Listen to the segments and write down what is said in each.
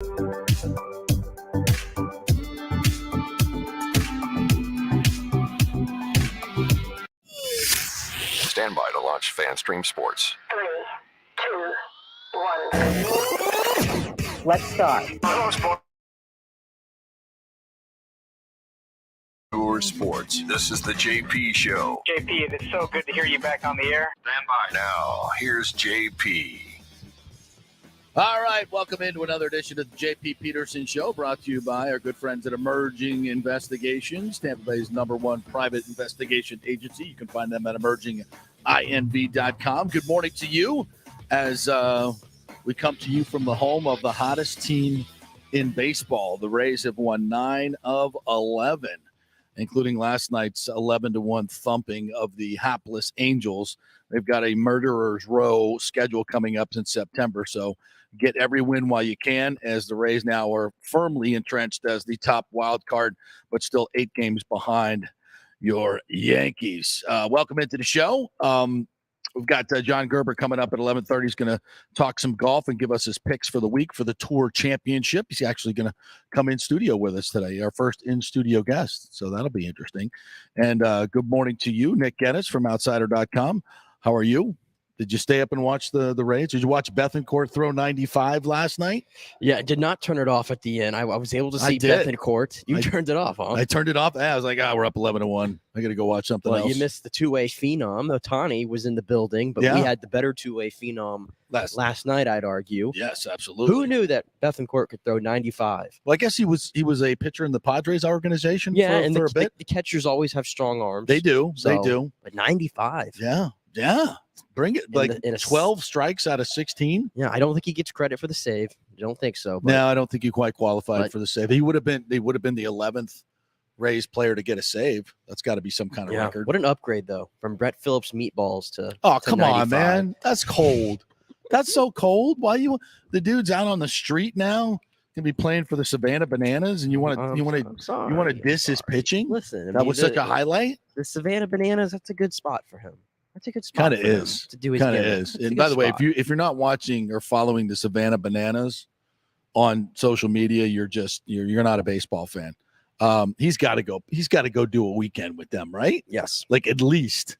Stand by to launch FanStream Sports. 3, 2, 1. Let's start. Tour Sports. This is the JP Show. JP, it's so good to hear you back on the air. Stand by. Now, here's JP. All right, welcome into another edition of the JP Peterson Show, brought to you by our good friends at Emerging Investigations, Tampa Bay's #1 private investigation agency. You can find them at emerginginv.com. Good morning to you as we come to you from the home of the hottest team in baseball. The Rays have won 9 of 11, including last night's 11-1 thumping of the hapless Angels. They've got a murderer's row schedule coming up in September, so get every win while you can, as the Rays now are firmly entrenched as the top wild card, but still 8 games behind your Yankees. Welcome into the show. We've got John Gerber coming up at 11:30. He's going to talk some golf and give us his picks for the week for the Tour Championship. He's actually going to come in studio with us today, our first in-studio guest, so that'll be interesting. And good morning to you, Nick Geddes from Outsider.com. How are you? Did you stay up and watch the Rays? Did you watch Bethancourt throw 95 last night? Yeah, I did not turn it off at the end. I was able to see Bethancourt. You turned it off, huh? I turned it off. I was like, we're up 11-1. I got to go watch something else. You missed the two-way phenom. Otani was in the building, but we had the better two-way phenom last night, I'd argue. Yes, absolutely. Who knew that Bethancourt could throw 95? Well, I guess he was a pitcher in the Padres organization for a bit. The catchers always have strong arms. They do. They do. But 95. Yeah. Bring it. In 12 strikes out of 16. Yeah, I don't think he gets credit for the save. I don't think so. No, I don't think he quite qualified for the save. He would have been the 11th Rays player to get a save. That's got to be some kind of record. What an upgrade, though, from Brett Phillips meatballs to come 95. on, man. That's cold. That's so cold. The dude's out on the street now? Gonna be playing for the Savannah Bananas, and you want to diss his pitching? Listen, that was such a highlight. The Savannah Bananas, that's a good spot for him. That's a good spot. Kind of is. To do his kind of is. And by the way, if you're not watching or following the Savannah Bananas on social media, you're not a baseball fan. He's got to go. He's got to go do a weekend with them, right? Yes. Like at least.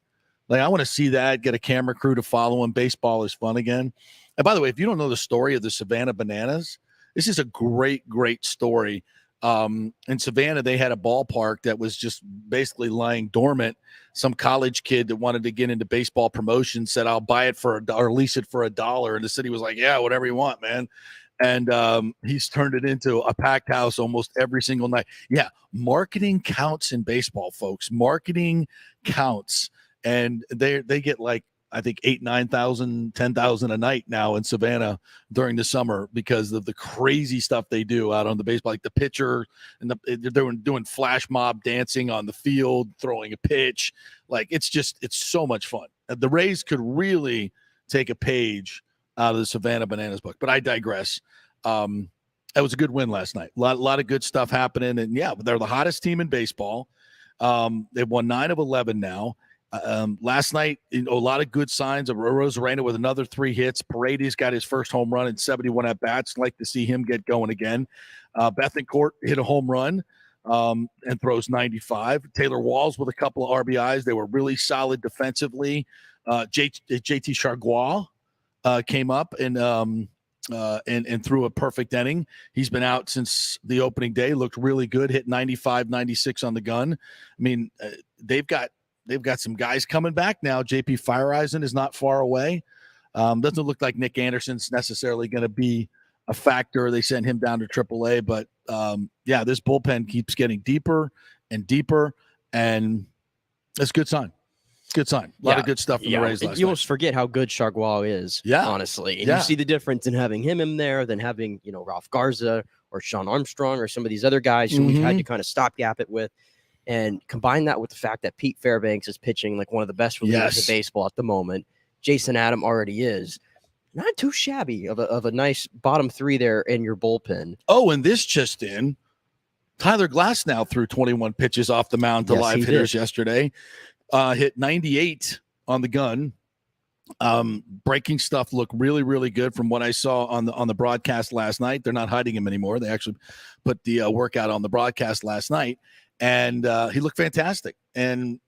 Like I want to see that. Get a camera crew to follow him. Baseball is fun again. And by the way, if you don't know the story of the Savannah Bananas, this is a great story. In Savannah, they had a ballpark that was just basically lying dormant. Some college kid that wanted to get into baseball promotion said, "I'll buy it or lease it for $1." And the city was like, "Yeah, whatever you want, man." And he's turned it into a packed house almost every single night. Yeah, marketing counts in baseball, folks. Marketing counts, and they get like, I think 8,000, 9,000, 10,000 a night now in Savannah during the summer because of the crazy stuff they do out on the baseball. Like the pitcher and they're doing flash mob dancing on the field, throwing a pitch. Like it's so much fun. The Rays could really take a page out of the Savannah Bananas book, but I digress. That was a good win last night. A lot of good stuff happening, and they're the hottest team in baseball. They've won 9 of 11 now. Last night, a lot of good signs of Rosarena with another 3 hits. Paredes got his first home run in 71 at-bats. Like to see him get going again. Bethancourt hit a home run and throws 95. Taylor Walls with a couple of RBIs. They were really solid defensively. JT Chargois came up and threw a perfect inning. He's been out since the opening day. Looked really good. Hit 95, 96 on the gun. I mean, they've got some guys coming back now. JP Fireisen is not far away. Doesn't look like Nick Anderson's necessarily going to be a factor. They sent him down to AAA, but this bullpen keeps getting deeper and deeper, and that's a good sign. It's a good sign. A lot of good stuff from the Rays last night. You almost forget how good Chargois is, honestly. And you see the difference in having him in there than having, Ralph Garza or Sean Armstrong or some of these other guys who we've had to kind of stopgap it with. And combine that with the fact that Pete Fairbanks is pitching like one of the best relievers of baseball at the moment. Jason Adam already is. Not too shabby of a nice bottom 3 there in your bullpen. Oh, and this just in. Tyler Glasnow threw 21 pitches off the mound to live hitters yesterday. Hit 98 on the gun. Breaking stuff looked really, really good from what I saw on the broadcast last night. They're not hiding him anymore. They actually put the workout on the broadcast last night, and he looked fantastic. And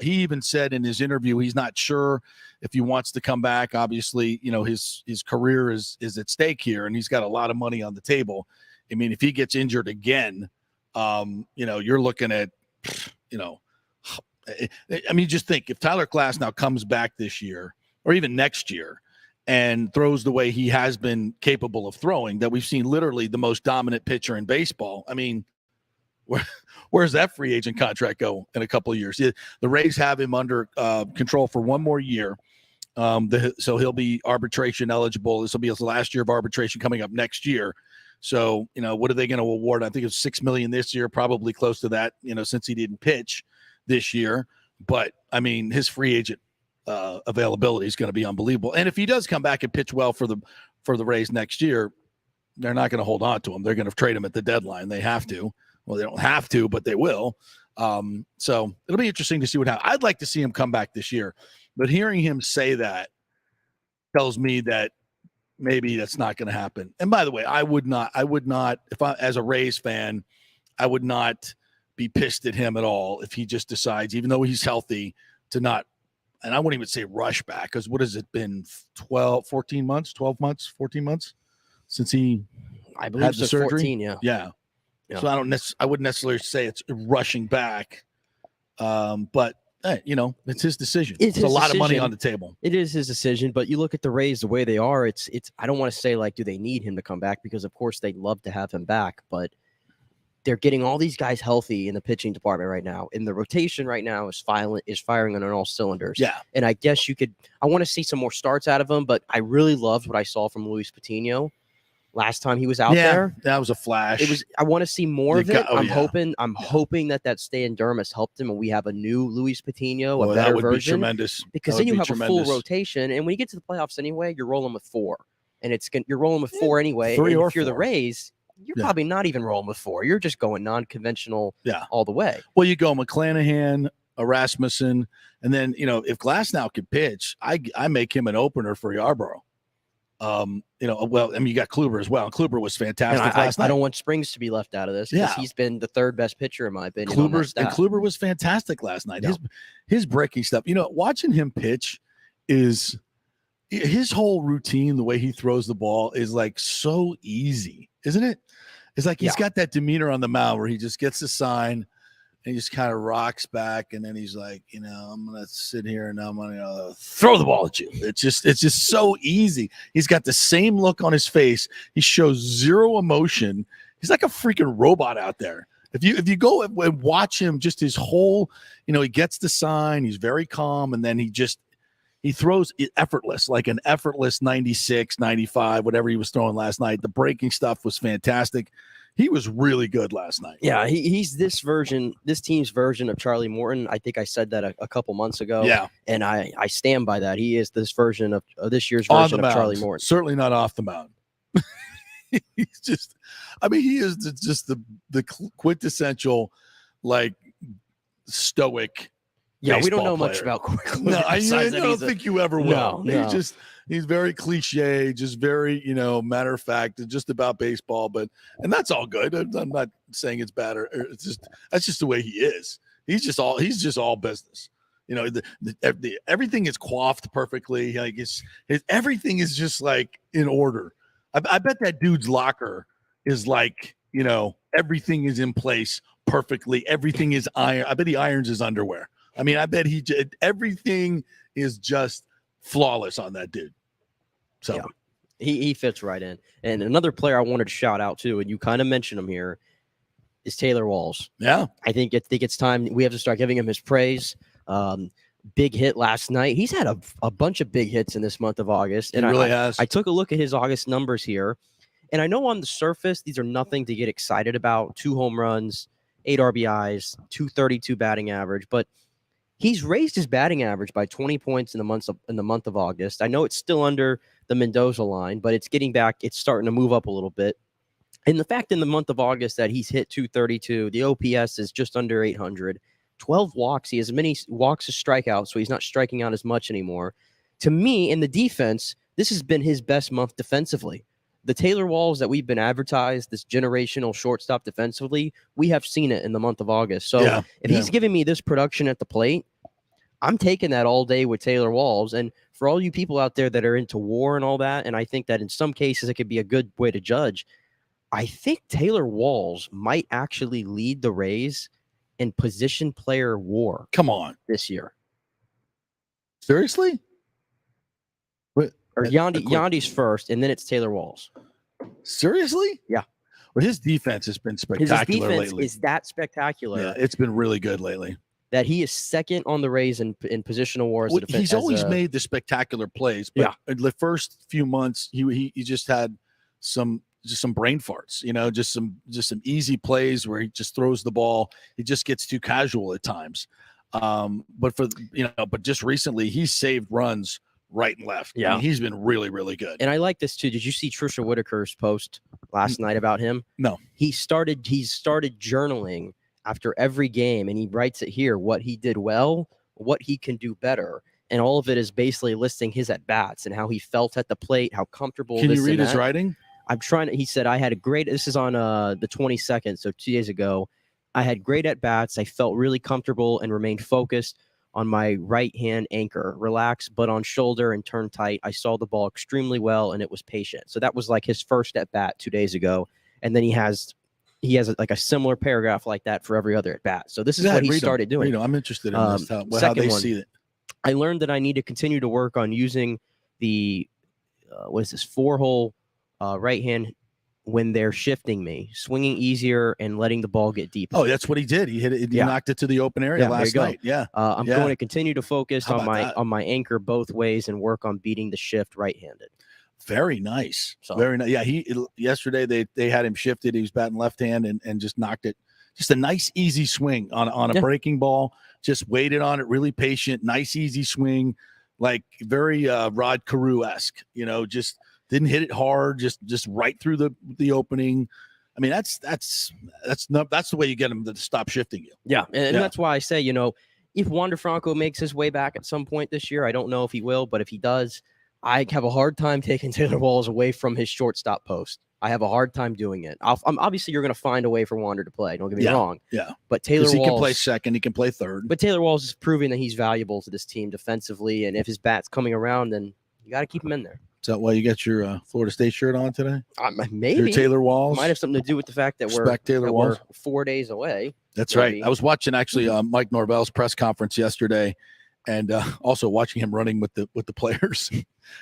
he even said in his interview he's not sure if he wants to come back. Obviously, his career is at stake here, and he's got a lot of money on the table. I mean, if he gets injured again, you're looking at, I mean, just think if Tyler Glasnow comes back this year or even next year and throws the way he has been capable of throwing, that we've seen literally the most dominant pitcher in baseball. I mean, where's that free agent contract go in a couple of years? The Rays have him under control for one more year. So he'll be arbitration eligible. This will be his last year of arbitration coming up next year. So, what are they going to award? I think it's $6 million this year, probably close to that, since he didn't pitch this year. But I mean, his free agent availability is going to be unbelievable. And if he does come back and pitch well for the Rays next year, they're not going to hold on to him. They're going to trade him at the deadline. They have to. Well, they don't have to, but they will. So it'll be interesting to see what happens. I'd like to see him come back this year, but hearing him say that tells me that maybe that's not going to happen. And by the way, I would not, if I, as a Rays fan, I would not be pissed at him at all if he just decides, even though he's healthy, to not, and I wouldn't even say rush back, because what has it been, 14 months since he I believe had the surgery? 14, Yeah. So I wouldn't necessarily say it's rushing back, but hey, it's his decision. It's a lot of money on the table. It is his decision, but you look at the Rays the way they are. It's. I don't want to say do they need him to come back, because of course they'd love to have him back, but they're getting all these guys healthy in the pitching department right now. And the rotation right now is firing on all cylinders. Yeah. And I guess I want to see some more starts out of him, but I really loved what I saw from Luis Patino last time he was out there. That was a flash. I want to see more of it. I'm hoping that stay in Durham has helped him, and we have a new Luis Patino, a better version. Be tremendous. Because then you have a full rotation, and when you get to the playoffs anyway, you're rolling with 4. And you're rolling with 4 anyway. 3 or if you're 4. The Rays, you're probably not even rolling with 4. You're just going non-conventional all the way. Well, you go McClanahan, Rasmussen, and then, if Glasnow could pitch, I make him an opener for Yarborough. You got Kluber as well. And Kluber was fantastic last night. I don't want Springs to be left out of this, because he's been the 3rd best pitcher in my opinion. Kluber was fantastic last night. His breaking stuff, watching him pitch is his whole routine. The way he throws the ball is so easy, isn't it? It's he's got that demeanor on the mound where he just gets the sign and he just kind of rocks back, and then he's like, I'm gonna sit here and I'm gonna throw the ball at you. It's just so easy. He's got the same look on his face. He shows zero emotion. He's like a freaking robot out there. If you go and watch him, just his whole, he gets the sign. He's very calm, and then he throws it effortless, like an effortless 96, 95, whatever he was throwing last night. The breaking stuff was fantastic. He was really good last night. Yeah, he's this team's version of Charlie Morton. I think I said that a couple months ago. Yeah. And I stand by that. He is this version of this year's version of Charlie Morton. Certainly not off the mound. He's just, he is just the quintessential, stoic. Yeah, we don't know player. Much about Corey. No, I don't think you ever will. No. He's very cliche, just very, matter of fact, just about baseball. And that's all good. I'm not saying it's bad, or that's just the way he is. He's just all business. Everything is coiffed perfectly. Everything is just in order. I bet that dude's locker is everything is in place perfectly. Everything is iron. I bet he irons his underwear. I bet everything is just flawless on that dude. So he fits right in. And another player I wanted to shout out to, and you kind of mentioned him here, is Taylor Walls. Yeah. I think it's time we have to start giving him his praise. Big hit last night. He's had a bunch of big hits in this month of August. And he really has. I took a look at his August numbers here, and I know on the surface, these are nothing to get excited about. 2 home runs, 8 RBIs, 232 batting average, but he's raised his batting average by 20 points in the month of August. I know it's still under the Mendoza line, but it's getting back. It's starting to move up a little bit. And the fact in the month of August that he's hit 232, the OPS is just under 800, 12 walks. He has as many walks as strikeouts, so he's not striking out as much anymore. to me, in the defense, this has been his best month defensively. The Taylor Walls that we've been advertised, this generational shortstop defensively, we have seen it in the month of August. So if he's giving me this production at the plate, I'm taking that all day with Taylor Walls. And for all you people out there that are into WAR and all that, and I think that in some cases it could be a good way to judge, I think Taylor Walls might actually lead the Rays in position player WAR. Come on. This year. Seriously? Or Yandy's first, and then it's Taylor Walls. Seriously? Yeah. Well, his defense has been spectacular his defense lately. is that spectacular. Yeah, it's been really good lately. That he is second on the Rays in positional wars. Well, he's always made the spectacular plays, but the first few months he just had some brain farts, just some easy plays where he just throws the ball. He just gets too casual at times. But just recently he's saved runs right and left. Yeah. I mean, he's been really, really good. And I like this too. Did you see Trisha Whitaker's post last night about him? No. He started journaling after every game, and he writes it here, what he did well, what he can do better. And all of it is basically listing his at-bats and how he felt at the plate, how comfortable. Can you read his writing? I'm trying to, he said, I had a great, this is on the 22nd, so 2 days ago. I had great at-bats. I felt really comfortable and remained focused on my right-hand anchor, relax, but on shoulder and turn tight. I saw the ball extremely well, and it was patient. So that was like his first at-bat 2 days ago. And then he has like a similar paragraph like that for every other at-bat. So this is what he started doing. I'm interested in this, how they see it. I learned that I need to continue to work on using the, 4-hole right hand when they're shifting me, swinging easier and letting the ball get deeper. Oh, that's what he did. He hit it. He knocked it to the open area last night. Yeah. I'm going to continue to focus on my anchor both ways and work on beating the shift right-handed. Very nice. Very nice. Yeah. Yesterday they had him shifted. He was batting left hand and just knocked it. Just a nice, easy swing on a breaking ball. Just waited on it, really patient, nice, easy swing, like very Rod Carew-esque, just didn't hit it hard, just right through the opening. I mean, that's the way you get him to stop shifting you. Yeah, and that's why I say, if Wander Franco makes his way back at some point this year, I don't know if he will, but if he does, I have a hard time taking Taylor Walls away from his shortstop post. I have a hard time doing it. Obviously, you're going to find a way for Wander to play. Don't get me wrong. Yeah. But Taylor Walls, he can play second. He can play third. But Taylor Walls is proving that he's valuable to this team defensively. And if his bat's coming around, then you got to keep him in there. Is that why you got your Florida State shirt on today? Maybe. Your Taylor Walls? Might have something to do with the fact that we're 4 days away. That's maybe. Right. I was watching actually Mike Norvell's press conference yesterday, and also watching him running with the players.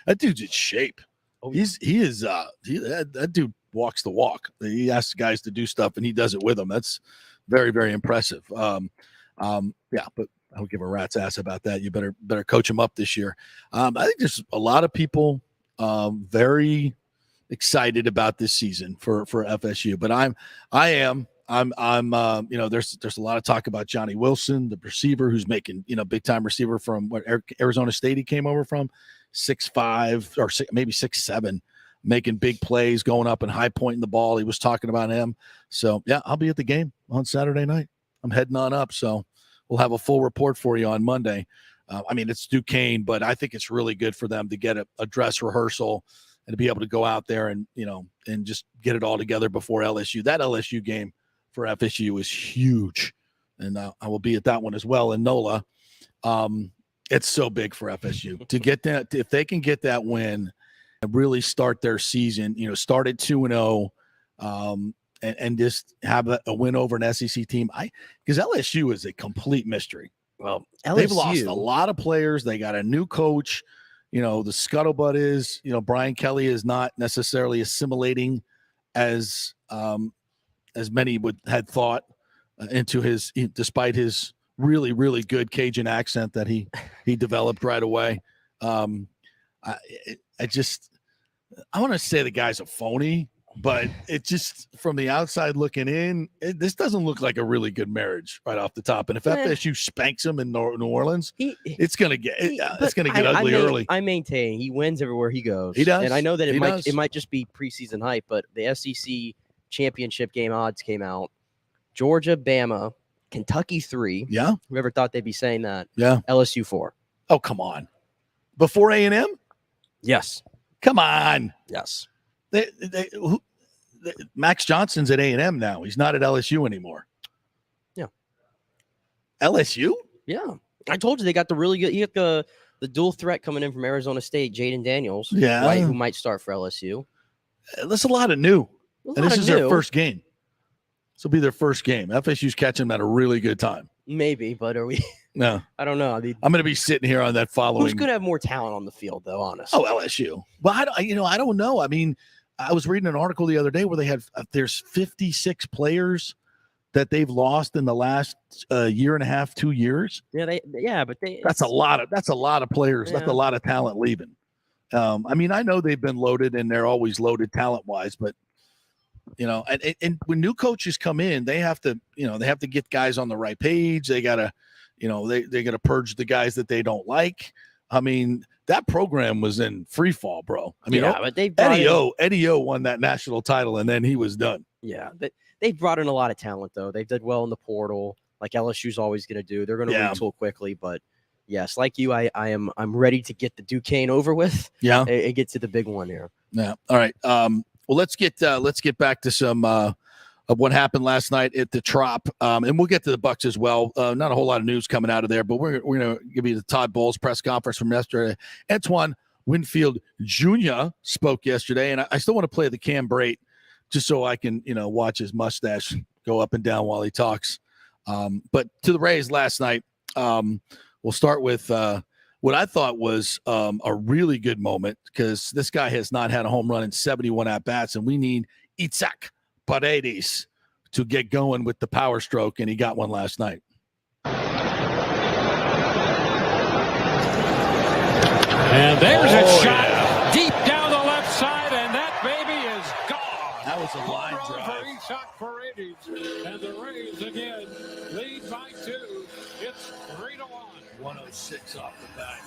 That dude's in shape. Oh, that dude walks the walk. He asks guys to do stuff, and he does it with them. That's very, very impressive. But I don't give a rat's ass about that. You better coach him up this year. I think there's a lot of people very excited about this season for FSU, but there's a lot of talk about Johnny Wilson, the receiver who's making, big time receiver from Arizona State he came over from, 6'5" or maybe 6'7", making big plays, going up and high pointing the ball. He was talking about him. So yeah, I'll be at the game on Saturday night. I'm heading on up. So we'll have a full report for you on Monday. It's Duquesne, but I think it's really good for them to get a dress rehearsal and to be able to go out there and just get it all together before LSU. That LSU game for FSU is huge. And I will be at that one as well in NOLA. It's so big for FSU to get that. If they can get that win and really start their season, start at 2-0, and just have a win over an SEC team. Because LSU is a complete mystery. Well, they've lost a lot of players. They got a new coach. The scuttlebutt is, Brian Kelly is not necessarily assimilating as many had thought despite his really, really good Cajun accent that he developed right away. I want to say the guy's a phony, but it just, from the outside looking in, this doesn't look like a really good marriage right off the top. And if FSU spanks him in New Orleans, it's going to get ugly early. I maintain he wins everywhere he goes. He does. And I know that it might just be preseason hype, but the SEC championship game odds came out. Georgia, Bama, Kentucky 3. Yeah. Whoever thought they'd be saying that? Yeah. LSU 4. Oh, come on. Before A&M? Yes. Come on. Yes. Max Johnson's at A&M now. He's not at LSU anymore. Yeah. LSU? Yeah. I told you they got the really good. You got the dual threat coming in from Arizona State, Jaden Daniels, right, who might start for LSU. That's a lot of new. And this is their first game. This will be their first game. FSU's catching them at a really good time. Maybe, but are we? No. I don't know. I'm going to be sitting here on that following. Who's going to have more talent on the field, though, honestly? Oh, LSU. Well, I don't know. I mean, I was reading an article the other day where there's 56 players that they've lost in the last year and a half, 2 years. Yeah, but that's a lot of players. Yeah. That's a lot of talent leaving. I mean, I know they've been loaded and they're always loaded talent wise, but and when new coaches come in, they have to get guys on the right page. They gotta, they gotta purge the guys that they don't like. I mean, that program was in free fall, bro. I mean, but Eddie O won that national title and then he was done. Yeah, but they brought in a lot of talent though. They did well in the portal, like LSU's always going to do. They're going to retool quickly, but yes, like you, I'm ready to get the Duquesne over with. Yeah, and get to the big one here. Yeah. All right. Well, let's get back to some of what happened last night at the Trop, and we'll get to the Bucs as well. Not a whole lot of news coming out of there, but we're going to give you the Todd Bowles press conference from yesterday. Antoine Winfield Jr. spoke yesterday, and I still want to play the Cam Brate just so I can watch his mustache go up and down while he talks. But to the Rays last night, we'll start with what I thought was a really good moment because this guy has not had a home run in 71 at-bats, and we need Itzhak Paredes to get going with the power stroke, and he got one last night. And there's a shot deep down the left side, and that baby is gone. That was a line drive. For Itzhak Paredes, and the Rays again lead by 2. It's 3-1. 106 off the bat.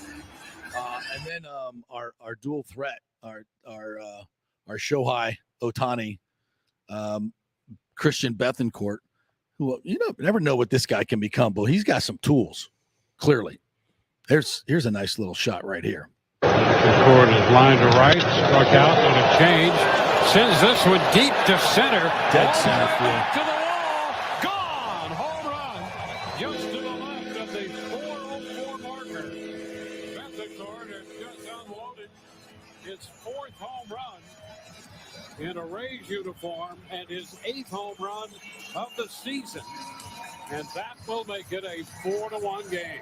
And then our dual threat, our Shohei Ohtani, Christian Bethancourt, who never know what this guy can become, but he's got some tools. Clearly, here's a nice little shot right here. Bethancourt is lined to right, struck out on a change, sends this one deep to center, dead center field. To the wall, gone, home run, just to the left of the 404 marker. Bethancourt has just unloaded his 4th home run in a Rays uniform and his 8th home run of the season. And that will make it a 4-1 game.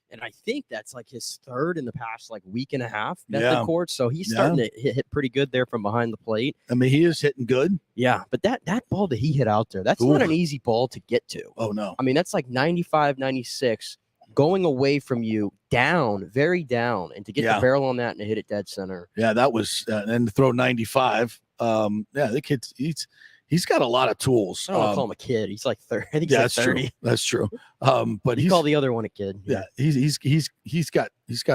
And I think that's like his 3rd in the past week and a half. Bethancourt, so he's starting to hit pretty good there from behind the plate. I mean, he is hitting good. Yeah, but that ball that he hit out there, that's not an easy ball to get to. Oh, no. I mean, that's like 95, 96, going away from you, down, very down, and to get the barrel on that and to hit it dead center. Yeah, that was and to throw 95. The kid's he's got a lot of tools. I don't want to call him a kid. He's like 30. I think he's like 30. That's true. But he's call the other one a kid. Yeah, he's got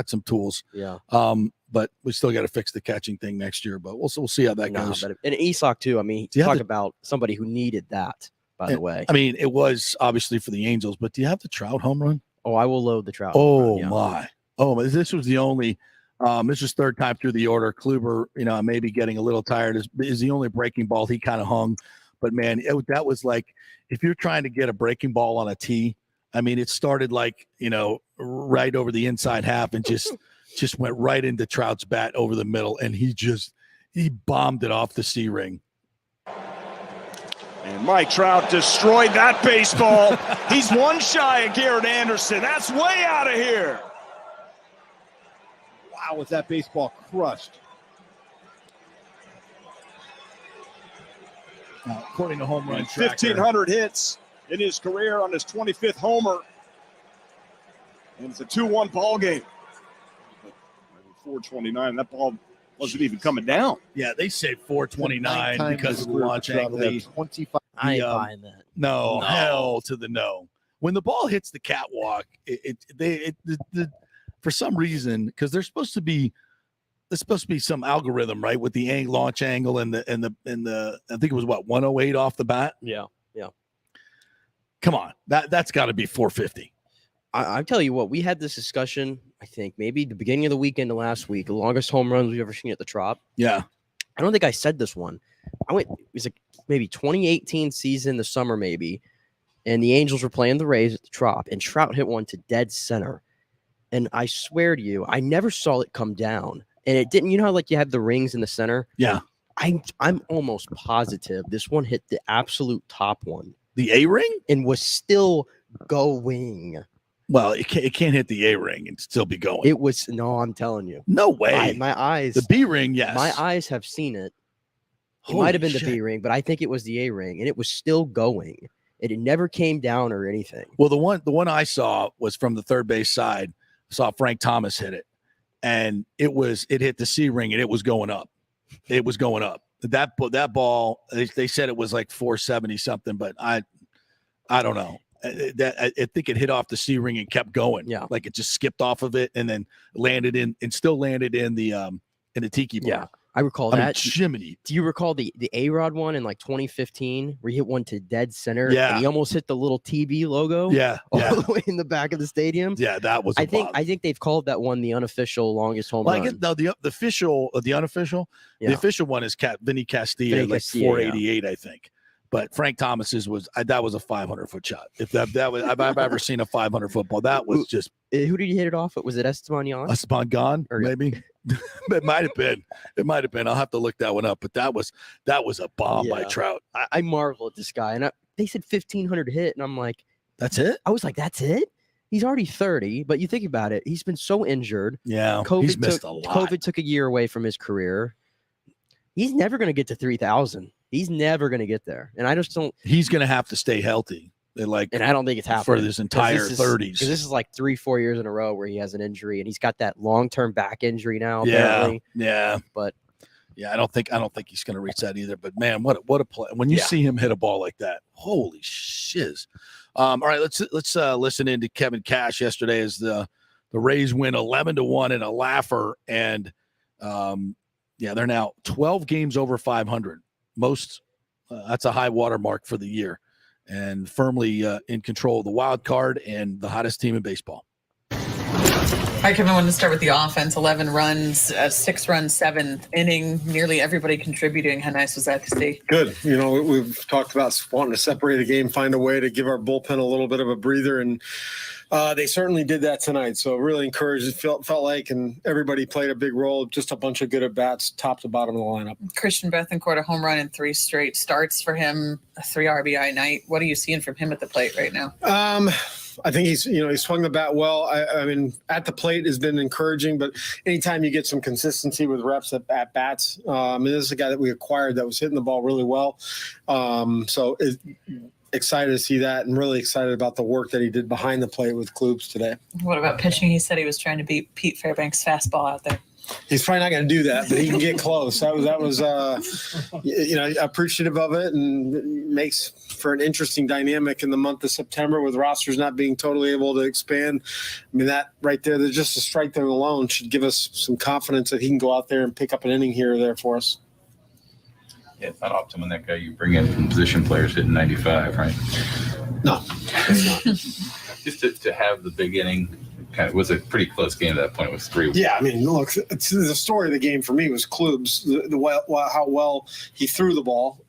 some tools. Yeah. But we still got to fix the catching thing next year. But we'll see how that goes. But and Isak too. I mean, talk about somebody who needed that. By the way, I mean, it was obviously for the Angels. But do you have the Trout home run? Oh, I will load the Trout. Oh my! Oh, this was the only. This is 3rd time through the order. Kluber, maybe getting a little tired. Is the only breaking ball he kind of hung. But, man, that was like if you're trying to get a breaking ball on a tee, I mean, it started right over the inside half and just went right into Trout's bat over the middle, and he bombed it off the C ring. And Mike Trout destroyed that baseball. He's one shy of Garrett Anderson. That's way out of here. Wow, was that baseball crushed. According to Home Run Tracker, 1,500 hits in his career on his 25th homer. And it's a 2-1 ball game. 429, that ball wasn't even coming down. Yeah, they say 429 because of the launch angle. I ain't buying that. No, hell to the no. When the ball hits the catwalk, for some reason, because there's supposed to be some algorithm, right, with the launch angle and the I think it was 108 off the bat. Yeah. Come on, that's got to be 450. I tell you what, we had this discussion, I think, maybe the beginning of the weekend of last week, the longest home runs we've ever seen at the Trop. Yeah. I don't think I said this one. It was like maybe 2018 season, the summer maybe, and the Angels were playing the Rays at the Trop, and Trout hit one to dead center. And I swear to you, I never saw it come down. And it didn't, you know how like you have the rings in the center? Yeah. I'm almost positive this one hit the absolute top one. The A-ring? And was still going. Well, it can't hit the A-ring and still be going. It was, no, I'm telling you. No way. My eyes. The B-ring, yes. My eyes have seen it. It might have been the B-ring, but I think it was the A-ring, and it was still going. It never came down or anything. Well, the one I saw was from the third base side. I saw Frank Thomas hit it, and it hit the C-ring, and it was going up. It was going up. That ball, they said it was like 470 something, but I don't know. I think it hit off the C-ring and kept going. Yeah, like it just skipped off of it and then landed in the tiki bar. Yeah, I recall that. Jiminy. Do you recall the A-Rod one in like 2015 where he hit one to dead center? Yeah, and he almost hit the little TB logo. Yeah, all the way in the back of the stadium. Yeah, that was. I think they've called that one the unofficial longest home run. I guess no, the official, the unofficial, the official one is Vinny Castilla, like 488, I think. But Frank Thomas's that was a 500-foot shot. If that was, I've ever seen a 500-foot ball. That was just. Who did you hit it off? Was it Esteban Gone? Or maybe. It might have been. I'll have to look that one up. But that was a bomb by Trout. I marvel at this guy, and they said 1,500 hit, and I'm like, that's it. I was like, that's it. He's already 30, but you think about it, he's been so injured. Yeah, he's missed a lot. COVID took a year away from his career. He's never going to get to 3,000. He's never going to get there, and I just don't. He's going to have to stay healthy. And I don't think it's happening for his entire 30s. Because this is like 3-4 years in a row where he has an injury, and he's got that long-term back injury now. Yeah, apparently. Yeah. But I don't think he's going to reach that either. But man, what a play! When you see him hit a ball like that, holy shiz! All right, let's listen in to Kevin Cash yesterday as the Rays win 11-1 in a laugher, and they're now 12 games over 500. Most that's a high water mark for the year. And firmly in control of the wild card and the hottest team in baseball. All right, Kevin, I wanted to start with the offense. 11 runs, 6 runs, 7th inning, nearly everybody contributing. How nice was that to see? Good. We've talked about wanting to separate a game, find a way to give our bullpen a little bit of a breather, and they certainly did that tonight. So really encouraged. It felt like, and everybody played a big role. Just a bunch of good at-bats, top to bottom of the lineup. Christian Bethancourt, a home run in 3 straight starts for him, a 3 RBI night. What are you seeing from him at the plate right now? I think he swung the bat well. I mean, at the plate has been encouraging, but anytime you get some consistency with reps at bats, this is a guy that we acquired that was hitting the ball really well. Excited to see that, and really excited about the work that he did behind the plate with Klubs today. What about pitching? He said he was trying to beat Pete Fairbanks' fastball out there. He's probably not going to do that, but he can get close. That was appreciative of it, and makes for an interesting dynamic in the month of September with rosters not being totally able to expand. I mean, that right there, there's just a strike there alone should give us some confidence that he can go out there and pick up an inning here or there for us. Yeah, it's not optimum that guy you bring in from position players hitting 95, right? No, it's not. Just to have the big inning. Kind of was a pretty close game at that point. It was 3. Yeah, I mean, look, the story of the game for me was Klubs, how well he threw the ball,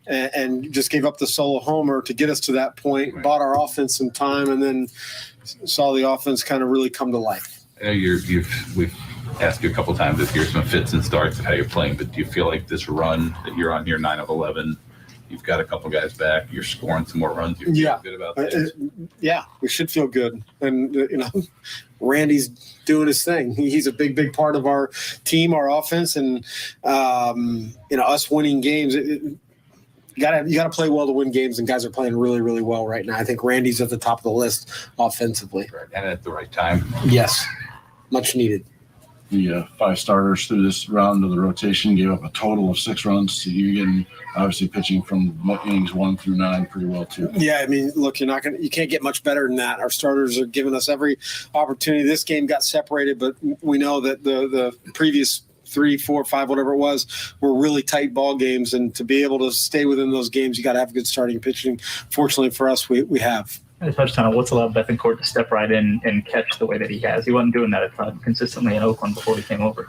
and just gave up the solo homer to get us to that point. Right. Bought our offense some time, and then saw the offense kind of really come to life. I know we've asked you a couple times this year some fits and starts of how you're playing, but do you feel like this run that you're on here 9 of 11? You've got a couple guys back. You're scoring some more runs. You feel good about that? We should feel good. And, Randy's doing his thing. He's a big part of our team, our offense, and, us winning games. You got to play well to win games, and guys are playing really, really well right now. I think Randy's at the top of the list offensively. Right, and at the right time. Yes, much needed. The 5 starters through this round of the rotation gave up a total of 6 runs. So you're getting obviously pitching from innings 1 through 9 pretty well too. Yeah, I mean, look, you can't get much better than that. Our starters are giving us every opportunity. This game got separated, but we know that the previous 3, 4, 5, whatever it was, were really tight ball games. And to be able to stay within those games, you got to have good starting pitching. Fortunately for us, we have. I touched on it. What's allowed Bethancourt to step right in and catch the way that he has? He wasn't doing that consistently in Oakland before he came over.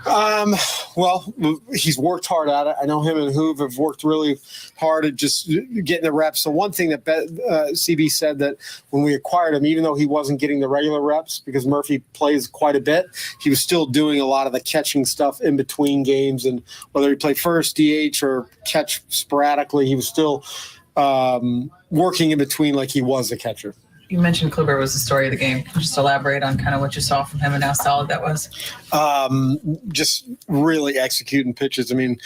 Well, he's worked hard at it. I know him and Hoove have worked really hard at just getting the reps. So one thing that CB said that when we acquired him, even though he wasn't getting the regular reps because Murphy plays quite a bit, he was still doing a lot of the catching stuff in between games. And whether he played first, DH, or catch sporadically, he was still working in between like he was a catcher. You mentioned Kluber was the story of the game. Can you just elaborate on kind of what you saw from him and how solid that was? Just really executing pitches. I mean,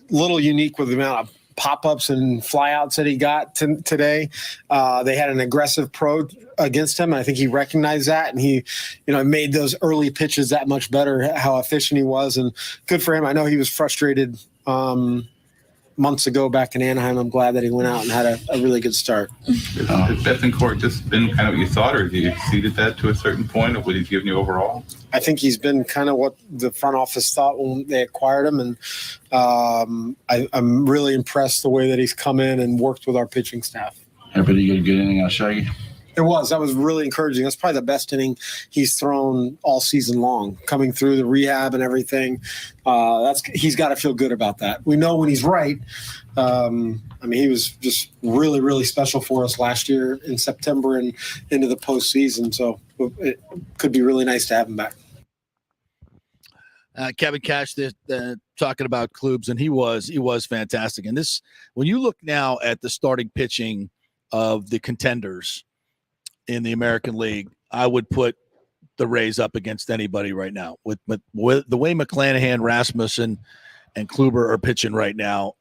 a little unique with the amount of pop-ups and flyouts that he got today. They had an aggressive pro against him. I think he recognized that, and he, made those early pitches that much better, how efficient he was, and good for him. I know he was frustrated months ago back in Anaheim. I'm glad that he went out and had a really good start. Has Bethancourt just been kind of what you thought, or have you exceeded that to a certain point of what he's given you overall? I think he's been kind of what the front office thought when they acquired him, and I'm really impressed the way that he's come in and worked with our pitching staff. Everybody get a good inning out of Shaggy? That was really encouraging. That's probably the best inning he's thrown all season long, coming through the rehab and everything. He's got to feel good about that. We know when he's right. He was just really, really special for us last year in September and into the postseason. So it could be really nice to have him back. Kevin Cash talking about Klubs, and he was fantastic. And this, when you look now at the starting pitching of the contenders in the American League, I would put the Rays up against anybody right now with the way McClanahan, Rasmussen, and Kluber are pitching right now.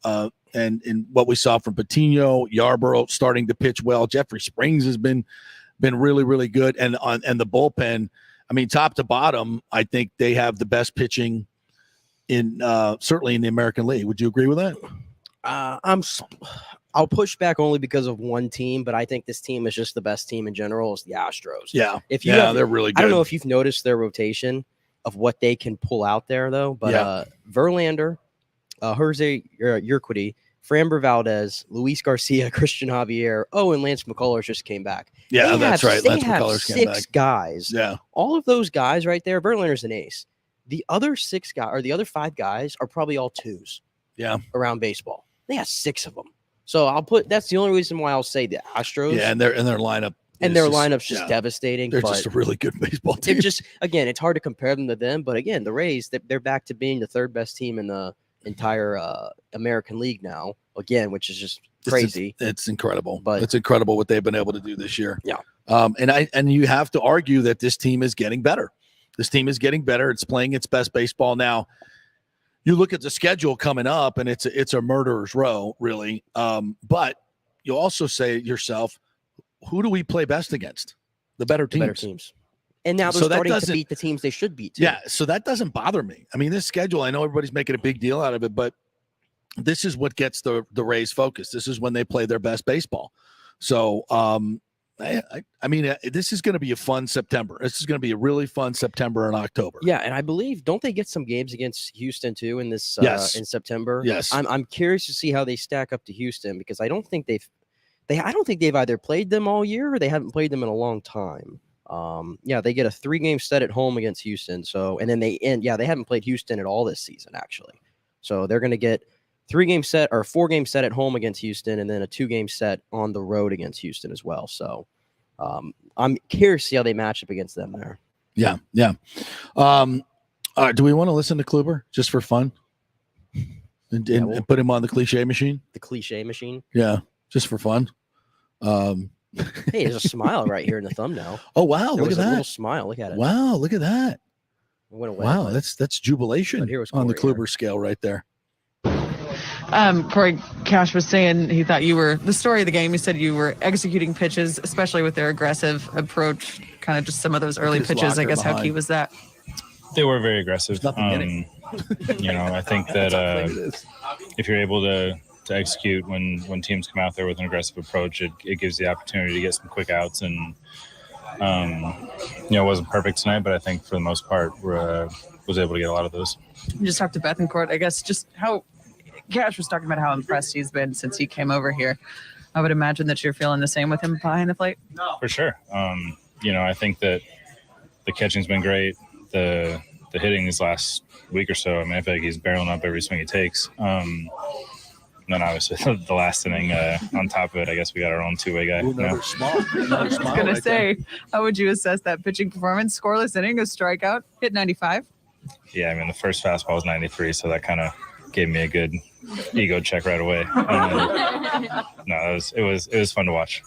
And what we saw from Patino, Yarborough starting to pitch well. Jeffrey Springs has been really, really good. And the bullpen, I mean, top to bottom, I think they have the best pitching in certainly in the American League. Would you agree with that? I'll push back only because of one team, but I think this team is just the best team in general. Is the Astros. Yeah, they're really good. I don't know if you've noticed their rotation of what they can pull out there, though. But Verlander, Jose Urquidy, Framber Valdez, Luis Garcia, Christian Javier, and Lance McCullers just came back. Yeah, that's right. Lance McCullers came back. 6 guys. Yeah, all of those guys right there. Verlander's an ace. The other 6 guys, or the other 5 guys, are probably all 2s. Yeah, around baseball, they have 6 of them. So that's the only reason why I'll say the Astros. Yeah, and their lineup. And their lineup's just devastating. They're just a really good baseball team. They're just, again, it's hard to compare them to them. But again, the Rays, they're back to being the 3rd best team in the entire American League now. Again, which is just crazy. It's incredible. But it's incredible what they've been able to do this year. Yeah. And you have to argue that this team is getting better. This team is getting better. It's playing its best baseball now. You look at the schedule coming up, and it's a murderer's row, really. But you also say to yourself, who do we play best against? The better teams. And now they're starting to beat the teams they should beat, too. Yeah, so that doesn't bother me. I mean, this schedule, I know everybody's making a big deal out of it, but this is what gets the Rays focused. This is when they play their best baseball. So, I mean, this is going to be a fun September. This is going to be a really fun September and October. Yeah, and I believe, don't they get some games against Houston too in this in September? Yes. I'm curious to see how they stack up to Houston, because I don't think they've either played them all year or they haven't played them in a long time. They get a 3-game set at home against Houston. So, and then they haven't played Houston at all this season, actually. So they're going to get 3-game set or 4-game set at home against Houston, and then a 2-game set on the road against Houston as well. So I'm curious to see how they match up against them there. Yeah. Do we want to listen to Kluber just for fun and put him on the cliche machine? The cliche machine? Yeah, just for fun. Hey, there's a smile right here in the thumbnail. Oh, wow. Look at that. A little smile. Look at it. Wow, look at that. It went away. Wow, that's jubilation on the Kluber scale right there. Corey Cash was saying he thought you were the story of the game. He said you were executing pitches, especially with their aggressive approach, kind of just some of those early pitches. I guess how key was that? They were very aggressive. I think that if you're able to execute when teams come out there with an aggressive approach, it gives the opportunity to get some quick outs. And it wasn't perfect tonight, but I think for the most part was able to get a lot of those. You just talked to Bethancourt, I guess, just how Cash was talking about how impressed he's been since he came over here. I would imagine that you're feeling the same with him behind the plate. For sure. I think that the catching's been great. The hitting these last week or so, I mean, I feel like he's barreling up every swing he takes. And then obviously the last inning, on top of it, I guess we got our own two-way guy. Another small. I was going to say, how would you assess that pitching performance? Scoreless inning, a strikeout, hit 95. Yeah, I mean, the first fastball was 93, so that kind of gave me a good ego check right away. It was fun to watch.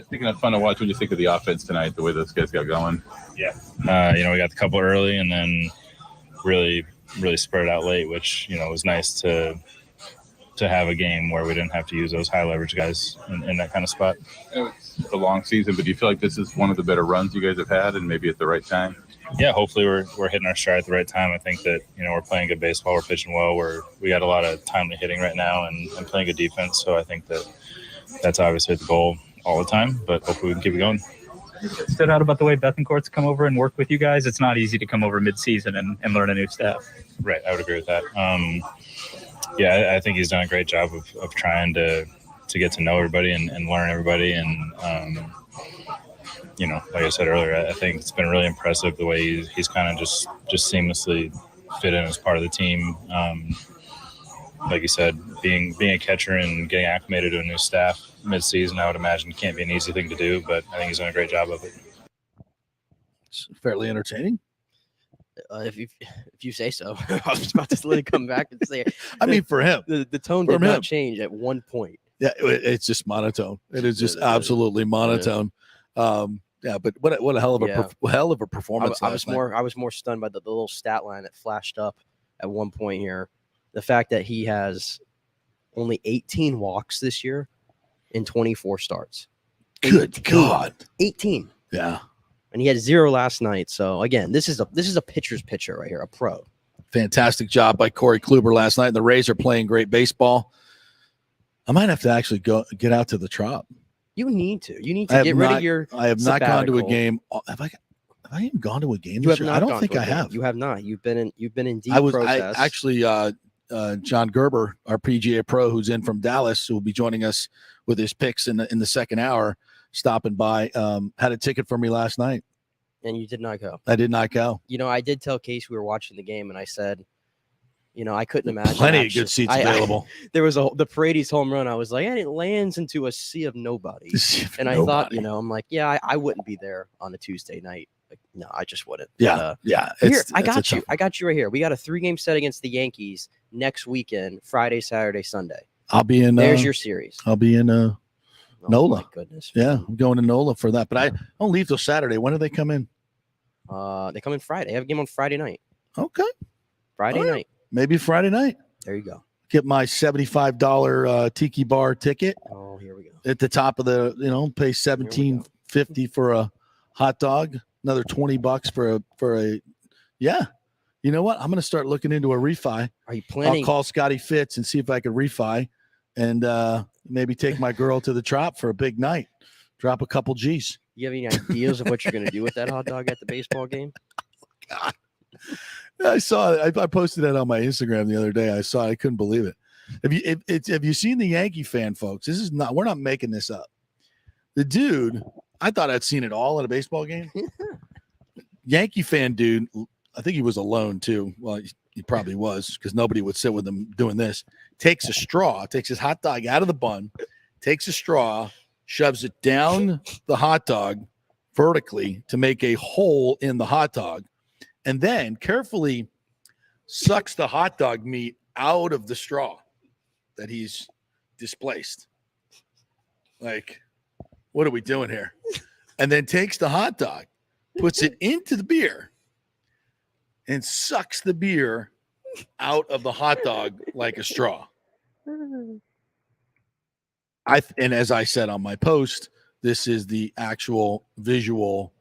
Speaking of fun to watch, what do you think of the offense tonight, the way those guys got going? Yeah. We got the couple early and then really, really spurred out late, which, was nice to have a game where we didn't have to use those high leverage guys in that kind of spot. It's a long season, but do you feel like this is one of the better runs you guys have had and maybe at the right time? Yeah, hopefully we're hitting our stride at the right time. I think that, we're playing good baseball, we're pitching well, we got a lot of timely hitting right now and playing good defense. So I think that's obviously the goal all the time, but hopefully we can keep it going. Stood out about the way Bethencourt's come over and work with you guys. It's not easy to come over mid-season and learn a new staff. Right, I would agree with that. I think he's done a great job of trying to get to know everybody and learn everybody. And, like I said earlier, I think it's been really impressive the way he's kind of just seamlessly fit in as part of the team. Like you said, being a catcher and getting acclimated to a new staff mid-season, I would imagine can't be an easy thing to do, but I think he's done a great job of it. It's fairly entertaining. If you say so. I was about to let it come back and say it. I mean, for him, the tone did not change at one point. Yeah, it's just monotone. It is just absolutely monotone. But what a hell of a performance. I was more stunned by the little stat line that flashed up at one point here. The fact that he has only 18 walks this year in 24 starts. Good God. 18. Yeah. And he had 0 last night. So again, this is a pitcher's pitcher right here, a pro. Fantastic job by Corey Kluber last night. The Rays are playing great baseball. I might have to actually get out to the Trop. You need to. You need to get rid of your. I have not gone to a game. Have I even gone to a game this year? I don't think I have. You have not. You've been in deep process. John Gerber, our PGA pro, who's in from Dallas, who will be joining us with his picks in the second hour, stopping by, had a ticket for me last night. And you did not go. I did not go. I did tell Case we were watching the game, and I said, I couldn't imagine. Plenty of good seats available. There was the Paredes home run. I was like, and it lands into a sea of nobody. And I thought, I'm like, yeah, I wouldn't be there on a Tuesday night. Like, no, I just wouldn't. Yeah, I got you. I got you right here. We got a 3-game set against the Yankees next weekend, Friday, Saturday, Sunday. I'll be in. There's your series. I'll be in NOLA. My goodness. Yeah, I'm going to NOLA for that. But I don't leave till Saturday. When do they come in? They come in Friday. They have a game on Friday night. Okay. Friday night. Maybe Friday night. There you go. Get my $75 tiki bar ticket. Oh, here we go. At the top of the, pay $17.50 for a hot dog. Another $20 for a. Yeah. You know what? I'm going to start looking into a refi. Are you planning? I'll call Scotty Fitz and see if I can refi and maybe take my girl to the Trop for a big night. Drop a couple G's. You have any ideas of what you're going to do with that hot dog at the baseball game? God. I saw it. I posted that on my Instagram the other day. I saw it. I couldn't believe it. Have you seen the Yankee fan, folks? We're not making this up. The dude, I thought I'd seen it all at a baseball game. Yankee fan dude, I think he was alone too. Well, he probably was because nobody would sit with him doing this. Takes a straw, takes his hot dog out of the bun, takes a straw, shoves it down the hot dog vertically to make a hole in the hot dog, and then carefully sucks the hot dog meat out of the straw that he's displaced. Like, what are we doing here? And then takes the hot dog, puts it into the beer, and sucks the beer out of the hot dog like a straw. And as I said on my post, this is the actual visual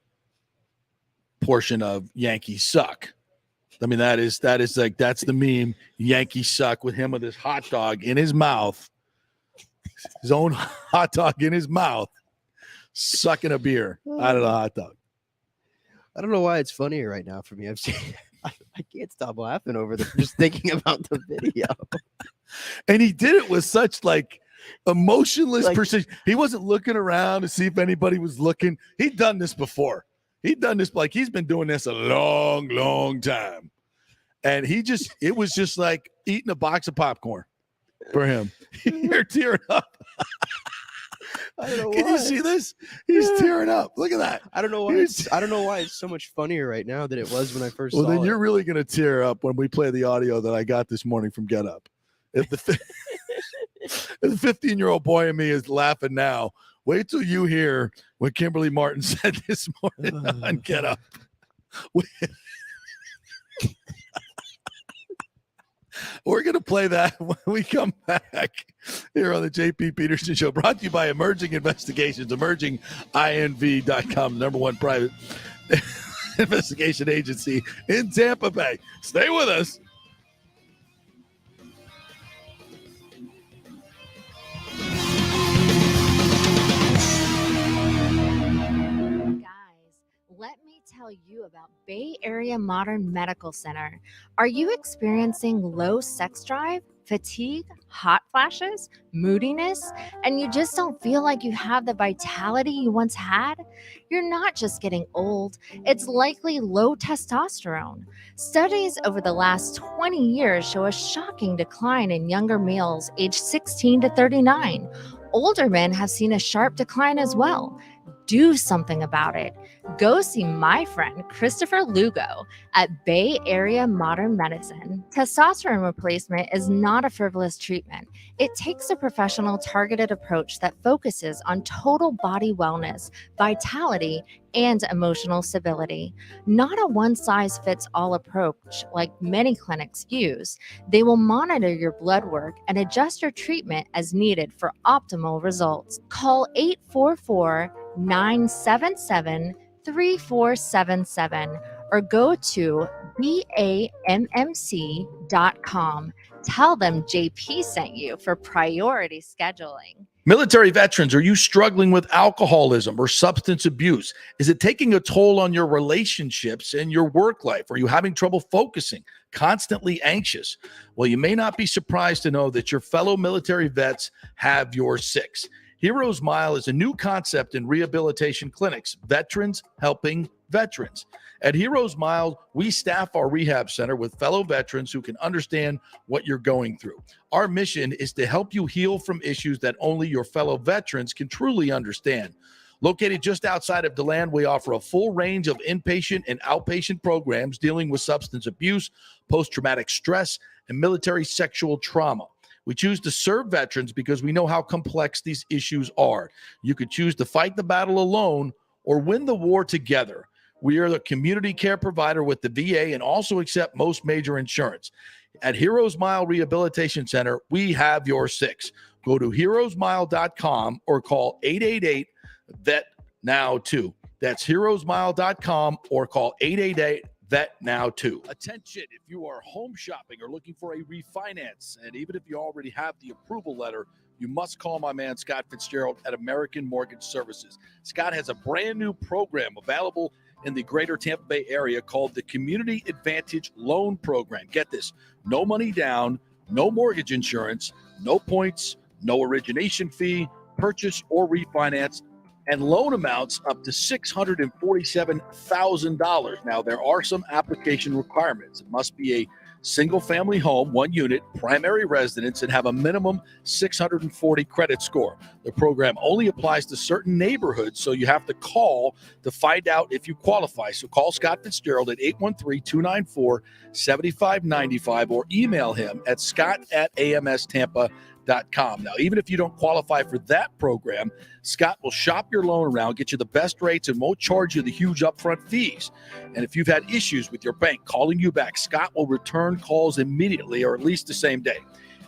portion of Yankees suck. I mean, that's the meme. Yankees suck with him with his hot dog in his mouth, his own hot dog in his mouth, sucking a beer out of the hot dog. I don't know why it's funnier right now for me. I can't stop laughing over this, just thinking about the video. And he did it with such Emotionless precision. He wasn't looking around to see if anybody was looking. He'd done this before. He'd done this, like he's been doing this a long, long time. And it was just like eating a box of popcorn for him. You're tearing up. I don't know Can you see this? He's tearing up. Look at that. I don't know why. I don't know why it's so much funnier right now than it was when I first saw it. Well, then you're really going to tear up when we play the audio that I got this morning from Get Up. If the 15-year-old boy in me is laughing now, wait till you hear what Kimberly Martin said this morning on Get Up. We're going to play that when we come back here on the JP Peterson Show, brought to you by Emerging Investigations, emerginginv.com, number one private investigation agency in Tampa Bay. Stay with us. Let me tell you about Bay Area Modern Medical Center. Are you experiencing low sex drive, fatigue, hot flashes, moodiness, and you just don't feel like you have the vitality you once had? You're not just getting old, it's likely low testosterone. Studies over the last 20 years show a shocking decline in younger males aged 16 to 39. Older men have seen a sharp decline as well. Do something about it. Go see my friend Christopher Lugo at Bay Area Modern Medicine. Testosterone replacement is not a frivolous treatment. It takes a professional, targeted approach that focuses on total body wellness, vitality, and emotional stability. Not a one-size-fits-all approach like many clinics use. They will monitor your blood work and adjust your treatment as needed for optimal results. Call 844-977-3477 or go to BAMMC.com. Tell them JP sent you for priority scheduling. Military veterans, are you struggling with alcoholism or substance abuse? Is it taking a toll on your relationships and your work life? Are you having trouble focusing, constantly anxious? Well, you may not be surprised to know that your fellow military vets have your six. Heroes Mile is a new concept in rehabilitation clinics, veterans helping veterans. At Heroes Mile, we staff our rehab center with fellow veterans who can understand what you're going through. Our mission is to help you heal from issues that only your fellow veterans can truly understand. Located just outside of DeLand, we offer a full range of inpatient and outpatient programs dealing with substance abuse, post-traumatic stress, and military sexual trauma. We choose to serve veterans because we know how complex these issues are. You could choose to fight the battle alone or win the war together. We are the community care provider with the VA and also accept most major insurance. At Heroes Mile Rehabilitation Center, we have your six. Go to heroesmile.com or call 888-VET-NOW-2. That's heroesmile.com or call 888-VET-NOW-2. Attention, if you are home shopping or looking for a refinance, and even if you already have the approval letter, you must call my man Scott Fitzgerald at American Mortgage Services. Scott has a brand new program available in the greater Tampa Bay area called the Community Advantage Loan Program. Get this, no money down, no mortgage insurance, no points, no origination fee, purchase or refinance, and loan amounts up to $647,000. Now, there are some application requirements. It must be a single-family home, one unit, primary residence, and have a minimum 640 credit score. The program only applies to certain neighborhoods, so you have to call to find out if you qualify. So call Scott Fitzgerald at 813-294-7595 or email him at scott@amstampa.com. Now, even if you don't qualify for that program, Scott will shop your loan around, get you the best rates, and won't charge you the huge upfront fees. And if you've had issues with your bank calling you back, Scott will return calls immediately or at least the same day.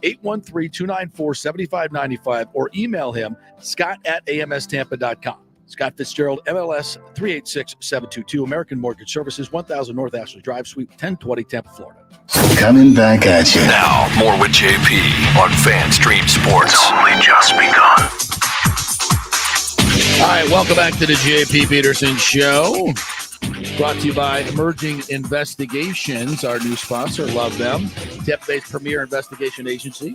813-294-7595 or email him, scott@amstampa.com. Scott Fitzgerald, MLS 386722, American Mortgage Services, 1000 North Ashley Drive, Suite 1020, Tampa, Florida. Coming back at you. Now, more with JP on FanStream Sports. It's only just begun. All right, welcome back to the JP Peterson Show. Brought to you by Emerging Investigations, our new sponsor. Love them. Tampa Bay's premier investigation agency.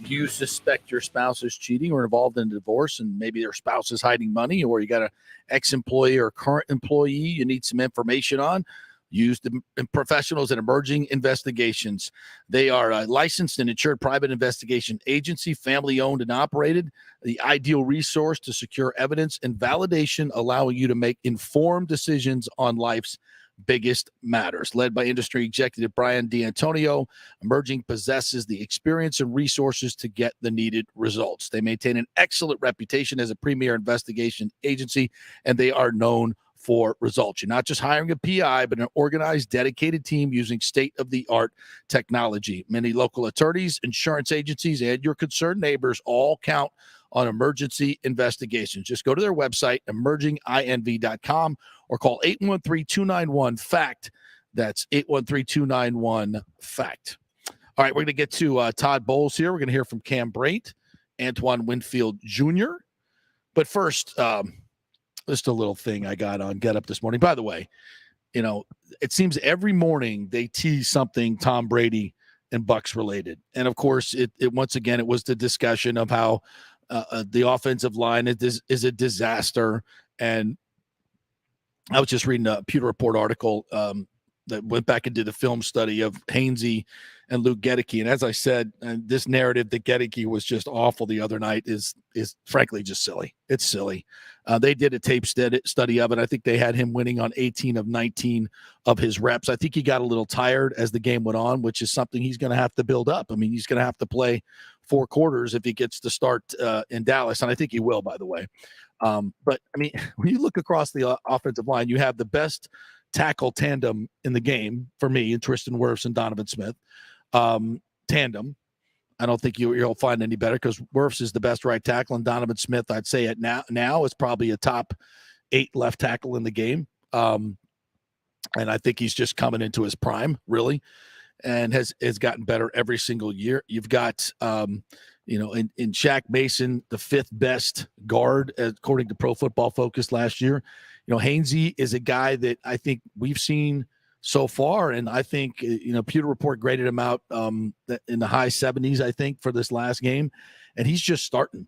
you suspect your spouse is cheating or involved in a divorce, and maybe their spouse is hiding money, or you got an ex-employee or current employee you need some information on, use the professionals at Emerging Investigations. They are a licensed and insured private investigation agency, family-owned and operated, the ideal resource to secure evidence and validation, allowing you to make informed decisions on life's biggest matters. Led by industry executive Brian D'Antonio, Emerging possesses the experience and resources to get the needed results. They maintain an excellent reputation as a premier investigation agency, and they are known for results. You're not just hiring a PI, but an organized, dedicated team using state-of-the-art technology. Many local attorneys, insurance agencies, and your concerned neighbors all count on emergency investigations. Just go to their website, emerginginv.com, or call 813-291-FACT. That's 813-291-FACT. All right, we're going to get to Todd Bowles here. We're going to hear from Cam Brate, Antoine Winfield Jr. But first, just a little thing I got on Get Up this morning. By the way, it seems every morning they tease something Tom Brady and Bucs related. And of course, it once again, it was the discussion of how the offensive line is a disaster. And I was just reading a Pewter Report article that went back and did a film study of Hainsey and Luke Gedeke. And as I said, this narrative that Gedeke was just awful the other night is frankly just silly. It's silly. They did a tape study of it. I think they had him winning on 18 of 19 of his reps. I think he got a little tired as the game went on, which is something he's going to have to build up. I mean, he's going to have to play 4 quarters if he gets to start in Dallas. And I think he will, by the way. But I mean, when you look across the offensive line, you have the best tackle tandem in the game for me, and Tristan Wirfs and Donovan Smith. Tandem. I don't think you'll find any better, because Wirfs is the best right tackle, and Donovan Smith, I'd say now is probably a top 8 left tackle in the game. And I think he's just coming into his prime, really, and has gotten better every single year. You've got in Shaq Mason, the 5th best guard according to Pro Football Focus last year. Hainsey is a guy that I think we've seen so far, and I think Pewter Report graded him out in the high 70s, I think, for this last game, and he's just starting.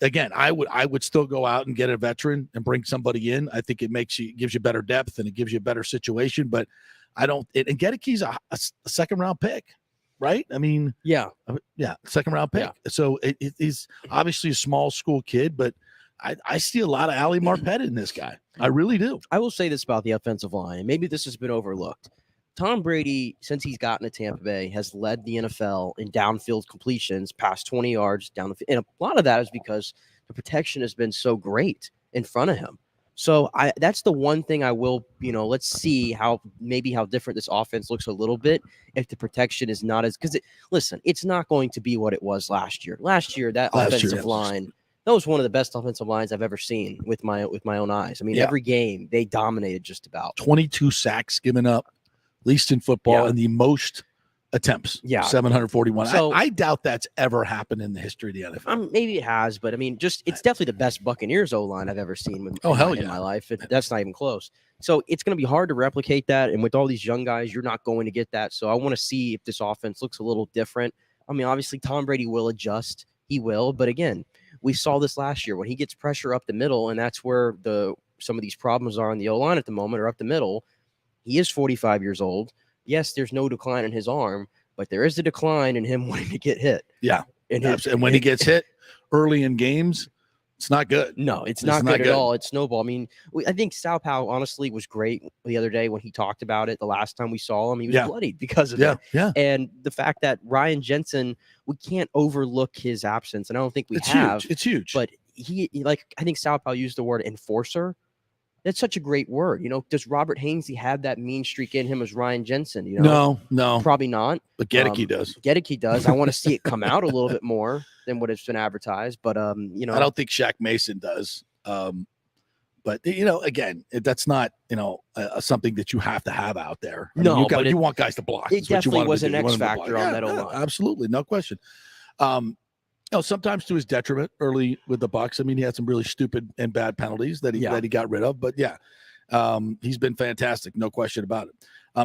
Again, I would still go out and get a veteran and bring somebody in. I think it gives you better depth, and it gives you a better situation. But I don't. And Gedeke's a second-round pick, right? I mean, yeah, second-round pick. Yeah. So he's obviously a small school kid, but I see a lot of Ali Marpet in this guy. I really do. I will say this about the offensive line. Maybe this has been overlooked. Tom Brady, since he's gotten to Tampa Bay, has led the NFL in downfield completions past 20 yards down the field. And a lot of that is because the protection has been so great in front of him. So that's the one thing I will, let's see how different this offense looks a little bit if the protection is not as, listen, it's not going to be what it was last year. Last year, offensive line, that was one of the best offensive lines I've ever seen with my own eyes. I mean, every game they dominated just about. 22 sacks given up, least in football, and the most attempts. 741. So, I doubt that's ever happened in the history of the NFL. Maybe it has, but I mean, it's definitely the best Buccaneers O-line I've ever seen in my life. That's not even close. So it's going to be hard to replicate that. And with all these young guys, you're not going to get that. So I want to see if this offense looks a little different. I mean, obviously Tom Brady will adjust. He will. But again, we saw this last year when he gets pressure up the middle, and that's where some of these problems are in the O-line at the moment, or up the middle. He is 45 years old. Yes, there's no decline in his arm, but there is a decline in him wanting to get hit. Yeah. And when he gets hit early in games, it's not good. No, it's not good at all. It's snowball. I mean, I think Sal Powell honestly was great the other day when he talked about it. The last time we saw him, he was bloodied because of it. Yeah. And the fact that Ryan Jensen, we can't overlook his absence, and I don't think we have. It's huge. But I think Sal Powell used the word enforcer. That's such a great word. Does Robert Hainsey have that mean streak in him as Ryan Jensen? No, probably not. But Gedeke does. Gedeke does. I want to see it come out a little bit more than what it's been advertised. But I don't think Shaq Mason does. But again, that's not something that you have to have out there. I mean, you want guys to block. It definitely was an X factor on that O-line. Absolutely, no question. Sometimes to his detriment early with the Bucs. I mean, he had some really stupid and bad penalties that he got rid of. But he's been fantastic, no question about it.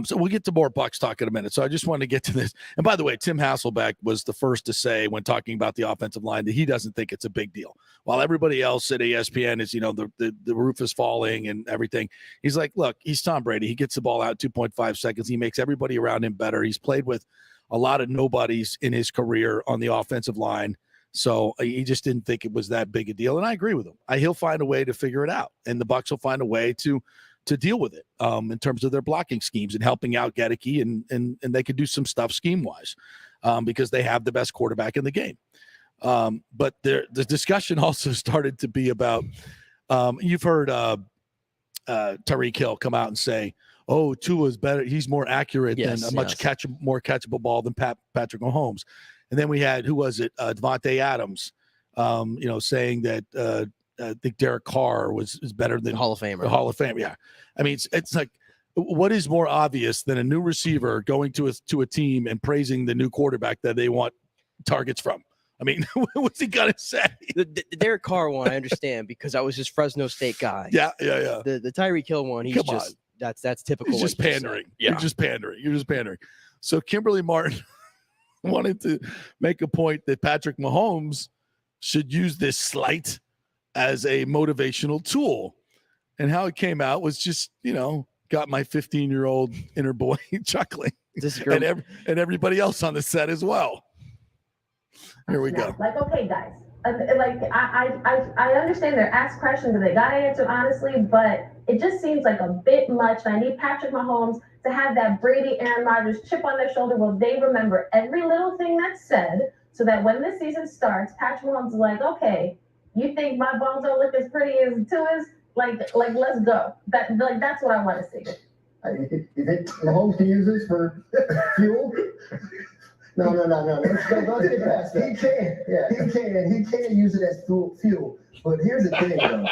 So we'll get to more Bucs talk in a minute. So I just wanted to get to this. And by the way, Tim Hasselbeck was the first to say when talking about the offensive line that he doesn't think it's a big deal. While everybody else at ESPN is, the roof is falling and everything. He's like, look, he's Tom Brady. He gets the ball out 2.5 seconds. He makes everybody around him better. He's played with a lot of nobodies in his career on the offensive line. So he just didn't think it was that big a deal. And I agree with him. He'll find a way to figure it out. And the Bucs will find a way to deal with it in terms of their blocking schemes and helping out Gedeke, and they could do some stuff scheme-wise because they have the best quarterback in the game. But the discussion also started to be about you've heard Tyreek Hill come out and say, oh, Tua's better. He's more accurate than a much more catchable ball than Patrick Mahomes. And then we had, who was it? Devontae Adams, saying that I think Derek Carr is better than Hall of Famer. The Hall of Fame, yeah. I mean, it's like, what is more obvious than a new receiver going to a team and praising the new quarterback that they want targets from? I mean, what's he gonna say? The Derek Carr one, I understand because I was just Fresno State guy. Yeah. The Tyreek Hill one, he's just that's typical. He's just pandering. Yeah. You're just pandering. So Kimberly Martin wanted to make a point that Patrick Mahomes should use this slight as a motivational tool. And how it came out was just, got my 15-year-old inner boy chuckling. And everybody else on the set as well. Here we go. Like, okay, guys. I understand they're asked questions and they got to answer honestly, but it just seems like a bit much. And I need Patrick Mahomes to have that Brady, Aaron Rodgers chip on their shoulder. Well, they remember every little thing that's said so that when the season starts, Patrick Mahomes is like, okay, you think my bones don't look as pretty as Tua's? Like, let's go. That's what I want to see. You think Mahomes can use this for fuel? No. Let's get past that. He can. Yeah, he can use it as fuel. But here's the thing, though.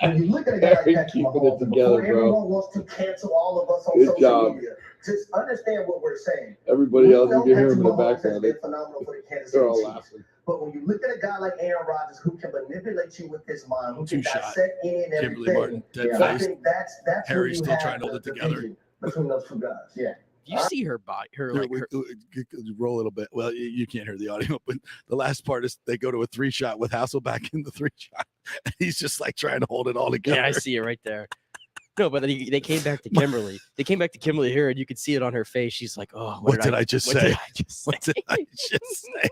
When you look at a guy like Patrick Mahomes, before everyone wants to cancel all of us on social media, just understand what we're saying. Everybody else, you can hear him in the background. Phenomenal for the Kansas They're City all Chiefs. laughing. But when you look at a guy like Aaron Rodgers who can manipulate you with his mind, who can dissect any and everything, Martin, I think that's Harry's who still you trying to hold it together between those two guys. Yeah. You see her body, roll a little bit. Well, you can't hear the audio, but the last part is they go to a 3-shot with Hasselbeck in the 3-shot. And he's just like trying to hold it all together. Yeah, I see it right there. No, but they came back to Kimberly. They came back to Kimberly here, and you could see it on her face. She's like, "Oh, what did I just say? What did I just say?"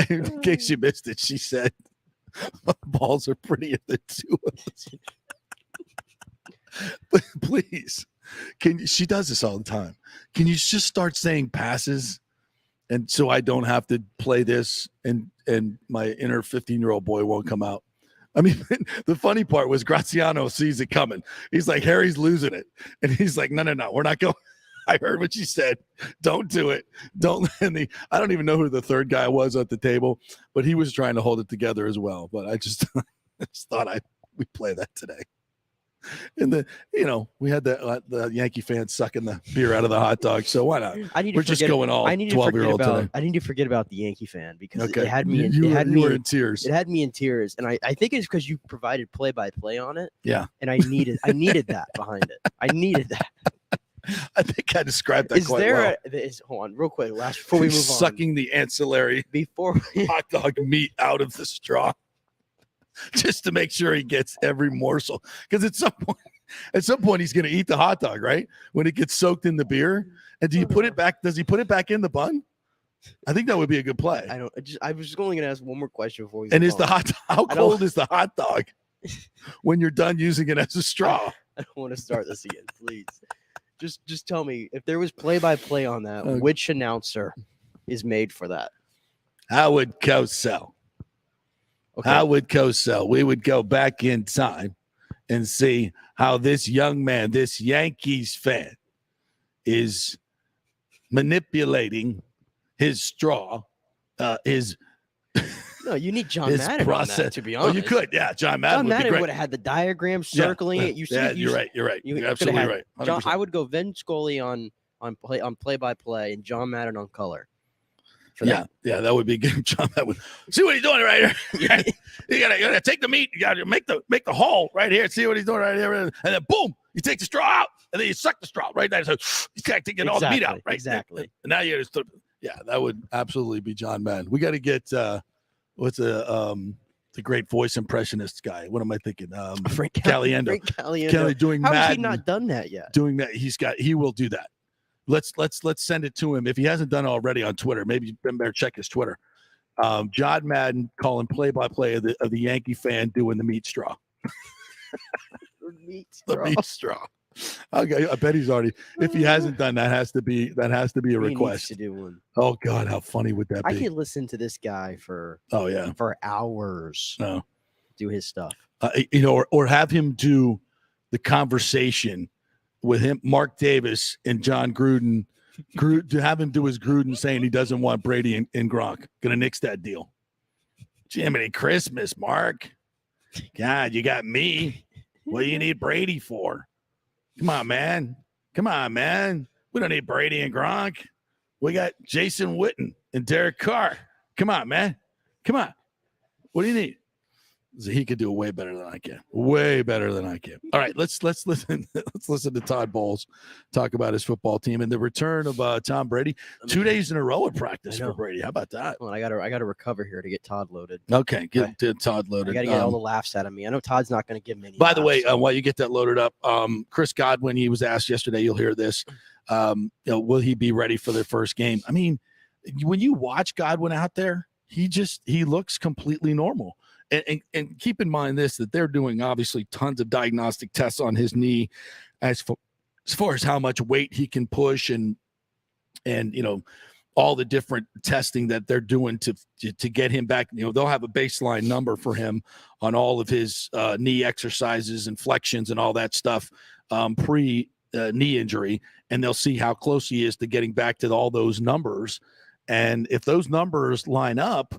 In case you missed it, she said, "My balls are prettier than two of us." But please, she does this all the time. Can you just start saying passes, and so I don't have to play this, and my inner 15-year-old boy won't come out? I mean, the funny part was Graziano sees it coming. He's like, Harry's losing it. And he's like, no, we're not going. I heard what you said. Don't do it. Don't. And I don't even know who the third guy was at the table, but he was trying to hold it together as well. But I just thought we'd play that today. And we had the Yankee fans sucking the beer out of the hot dog. So why not? We're just going all 12-year-old today. I need to forget about the Yankee fan because okay. it had me. You were in tears. It had me in tears, and I think it's because you provided play-by-play on it. Yeah. And I needed that behind it. I needed that. I think I described that quite well. Hold on, real quick, before we move on. Sucking the ancillary hot dog meat out of the straw. Just to make sure he gets every morsel, because at some point he's going to eat the hot dog, right? When it gets soaked in the beer, and do you put it back? Does he put it back in the bun? I think that would be a good play. I was just only going to ask one more question before we. And is how cold is the hot dog when you're done using it as a straw? I don't want to start this again, please. Just tell me if there was play-by-play on that, which announcer is made for that? Howard Cosell. Okay. Howard Cosell. We would go back in time and see how this young man, this Yankees fan, is manipulating his straw, No, you need John Madden process. On that, to be honest. Oh, you could, yeah. John Madden would have had the diagram circling it. You're right. You're absolutely right. John, I would go Vin Scully on play-by-play and John Madden on color. Yeah, that would be good. John, that would see what he's doing right here. You gotta take the meat. You gotta make the hole right here. See what he's doing right here, and then boom, You take the straw out, and then you suck the straw right there. So you got to get all the meat out, right? Exactly. And now you just, that would absolutely be John Madden. We got to get what's the great voice impressionist guy? What am I thinking? Frank Caliendo. Frank Caliendo. Kelly doing How has Madden. he not done that yet? Doing that, he will do that. Let's send it to him if he hasn't done it already on Twitter. Maybe you better check his Twitter. John Madden calling play-by-play of the Yankee fan doing the meat straw. The meat straw. Okay, I bet he's already. If he hasn't done that, has to be a request. He needs to do one. Oh God, how funny would that be? I could listen to this guy for hours. No, do his stuff. Or have him do the conversation with him, Mark Davis and John Gruden. To have him do his Gruden saying he doesn't want Brady and Gronk. Gonna nix that deal. Jiminy Christmas, Mark. God, you got me. What do you need Brady for? Come on, man. We don't need Brady and Gronk. We got Jason Witten and Derek Carr. Come on, man. Come on. What do you need? So he could do it way better than I can. Way better than I can. All right, let's listen. Let's listen to Todd Bowles talk about his football team and the return of Tom Brady. 2 days in a row of practice for Brady. How about that? Well, I got to recover here to get Todd loaded. Okay, get Todd loaded. I got to get all the laughs out of me. I know Todd's not going to give me any. By the way, while you get that loaded up, Chris Godwin, he was asked yesterday. You'll hear this. Will he be ready for their first game? I mean, when you watch Godwin out there, he looks completely normal. And keep in mind that they're doing obviously tons of diagnostic tests on his knee as far as how much weight he can push and all the different testing that they're doing to get him back. They'll have a baseline number for him on all of his knee exercises and flexions and all that stuff pre knee injury, and they'll see how close he is to getting back to all those numbers. And if those numbers line up,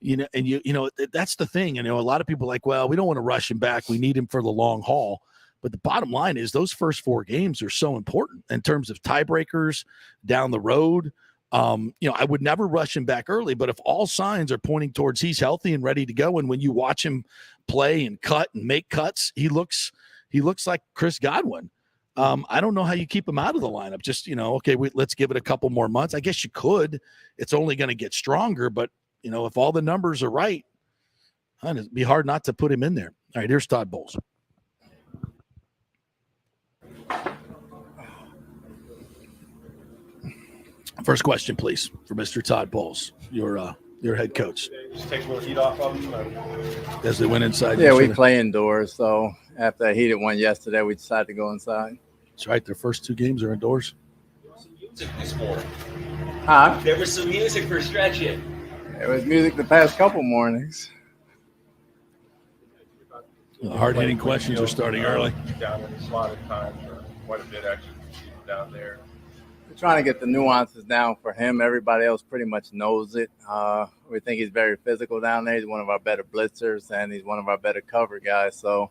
that's the thing. A lot of people are like, well, we don't want to rush him back. We need him for the long haul. But the bottom line is those first 4 games are so important in terms of tiebreakers down the road. I would never rush him back early, but if all signs are pointing towards he's healthy and ready to go, and when you watch him play and cut and make cuts, he looks like Chris Godwin. I don't know how you keep him out of the lineup. Just, let's give it a couple more months. I guess you could. It's only going to get stronger, but if all the numbers are right, it'd be hard not to put him in there. All right, here's Todd Bowles. First question, please, for Mr. Todd Bowles, your head coach. Just take a little heat off of them. As they went inside. Yeah, we play indoors. So after I heated one yesterday, we decided to go inside. That's right. Their first 2 games are indoors. This morning. Huh? There was some music for stretch it. It was music the past couple mornings. Hard-hitting questions are starting early. Down in the slotted time for quite a bit actually down there. We're trying to get the nuances down for him. Everybody else pretty much knows it. We think he's very physical down there. He's one of our better blitzers, and he's one of our better cover guys. So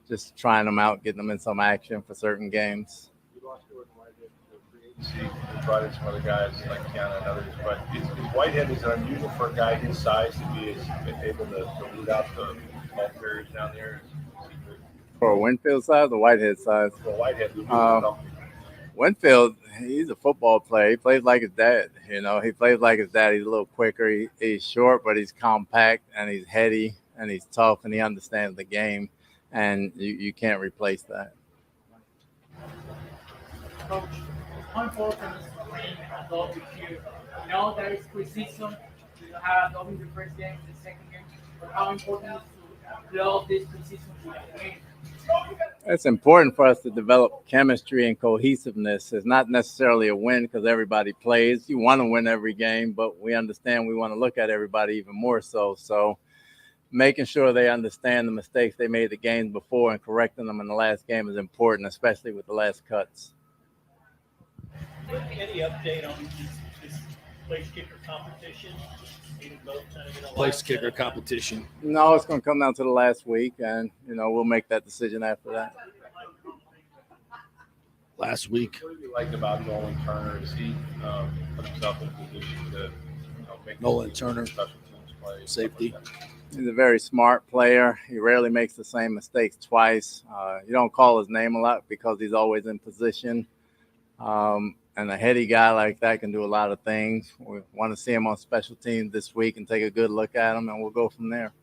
just trying him out, getting him in some action for certain games. We brought in some other guys like Keanu and others, but Whitehead is unusual for a guy his size to be able to root out the ball carriers down there. For Winfield size or Whitehead size? For Whitehead, Winfield, he's a football player. He plays like his dad. He plays like his dad. He's a little quicker. He's short, but he's compact, and he's heady, and he's tough, and he understands the game, and you can't replace that. Coach, how important is playing a dog with you? There is preseason. You have a dog in the first game, the second game. But how important is to love this preseason to win? It's important for us to develop chemistry and cohesiveness. It's not necessarily a win because everybody plays. You want to win every game, but we understand we want to look at everybody even more so. So making sure they understand the mistakes they made the games before and correcting them in the last game is important, especially with the last cuts. Any update on this place kicker competition? Place kicker competition. No, it's going to come down to the last week, and we'll make that decision after that. Last week. What do you like about Nolan Turner? Is he put himself in a position to make Nolan Turner, special teams play, safety? Like He's a very smart player. He rarely makes the same mistakes twice. You don't call his name a lot because he's always in position. And a heady guy like that can do a lot of things. We want to see him on special teams this week and take a good look at him, and we'll go from there.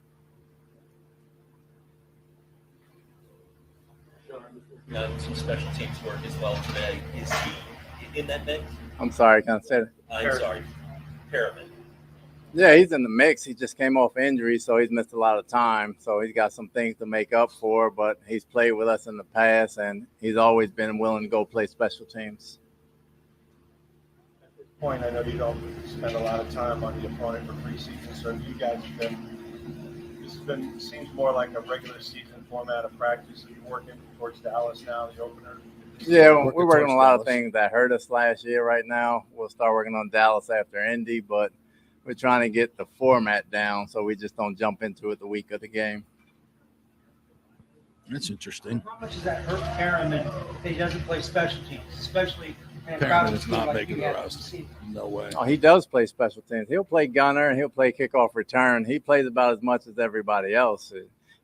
Some special teams work as well today. Is he in that mix? I'm sorry, can I say that? I'm sorry, Perriman. Yeah, he's in the mix. He just came off injury, so he's missed a lot of time. So he's got some things to make up for, but he's played with us in the past, and he's always been willing to go play special teams. At this point, I know you don't spend a lot of time on the opponent for preseason, so you guys have been, seems more like a regular season format of practice. Are you working towards Dallas now, the opener? Yeah, we're working on a lot of things that hurt us last year right now. We'll start working on Dallas after Indy, but we're trying to get the format down so we just don't jump into it the week of the game. That's interesting. How much does that hurt Perriman if he doesn't play special teams, especially Perriman is not making the roster. No way. Oh, he does play special teams. He'll play gunner and he'll play kickoff return. He plays about as much as everybody else.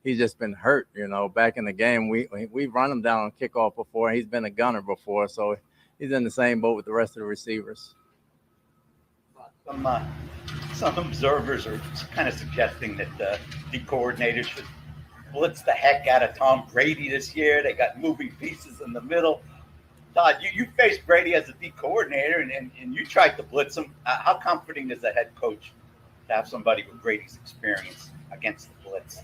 He's just been hurt, back in the game. We've run him down on kickoff before. He's been a gunner before, so he's in the same boat with the rest of the receivers. Some observers are kind of suggesting that the coordinators should blitz the heck out of Tom Brady this year. They got moving pieces in the middle. Todd, you faced Brady as a D coordinator, and you tried to blitz him. How comforting is a head coach to have somebody with Brady's experience against the blitz?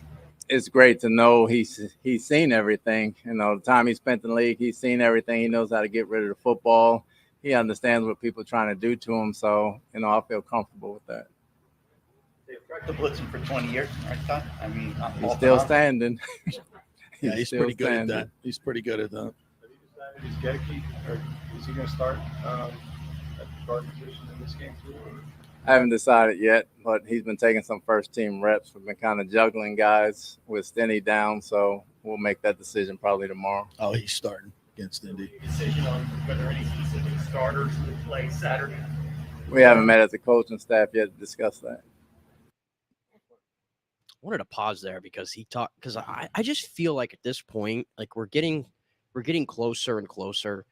It's great to know he's seen everything. The time he spent in the league, he's seen everything. He knows how to get rid of the football. He understands what people are trying to do to him. So, I feel comfortable with that. They've tried to blitz him for 20 years, right, Todd? I mean, he's still standing. Yeah, he's pretty good at that. He's pretty good at that. Have you decided is Gedeke, or is he going to start at the guard position in this game too? I haven't decided yet, but he's been taking some first-team reps. We've been kind of juggling guys with Stinny down, so we'll make that decision probably tomorrow. Oh, he's starting against Indy. Decision on whether any specific starters will play Saturday? We haven't met as a coaching staff yet to discuss that. I wanted to pause there because I just feel like at this point, like we're getting closer and closer.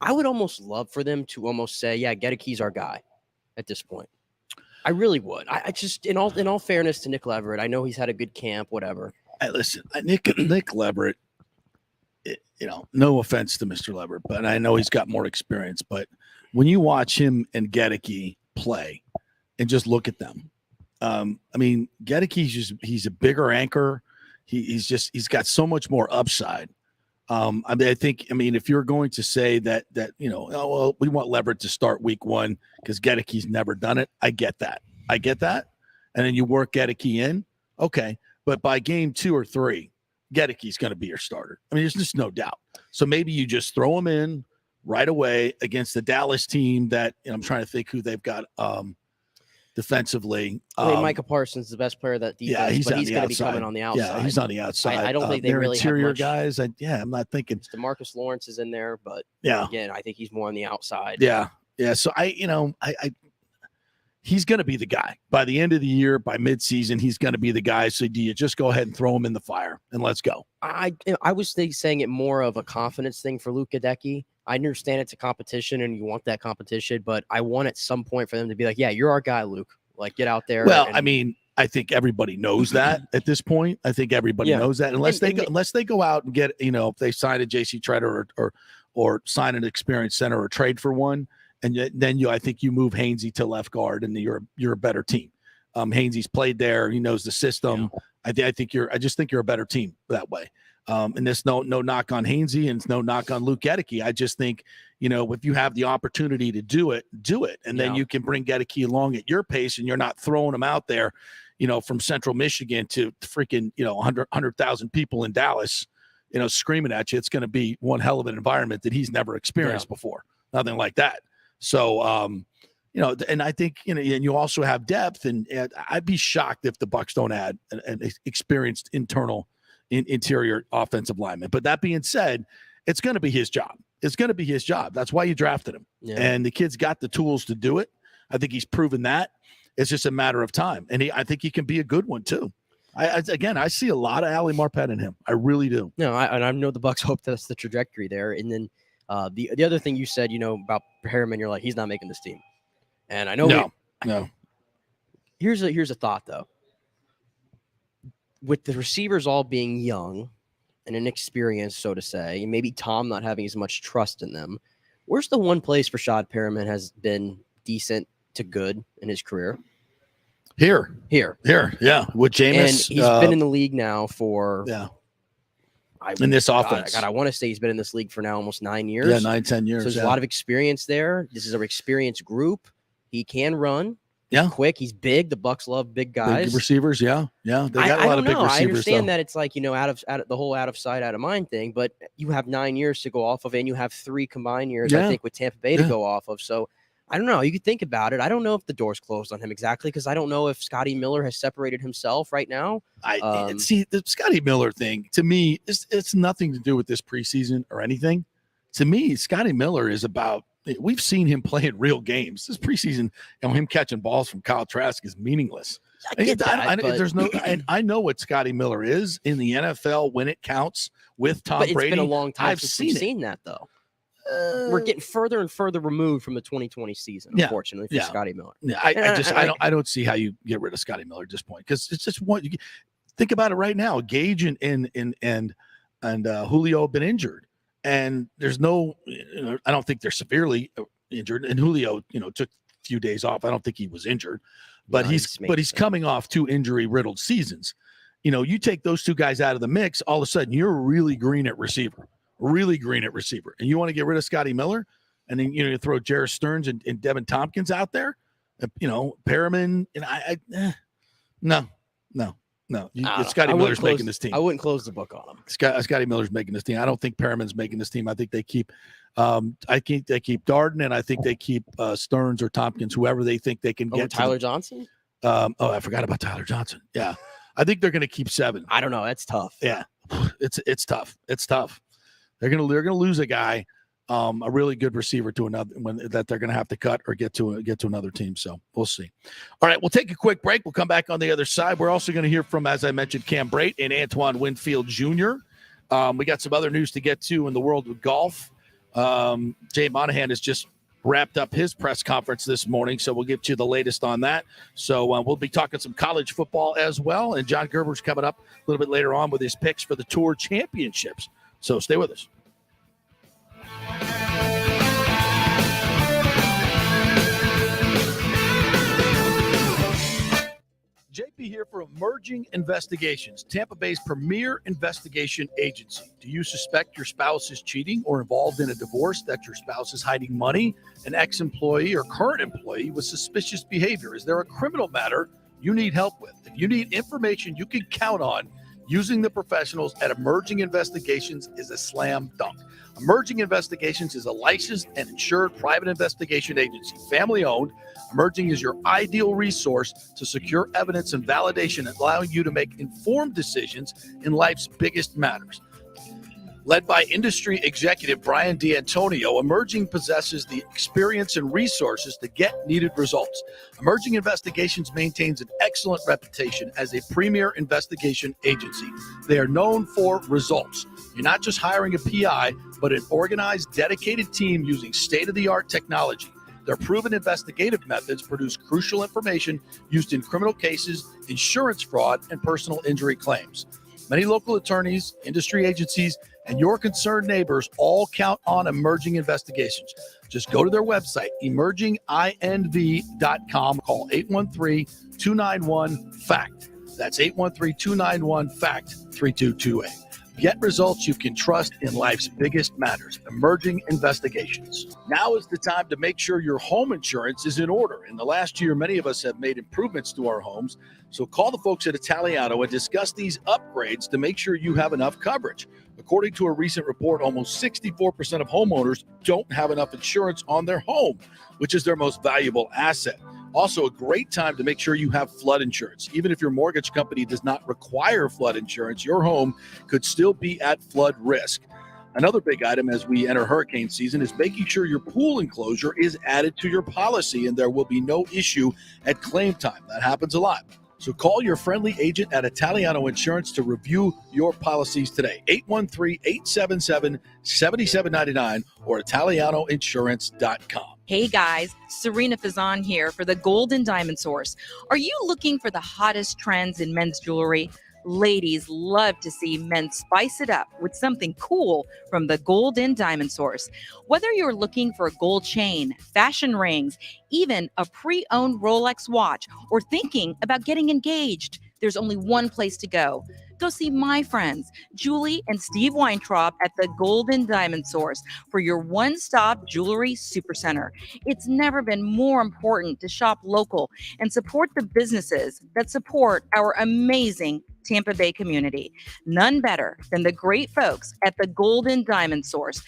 I would almost love for them to almost say, yeah, Gedeke's our guy at this point. I really would. I just, in all fairness to Nick Leverett, I know he's had a good camp, whatever. Hey, listen, Nick Leverett, no offense to Mr. Leverett, but I know he's got more experience. But when you watch him and Gedeke play and just look at them, Gedeke's he's a bigger anchor. He's got so much more upside. If you're going to say that we want Leverett to start week 1 because Gedeke's never done it, I get that. And then you work Gedeke in, okay. But by game 2 or 3, Gedeke's going to be your starter. There's just no doubt. So maybe you just throw him in right away against the Dallas team that I'm trying to think who they've got defensively. Micah Parsons is the best player of that defense, yeah, he's going to be outside. coming on the outside. Yeah, he's on the outside. I don't think they really interior have much. guys. I'm not thinking. DeMarcus Lawrence is in there, but yeah, again, I think he's more on the outside. Yeah. So he's going to be the guy by the end of the year. By midseason, he's going to be the guy. So do you just go ahead and throw him in the fire and let's go? I was saying it more of a confidence thing for Luke Gedeke. I understand it's a competition and you want that competition, but I want at some point for them to be like, yeah, you're our guy, Luke. Like, get out there. Well, I think everybody knows that at this point. I think everybody knows that unless they go out and get, if they sign a JC Treader or sign an experienced center or trade for one, and then I think you move Hainsey to left guard and you're a better team. Hainsey's played there. He knows the system. Yeah. I just think you're a better team that way. And there's no knock on Hainsey and it's no knock on Luke Gedeke. I just think, if you have the opportunity to do it. And then you can bring Gedeke along at your pace and you're not throwing him out there, from Central Michigan to freaking, 100,000 people in Dallas, screaming at you. It's going to be one hell of an environment that he's never experienced before. Nothing like that. So, and I think, and you also have depth and I'd be shocked if the Bucs don't add an experienced interior offensive lineman. But that being said, it's going to be his job. That's why you drafted him. Yeah. And the kid's got the tools to do it. I think he's proven that. It's just a matter of time. And I think he can be a good one too. I see a lot of Ali Marpet in him. I really do. No, I know the Bucs hope that's the trajectory there. And then the other thing you said, about Harriman, you're like, he's not making this team. And I know no. Here's a thought though. With the receivers all being young and inexperienced, so to say, and maybe Tom not having as much trust in them, where's the one place Rashad Perriman has been decent to good in his career? Here. Yeah. With Jameis. And he's been in the league now for in this offense. God, I want to say he's been in this league for now almost 9 years. Yeah, 9-10 years. So there's a lot of experience there. This is an experienced group. He can run. Yeah, quick. He's big. The Bucs love big guys. Big receivers, yeah. They got a lot of big receivers. I understand that it's like, out of the whole out of sight, out of mind thing, but you have 9 years to go off of, and you have 3 combined years, I think, with Tampa Bay to go off of. So I don't know. You could think about it. I don't know if the door's closed on him exactly, because I don't know if Scotty Miller has separated himself right now. See, the Scotty Miller thing, to me, it's nothing to do with this preseason or anything. To me, Scotty Miller is about, we've seen him play in real games. This preseason, him catching balls from Kyle Trask is meaningless. I know what Scotty Miller is in the NFL when it counts with Tom Brady. But it's been a long time since we've seen seen that, though. We're getting further and further removed from the 2020 season, unfortunately, for Scotty Miller. Yeah, I don't see how you get rid of Scotty Miller at this point, because it's just one. Think about it right now. Gage and Julio have been injured. And there's no, I don't think they're severely injured. And Julio, took a few days off. I don't think he was injured, but he's coming off 2 injury-riddled seasons. You take those 2 guys out of the mix, all of a sudden you're really green at receiver. And you want to get rid of Scotty Miller, and then you throw Jarrett Stearns and Devin Tompkins out there. Perriman, no. Scotty Miller's making this team. I wouldn't close the book on him. Scotty Miller's making this team. I don't think Perriman's making this team. I think they keep they keep Darden, and I think they keep Stearns or Tompkins, whoever they think they can get. Tyler Johnson? I forgot about Tyler Johnson. Yeah. I think they're going to keep 7. I don't know. That's tough. Yeah. It's tough. They're going to lose a guy, a really good receiver to another that they're going to have to cut or get to another team. So we'll see. All right, we'll take a quick break. We'll come back on the other side. We're also going to hear from, as I mentioned, Cam Brate and Antoine Winfield Jr. We got some other news to get to in the world of golf. Jay Monahan has just wrapped up his press conference this morning, so we'll get you the latest on that. So we'll be talking some college football as well, and John Gerber's coming up a little bit later on with his picks for the Tour Championships. So stay with us. JP here for Emerging Investigations, Tampa Bay's premier investigation agency. Do you suspect your spouse is cheating or involved in a divorce, that your spouse is hiding money, an ex-employee or current employee with suspicious behavior? Is there a criminal matter you need help with? If you need information you can count on, using the professionals at Emerging Investigations is a slam dunk. Emerging Investigations is a licensed and insured private investigation agency, family-owned. Emerging is your ideal resource to secure evidence and validation, allowing you to make informed decisions in life's biggest matters. Led by industry executive Brian D'Antonio, Emerging possesses the experience and resources to get needed results. Emerging Investigations maintains an excellent reputation as a premier investigation agency. They are known for results. You're not just hiring a PI, but an organized, dedicated team using state-of-the-art technology. Their proven investigative methods produce crucial information used in criminal cases, insurance fraud, and personal injury claims. Many local attorneys, industry agencies, and your concerned neighbors all count on Emerging Investigations. Just go to their website, emerginginv.com. Call 813-291-FACT. That's 813-291-FACT-3228. Get results you can trust in life's biggest matters. Emerging Investigations. Now is the time to make sure your home insurance is in order. In the last year, many of us have made improvements to our homes. So call the folks at Italiano and discuss these upgrades to make sure you have enough coverage. According to a recent report, almost 64% of homeowners don't have enough insurance on their home, which is their most valuable asset. Also, a great time to make sure you have flood insurance. Even if your mortgage company does not require flood insurance, your home could still be at flood risk. Another big item as we enter hurricane season is making sure your pool enclosure is added to your policy and there will be no issue at claim time. That happens a lot. So call your friendly agent at Italiano Insurance to review your policies today. 813-877-7799 or ItalianoInsurance.com. Hey guys, Serena Fazan here for the Gold and Diamond Source. Are you looking for the hottest trends in men's jewelry? Ladies love to see men spice it up with something cool from the Gold and Diamond Source. Whether you're looking for a gold chain, fashion rings, even a pre-owned Rolex watch, or thinking about getting engaged, there's only one place to go. Go see my friends, Julie and Steve Weintraub at the Gold and Diamond Source for your one-stop jewelry supercenter. It's never been more important to shop local and support the businesses that support our amazing Tampa Bay community. None better than the great folks at the Gold and Diamond Source,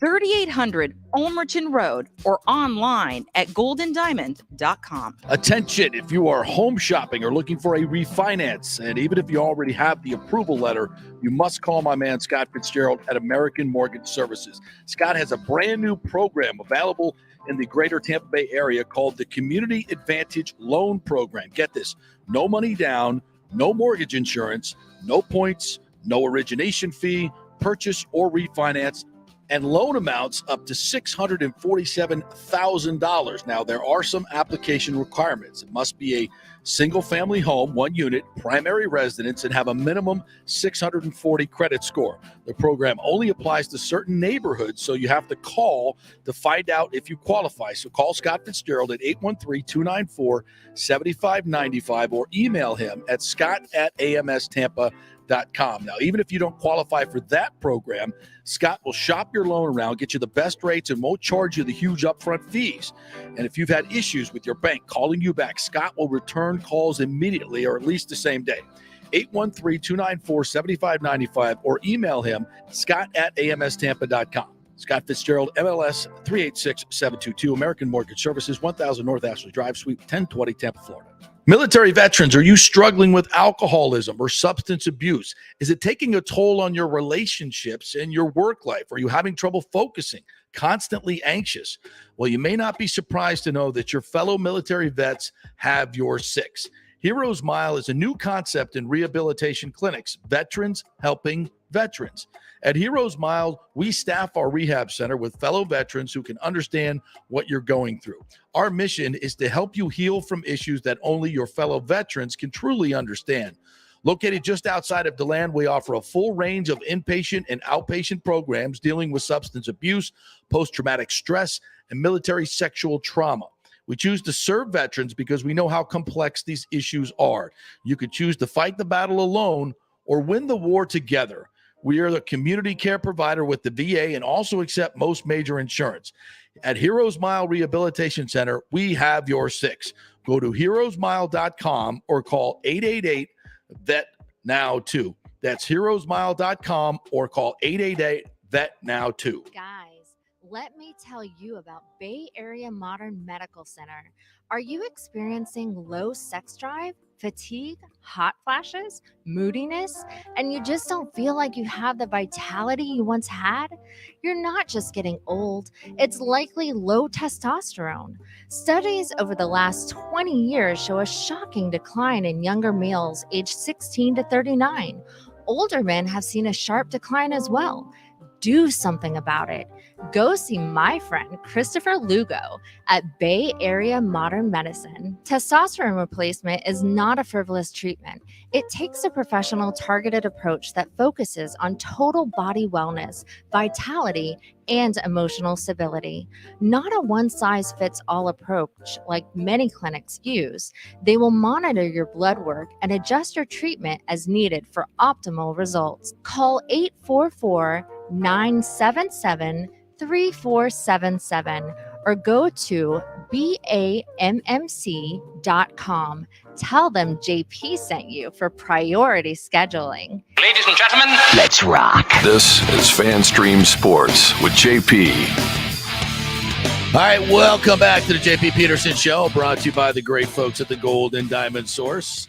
3800 Ulmerton Road, or online at goldendiamond.com. Attention, if you are home shopping or looking for a refinance, and even if you already have the approval letter, you must call my man Scott Fitzgerald at American Mortgage Services. Scott has a brand new program available in the greater Tampa Bay area called the Community Advantage Loan Program. Get this, no money down, no mortgage insurance, no points, no origination fee, purchase or refinance, and loan amounts up to $647,000. Now, there are some application requirements. It must be a single-family home, 1 unit, primary residence, and have a minimum 640 credit score. The program only applies to certain neighborhoods, so you have to call to find out if you qualify. So call Scott Fitzgerald at 813-294-7595 or email him at scott@amstampa.com. Now, even if you don't qualify for that program, Scott will shop your loan around, get you the best rates, and won't charge you the huge upfront fees. And if you've had issues with your bank calling you back, Scott will return calls immediately or at least the same day. 813-294-7595 or email him, scott@amstampa.com. Scott Fitzgerald, MLS 386722, American Mortgage Services, 1000 North Ashley Drive, Suite 1020, Tampa, Florida. Military veterans, are you struggling with alcoholism or substance abuse? Is it taking a toll on your relationships and your work life? Are you having trouble focusing, constantly anxious? Well, you may not be surprised to know that your fellow military vets have your six. Heroes Mile is a new concept in rehabilitation clinics, veterans helping veterans. At Heroes Mile, we staff our rehab center with fellow veterans who can understand what you're going through. Our mission is to help you heal from issues that only your fellow veterans can truly understand. Located just outside of DeLand, we offer a full range of inpatient and outpatient programs dealing with substance abuse, post-traumatic stress, and military sexual trauma. We choose to serve veterans because we know how complex these issues are. You could choose to fight the battle alone or win the war together. We are the community care provider with the VA and also accept most major insurance. At Heroes Mile Rehabilitation Center, we have your six. Go to heroesmile.com or call 888-VET-NOW-2. That's heroesmile.com or call 888-VET-NOW-2. Guys, let me tell you about Bay Area Modern Medical Center. Are you experiencing low sex drive, fatigue, hot flashes, moodiness, and you just don't feel like you have the vitality you once had? You're not just getting old, it's likely low testosterone. Studies over the last 20 years show a shocking decline in younger males aged 16 to 39. Older men have seen a sharp decline as well. Do something about it. Go see my friend Christopher Lugo at Bay Area Modern Medicine. Testosterone replacement is not a frivolous treatment. It takes a professional, targeted approach that focuses on total body wellness, vitality, and emotional stability. Not a one-size-fits-all approach like many clinics use. They will monitor your blood work and adjust your treatment as needed for optimal results. Call 844-977-3477 or go to BAMMC.com. Tell them JP sent you for priority scheduling. Ladies and gentlemen, let's rock. This is FanStream Sports with JP. All right, welcome back to the JP Peterson Show, brought to you by the great folks at the Gold and Diamond Source.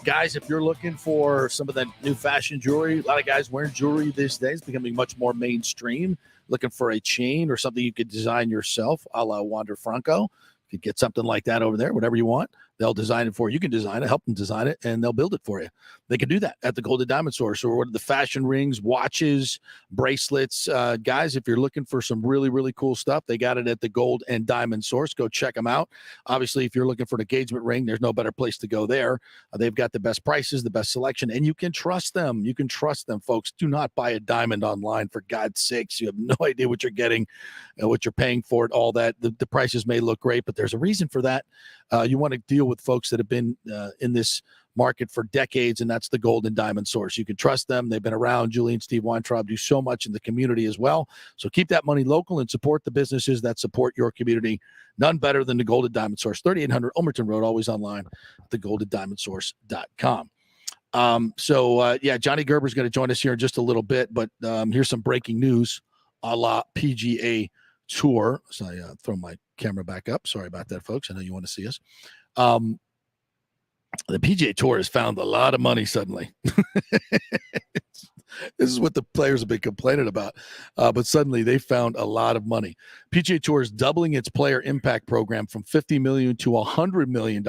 Guys, if you're looking for some of the new fashion jewelry, a lot of guys wearing jewelry these days, becoming much more mainstream, looking for a chain or something you could design yourself, a la Wander Franco. You could get something like that over there, whatever you want. They'll design it for you. You can design it, help them design it, and they'll build it for you. They can do that at the Golden Diamond Source, or the fashion rings, watches, bracelets. Guys, if you're looking for some really, really cool stuff, they got it at the Gold and Diamond Source. Go check them out. Obviously, if you're looking for an engagement ring, there's no better place to go there. They've got the best prices, the best selection, and you can trust them. You can trust them, folks. Do not buy a diamond online, for God's sakes. You have no idea what you're getting, what you're paying for it, all that. The prices may look great, but there's a reason for that. You want to deal with folks that have been in this market for decades, and that's the Gold and Diamond Source. You can trust them. They've been around. Julie and Steve Weintraub do so much in the community as well. So keep that money local and support the businesses that support your community. None better than the Gold and Diamond Source, 3800 Omerton Road, always online at thegoldendiamondsource.com. Johnny Gerber's going to join us here in just a little bit, but here's some breaking news a la PGA Tour. So I throw my camera back up. Sorry about that, folks. I know you want to see us. The PGA Tour has found a lot of money suddenly. This is what the players have been complaining about. But suddenly they found a lot of money. PGA Tour is doubling its player impact program from $50 million to $100 million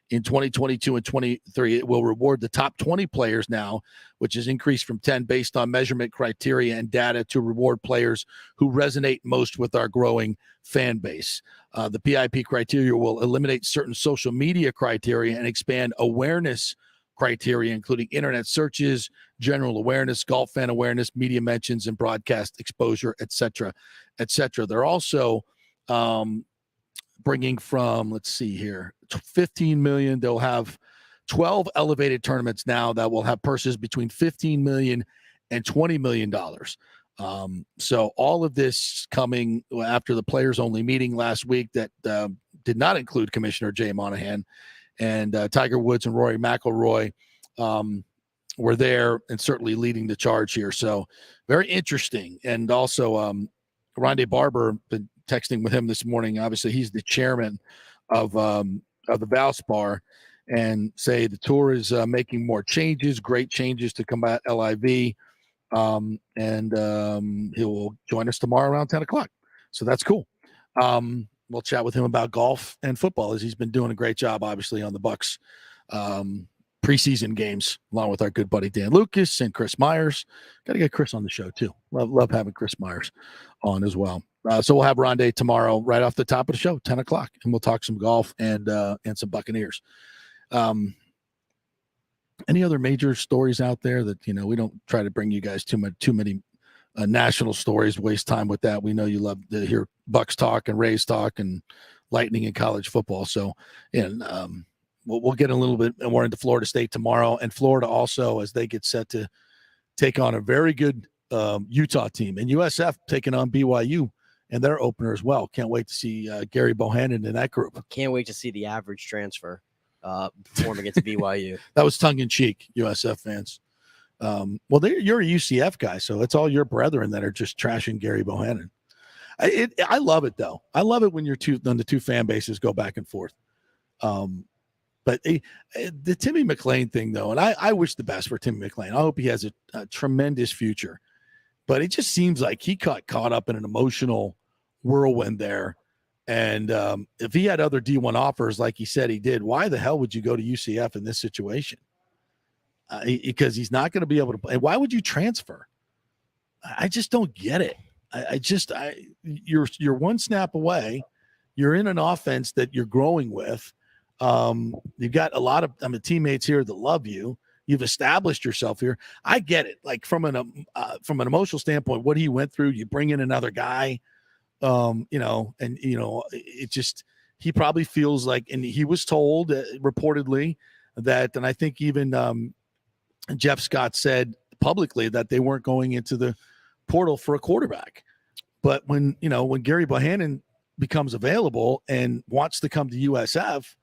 in 2022 and 23. It will reward the top 20 players now, which has increased from 10 based on measurement criteria and data to reward players who resonate most with our growing fan base. The PIP criteria will eliminate certain social media criteria and expand awareness criteria, including internet searches, general awareness, golf fan awareness, media mentions, and broadcast exposure, et cetera, et cetera. They're also bringing from, let's see here, 15 million. They'll have 12 elevated tournaments now that will have purses between 15 million and $20 million. So all of this coming after the players only meeting last week that did not include Commissioner Jay Monahan, and Tiger Woods and Rory McIlroy were there and certainly leading the charge here. So very interesting. And also Rondé Barber, been texting with him this morning. Obviously he's the chairman of the Valspar, and say the tour is making more changes, great changes to combat LIV. He will join us tomorrow around 10 o'clock. So that's cool. We'll chat with him about golf and football, as he's been doing a great job, obviously, on the Bucks preseason games, along with our good buddy Dan Lucas and Chris Myers. Got to get Chris on the show too. Love having Chris Myers on as well. So we'll have Rondé tomorrow, right off the top of the show, 10 o'clock, and we'll talk some golf and some Buccaneers. Any other major stories out there that, we don't try to bring you guys too many national stories, waste time with that. We know you love to hear Bucks talk and Rays talk and Lightning in college football. So, we'll get a little bit more into Florida State tomorrow, and Florida also, as they get set to take on a very good Utah team, and USF taking on BYU and their opener as well. Can't wait to see Gary Bohannon in that group. Can't wait to see the average transfer perform against BYU. That was tongue-in-cheek, USF fans. You're a UCF guy, so it's all your brethren that are just trashing Gary Bohannon. I love it, though. I love it when the two fan bases go back and forth. But the Timmy McClain thing, though, and I wish the best for Timmy McClain. I hope he has a tremendous future. But it just seems like he got caught up in an emotional whirlwind there. And if he had other D1 offers like he said he did, why the hell would you go to UCF in this situation? Because he's not going to be able to play. Why would you transfer? I just don't get it. You're one snap away. You're in an offense that you're growing with. You've got a lot of teammates here that love you. You've established yourself here. I get it. Like from an emotional standpoint, what he went through, you bring in another guy, it just, he probably feels like, and he was told reportedly that, and I think even Jeff Scott said publicly that they weren't going into the portal for a quarterback. But when Gary Bohannon becomes available and wants to come to USF,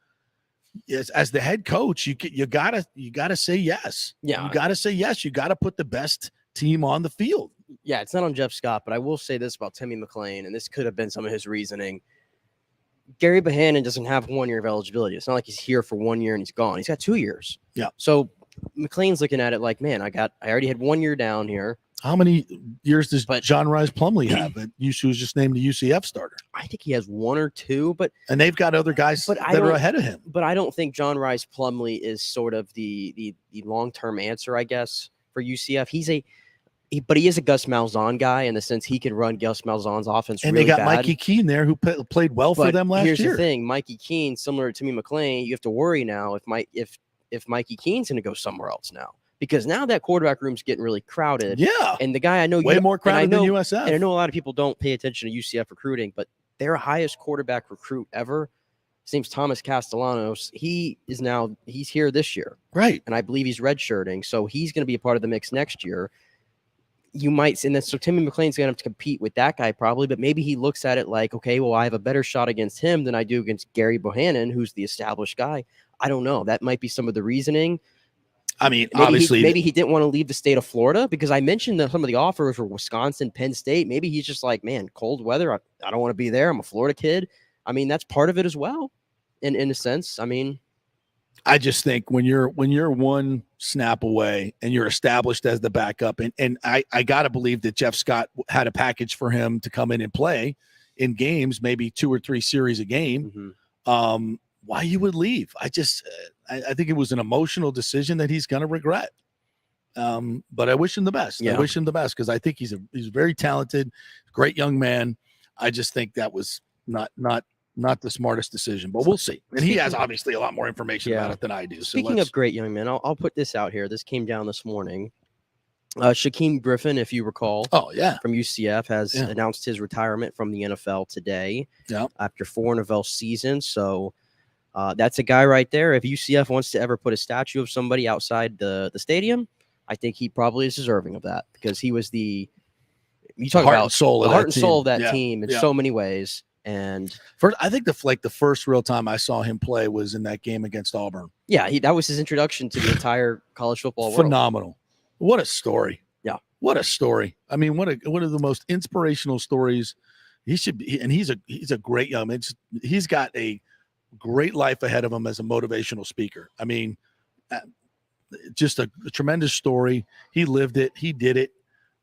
as the head coach, you gotta say yes. Yeah, you gotta say yes. You gotta put the best team on the field. Yeah, it's not on Jeff Scott, but I will say this about Timmy McClain, and this could have been some of his reasoning. Gary Bohannon doesn't have 1 year of eligibility. It's not like he's here for 1 year and he's gone. He's got 2 years. Yeah. So McClain's looking at it like, man, I already had 1 year down here. How many years does John Rice Plumlee have? Who's just named the UCF starter. I think he has 1 or 2, and they've got other guys that are ahead of him. But I don't think John Rice Plumlee is sort of the long-term answer, I guess, for UCF. But he is a Gus Malzahn guy in the sense he can run Gus Malzahn's offense. And really they got bad. Mikey Keene there, who played well for them last year. Here's the thing: Mikey Keene, similar to Timmy McClain, you have to worry now if Mikey Keene's going to go somewhere else now. Because now that quarterback room's getting really crowded. Yeah. And the guy I know way more crowded than USF. And I know a lot of people don't pay attention to UCF recruiting, but their highest quarterback recruit ever, his name's Thomas Castellanos. He's here this year. Right. And I believe he's redshirting. So he's going to be a part of the mix next year. You might, and then so Timmy McClain's going to have to compete with that guy probably, but maybe he looks at it like, okay, well, I have a better shot against him than I do against Gary Bohannon, who's the established guy. I don't know. That might be some of the reasoning. I mean, maybe he didn't want to leave the state of Florida, because I mentioned that some of the offers were Wisconsin, Penn State. Maybe he's just like, man, cold weather. I don't want to be there. I'm a Florida kid. I mean, that's part of it as well, in a sense. I mean, I just think when you're one snap away and you're established as the backup, and I got to believe that Jeff Scott had a package for him to come in and play in games, maybe 2 or 3 series a game. Mm-hmm. Why you would leave? I think it was an emotional decision that he's going to regret. But I wish him the best. Yeah. I wish him the best, because I think he's very talented, great young man. I just think that was not the smartest decision, but we'll see. And he has obviously a lot more information about it than I do. So Speaking of great young men, I'll put this out here. This came down this morning. Shaquem Griffin, if you recall, from UCF, has announced his retirement from the NFL today. After 4 NFL seasons. So that's a guy right there. If UCF wants to ever put a statue of somebody outside the stadium, I think he probably is deserving of that, because he was the heart and soul of that team in so many ways. And I think the first real time I saw him play was in that game against Auburn. Yeah, that was his introduction to the entire college football world. Phenomenal. What a story. Yeah. What a story. I mean, one of the most inspirational stories. He should be, and he's a great young man. He's got a great life ahead of him as a motivational speaker. I mean, just a tremendous story. He lived it. He did it.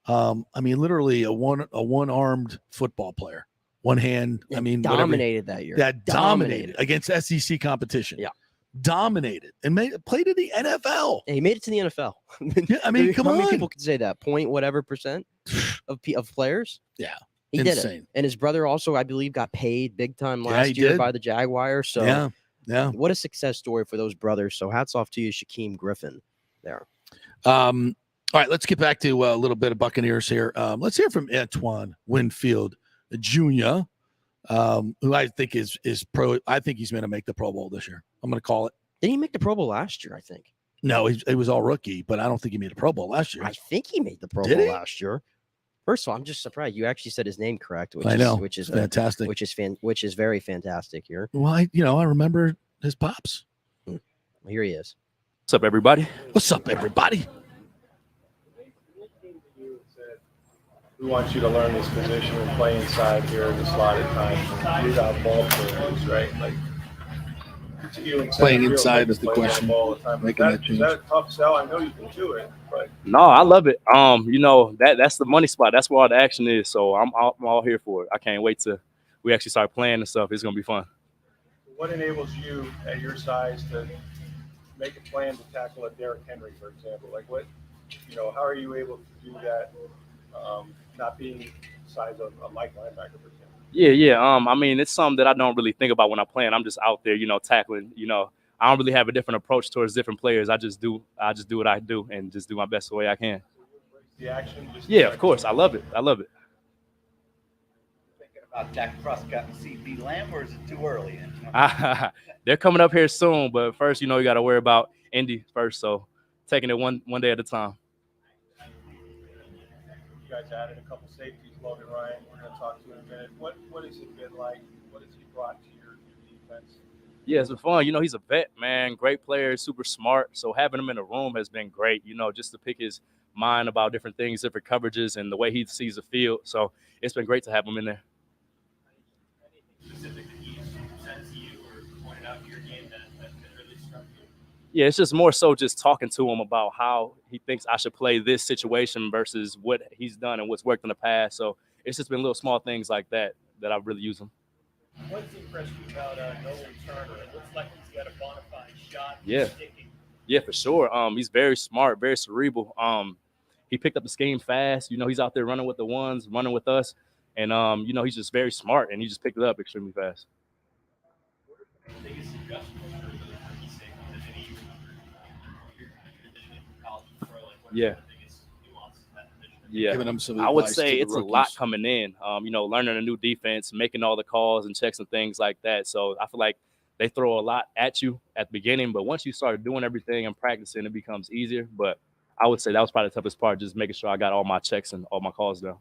I mean, literally a one-armed football player. One hand. I mean, dominated that year. That dominated against SEC competition. Yeah. Dominated and played in the NFL. Yeah, he made it to the NFL. Yeah, I mean, come on. How many people could say that? Point whatever percent of players? Yeah. He Insane. did it. And his brother also, I believe, got paid big time last year by the Jaguars. So yeah. What a success story for those brothers. So hats off to you, Shaquem Griffin there. All right, let's get back to a little bit of Buccaneers here. Let's hear from Antoine Winfield Jr., who I think is pro. I think he's going to make the Pro Bowl this year. I'm going to call it. Didn't he make the Pro Bowl last year, I think? No, it was all rookie, but I don't think he made the Pro Bowl last year. I think he made the Pro Bowl last year. First of all, I'm just surprised you actually said his name correct. Which is fantastic. Which is very fantastic here. Well, I remember his pops. Well, here he is. What's up, everybody? What's up, everybody? We want you to learn this position and play inside here in the slotted time. Read out ball players, right? Like playing inside is the question. Making that change. Is that a tough sell? I know you can do it, but no, I love it. That's the money spot. That's where all the action is. So I'm all here for it. I can't wait till we actually start playing and stuff. It's gonna be fun. What enables you at your size to make a plan to tackle a Derrick Henry, for example? Like how are you able to do that? Not being the size of a Mike linebacker, for example. Yeah. I mean, it's something that I don't really think about when I'm playing. I'm just out there, tackling. I don't really have a different approach towards different players. I just do what I do and just do my best the way I can. The action. Yeah, of course. I love it. Thinking about Dak Prescott and C.D. Lamb, or is it too early? They're coming up here soon, but first, you got to worry about Indy first. So taking it one day at a time. You guys added a couple safeties, Logan Ryan. We're going to talk to you in a minute. What has it been like? What has he brought to your defense? Yeah, it's been fun. He's a vet, man. Great player, super smart. So having him in the room has been great, just to pick his mind about different things, different coverages, and the way he sees the field. So it's been great to have him in there. Anything specific that he said to you or pointed out in your game that really struck you? Yeah, it's just more so just talking to him about how he thinks I should play this situation versus what he's done and what's worked in the past. So it's just been little small things like that that I've really used him. What's impressed you about Nolan Turner? It looks like he's got a bona fide shot. Yeah. Yeah, for sure. He's very smart, very cerebral. He picked up the scheme fast. You know, he's out there running with the ones, running with us. And, you know, he's just very smart, and he just picked it up extremely fast. Yeah. Yeah, I would say it's a lot coming in. You know, learning a new defense, making all the calls and checks and things like that. So I feel like they throw a lot at you at the beginning, but once you start doing everything and practicing, it becomes easier. But I would say that was probably the toughest part, just making sure I got all my checks and all my calls down.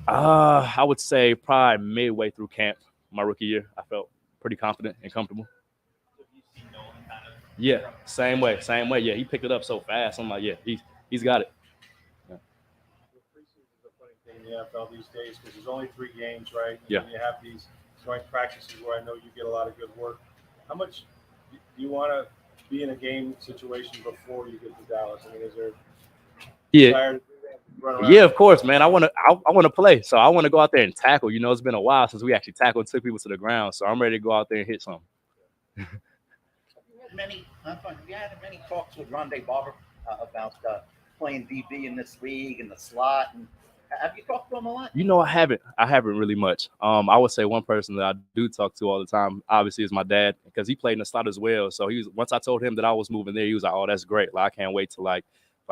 I would say probably midway through camp, my rookie year, I felt pretty confident and comfortable. Yeah, same way. Yeah, he picked it up so fast. I'm like, yeah, he's got it. Yeah. Preseason is a funny thing in the NFL these days because there's only 3 games, right? And yeah. You have these joint practices where I know you get a lot of good work. How much do you want to be in a game situation before you get to Dallas? I mean, is there? Yeah. Yeah, of course, man. I want to play, so I want to go out there and tackle. You know, it's been a while since we actually tackled and took people to the ground, so I'm ready to go out there and hit something. Have you had many talks with Rondé Barber about playing DB in this league and the slot? And have you talked to him a lot? You know, I haven't really much. I would say one person that I do talk to all the time, obviously, is my dad, because he played in the slot as well. So once I told him that I was moving there, he was like, "Oh, that's great. Like, I can't wait to like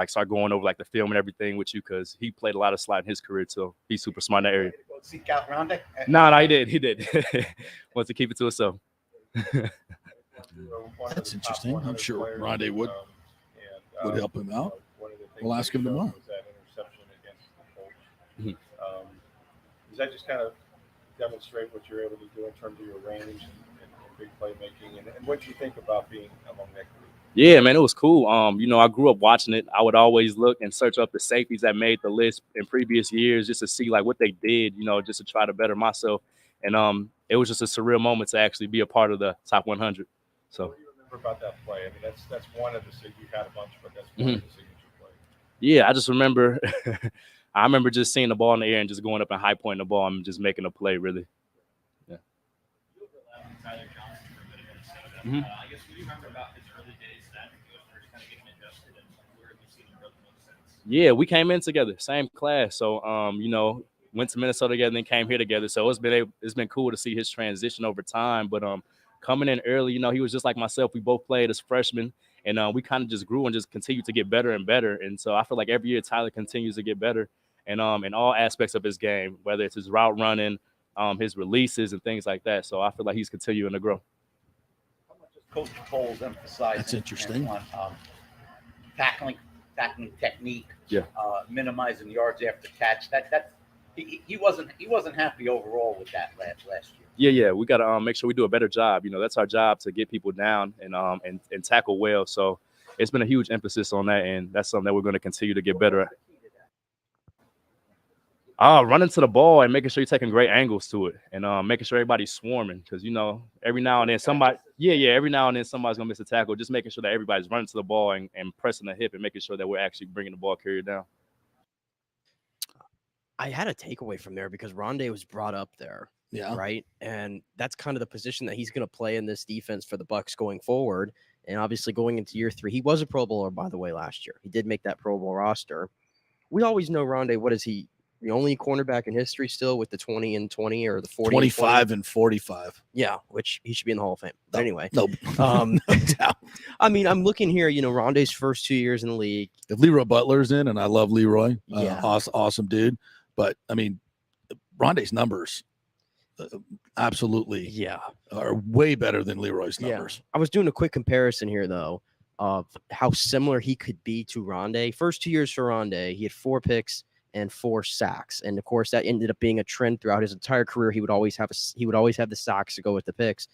start going over like the film and everything with you," because he played a lot of slot in his career too. He's super smart in that area. Go seek out Rondé? No, he did. Wants to keep it to himself. That's interesting. I'm sure Rondé would help him out. We'll ask him tomorrow. That interception against the Colts. Does that just kind of demonstrate what you're able to do in terms of your range and big playmaking? And what do you think about being among that group? Yeah, man, it was cool. You know, I grew up watching it. I would always look and search up the safeties that made the list in previous years just to see like what they did, you know, just to try to better myself. And it was just a surreal moment to actually be a part of the top 100. So what do you remember about that play? I mean, that's one of the you had a bunch, but that's one of the signature plays. Yeah, I just remember I remember just seeing the ball in the air and just going up and high pointing the ball and just making a play, really. Yeah. I guess what do you remember about his early days that he was first kind of getting adjusted and where have you seen him grow the most since? Yeah, we came in together, same class. So you know, went to Minnesota together and then came here together. So it's been cool to see his transition over time. But coming in early, you know, he was just like myself. We both played as freshmen, and we kind of just grew and just continued to get better and better. And so I feel like every year Tyler continues to get better, and in all aspects of his game, whether it's his route running, his releases and things like that. So I feel like he's continuing to grow. Coach Bowles emphasizing that's interesting on tackling technique, minimizing yards after catch. He wasn't happy overall with that last year. Yeah, we got to make sure we do a better job. You know, that's our job, to get people down and tackle well. So it's been a huge emphasis on that, and that's something that we're going to continue to get better at. Running to the ball and making sure you're taking great angles to it, and making sure everybody's swarming, because, you know, every now and then somebody's gonna miss a tackle. Just making sure that everybody's running to the ball and pressing the hip and making sure that we're actually bringing the ball carrier down. I had a takeaway from there because Rondé was brought up there. Yeah. Right. And that's kind of the position that he's going to play in this defense for the Bucs going forward. And obviously going into year 3, he was a Pro Bowler, by the way, last year. He did make that Pro Bowl roster. We always know Rondé. What is he? The only cornerback in history still with the 20 and 20 or the 40 25 and 45. Yeah, which he should be in the Hall of Fame. But anyway, no doubt. I mean, I'm looking here, you know, Rondé's first 2 years in the league. If Leroy Butler's in, and I love Leroy, yeah, awesome dude. But I mean, Rondé's numbers absolutely are way better than Leroy's numbers. I was doing a quick comparison here, though, of how similar he could be to Rondé. First 2 years for Rondé, he had 4 picks and 4 sacks, and of course that ended up being a trend throughout his entire career. He would always have the sacks to go with the picks.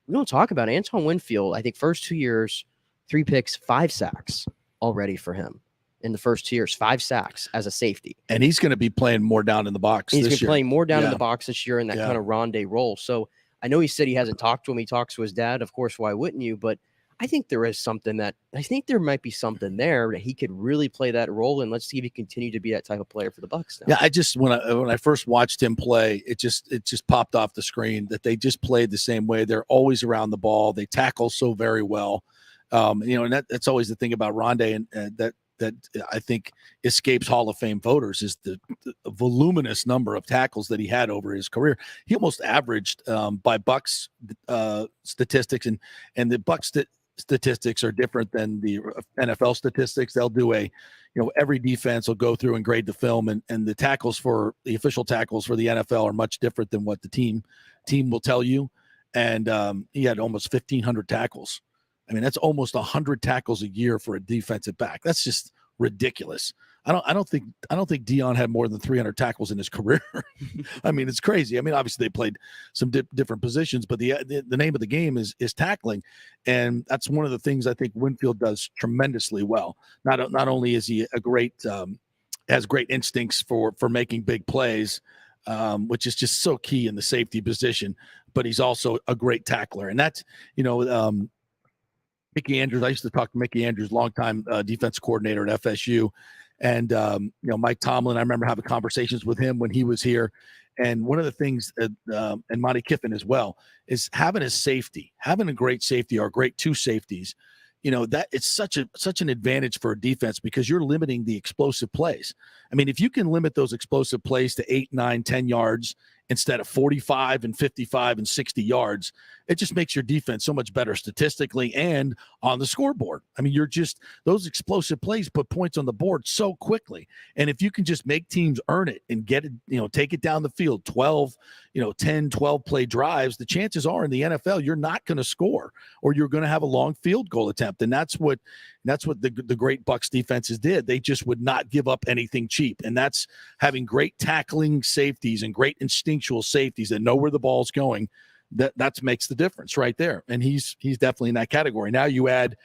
We don't talk about Antoine Winfield. I think first 2 years, 3 picks, 5 sacks already for him in the first 2 years. 5 sacks as a safety, and he's going to be playing more down in the box. He's this been year. playing more down in the box this year in that kind of Rondé role. So I know he said he hasn't talked to him. He talks to his dad. Of course, why wouldn't you? But I think there might be something there that he could really play that role, and let's see if he continue to be that type of player for the Bucs now. Yeah, I just when I first watched him play, it just popped off the screen that they just played the same way. They're always around the ball. They tackle so very well. And that's always the thing about Rondé, and that I think escapes Hall of Fame voters is the voluminous number of tackles that he had over his career. He almost averaged by Bucs statistics, and the Bucs statistics are different than the NFL statistics. They'll do every defense will go through and grade the film, and the tackles for the official tackles for the NFL are much different than what the team will tell you. And he had almost 1,500 tackles. I mean, that's almost 100 tackles a year for a defensive back. That's just ridiculous. I don't think Dion had more than 300 tackles in his career. I mean, it's crazy. I mean, obviously they played some different positions, but the name of the game is tackling, and that's one of the things I think Winfield does tremendously well. Not only is he a great has great instincts for making big plays, which is just so key in the safety position, but he's also a great tackler, and that's Mickey Andrews. I used to talk to Mickey Andrews, longtime defense coordinator at FSU. And, Mike Tomlin, I remember having conversations with him when he was here. And one of the things, and Monty Kiffin as well, is having a great safety or great two safeties. That it's such an advantage for a defense because you're limiting the explosive plays. I mean, if you can limit those explosive plays to 8, 9, 10 yards instead of 45 and 55 and 60 yards, it just makes your defense so much better statistically and on the scoreboard. I mean, those explosive plays put points on the board so quickly. And if you can just make teams earn it and get it, take it down the field, 10, 12 play drives, the chances are in the NFL, you're not going to score or you're going to have a long field goal attempt. And that's what the great Bucs defenses did. They just would not give up anything cheap. And that's having great tackling safeties and great instinctual safeties that know where the ball's going. That makes the difference right there. And he's definitely in that category. Now you add,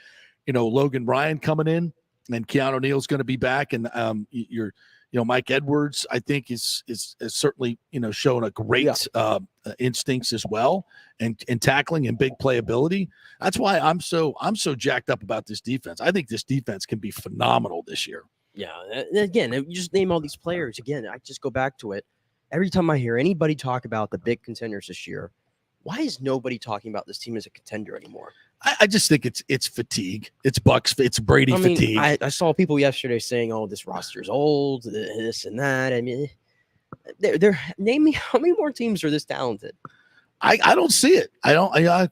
Logan Ryan coming in, and Keanu Neal's going to be back. And Mike Edwards, I think is certainly, shown a great instincts as well and tackling and big playability. That's why I'm so jacked up about this defense. I think this defense can be phenomenal this year. Yeah. Again, you just name all these players. Again, I just go back to it. Every time I hear anybody talk about the big contenders this year, why is nobody talking about this team as a contender anymore? I just think it's fatigue. It's Bucs. It's Brady fatigue. I saw people yesterday saying, "Oh, this roster's old, this and that." I mean, name me how many more teams are this talented. I don't see it.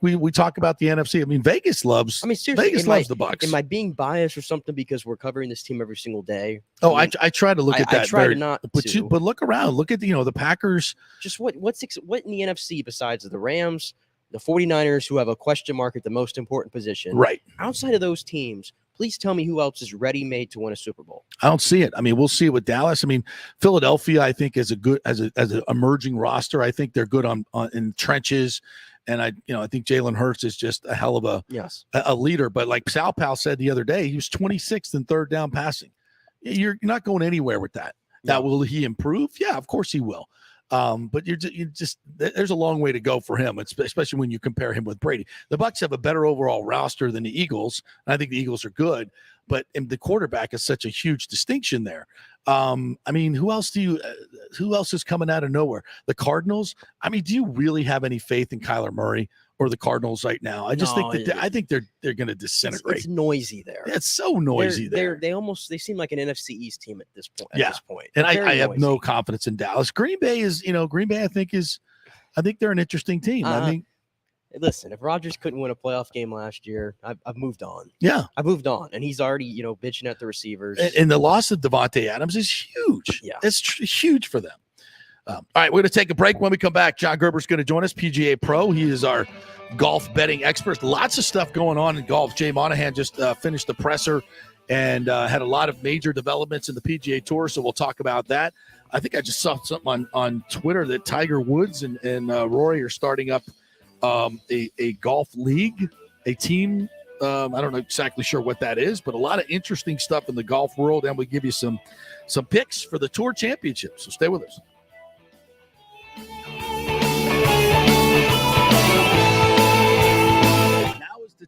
We talk about the NFC. I mean, Vegas loves. I mean, seriously, Vegas loves the Bucs. Am I being biased or something because we're covering this team every single day? Oh, I try to look at that. I try not to. But look around. Look at the Packers. Just what in the NFC besides the Rams, the 49ers, who have a question mark at the most important position. Right. Outside of those teams, please tell me who else is ready-made to win a Super Bowl. I don't see it. I mean, we'll see it with Dallas. I mean, Philadelphia, I think, is as an emerging roster. I think they're good on in trenches, and I think Jalen Hurts is just a hell of a leader. But like Sal Pal said the other day, he was 26th in third down passing. You're not going anywhere with that. Now, will he improve? Yeah, of course he will. But you just there's a long way to go for him, especially when you compare him with Brady. The Bucs have a better overall roster than the Eagles, and I think the Eagles are good, but the quarterback is such a huge distinction there. I mean, who else is coming out of nowhere? The Cardinals. I mean, do you really have any faith in Kyler Murray or the Cardinals right now? I think they're going to disintegrate. It's noisy there. It's so noisy there. They seem like an NFC East team at this point. And I have no confidence in Dallas. Green Bay is, I think they're an interesting team. I mean, listen, if Rodgers couldn't win a playoff game last year, I've moved on. Yeah, I've moved on, and he's already, bitching at the receivers. And the loss of Devontae Adams is huge. Yeah, it's huge for them. All right, we're going to take a break. When we come back, John Gerber's going to join us, PGA Pro. He is our golf betting expert. Lots of stuff going on in golf. Jay Monahan just finished the presser and had a lot of major developments in the PGA Tour, so we'll talk about that. I think I just saw something on Twitter that Tiger Woods and Rory are starting up a golf league, a team. I don't know exactly sure what that is, but a lot of interesting stuff in the golf world, and we give you some picks for the Tour Championship. So stay with us.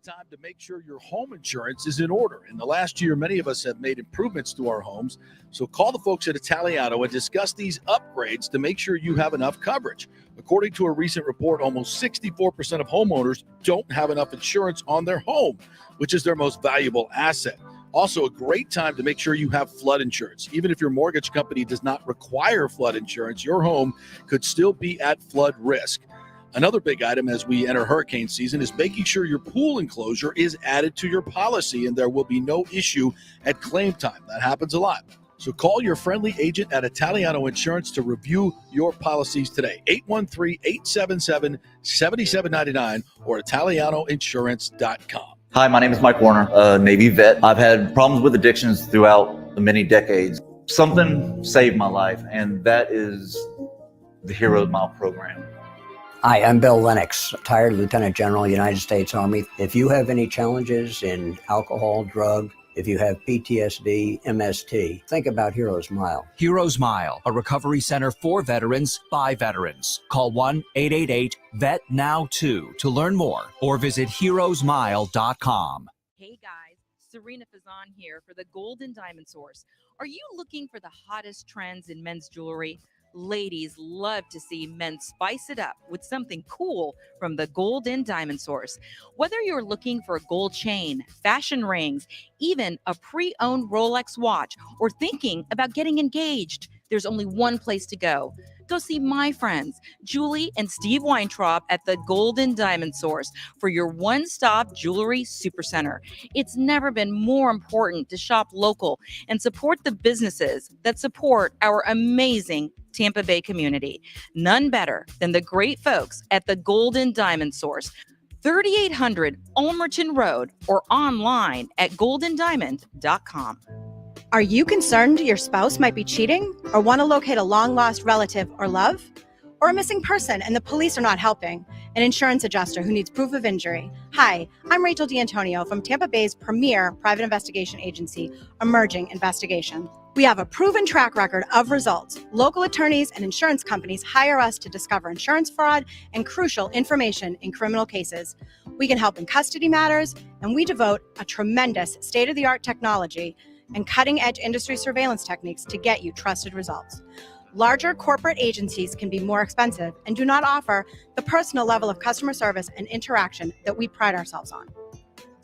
the time to make sure your home insurance is in order. In the last year, many of us have made improvements to our homes. So call the folks at Italiano and discuss these upgrades to make sure you have enough coverage. According to a recent report, almost 64% of homeowners don't have enough insurance on their home, which is their most valuable asset. Also, a great time to make sure you have flood insurance. Even if your mortgage company does not require flood insurance, your home could still be at flood risk. Another big item as we enter hurricane season is making sure your pool enclosure is added to your policy and there will be no issue at claim time. That happens a lot. So call your friendly agent at Italiano Insurance to review your policies today. 813-877-7799 or ItalianoInsurance.com. Hi, my name is Mike Warner, a Navy vet. I've had problems with addictions throughout the many decades. Something saved my life, and that is the Heroes Mile program. Hi, I'm Bill Lennox, retired Lieutenant General, United States Army. If you have any challenges in alcohol, drug, if you have PTSD, MST, think about Heroes Mile. Heroes Mile, a recovery center for veterans by veterans. Call 1-888-VET-NOW2 to learn more or visit heroesmile.com. Hey guys, Serena Fazan here for the Gold and Diamond Source. Are you looking for the hottest trends in men's jewelry? Ladies love to see men spice it up with something cool from the Gold and Diamond Source. Whether you're looking for a gold chain, fashion rings, even a pre-owned Rolex watch, or thinking about getting engaged, there's only one place to go. Go see my friends, Julie and Steve Weintraub at the Gold and Diamond Source for your one-stop jewelry supercenter. It's never been more important to shop local and support the businesses that support our amazing Tampa Bay community. None better than the great folks at the Gold and Diamond Source, 3800 Ulmerton Road, or online at goldendiamond.com. Are you concerned your spouse might be cheating or want to locate a long-lost relative or love? Or a missing person and the police are not helping? An insurance adjuster who needs proof of injury. Hi, I'm Rachel D'Antonio from Tampa Bay's premier private investigation agency, Emerging Investigation. We have a proven track record of results. Local attorneys and insurance companies hire us to discover insurance fraud and crucial information in criminal cases. We can help in custody matters, and we devote a tremendous state-of-the-art technology and cutting-edge industry surveillance techniques to get you trusted results. Larger corporate agencies can be more expensive and do not offer the personal level of customer service and interaction that we pride ourselves on.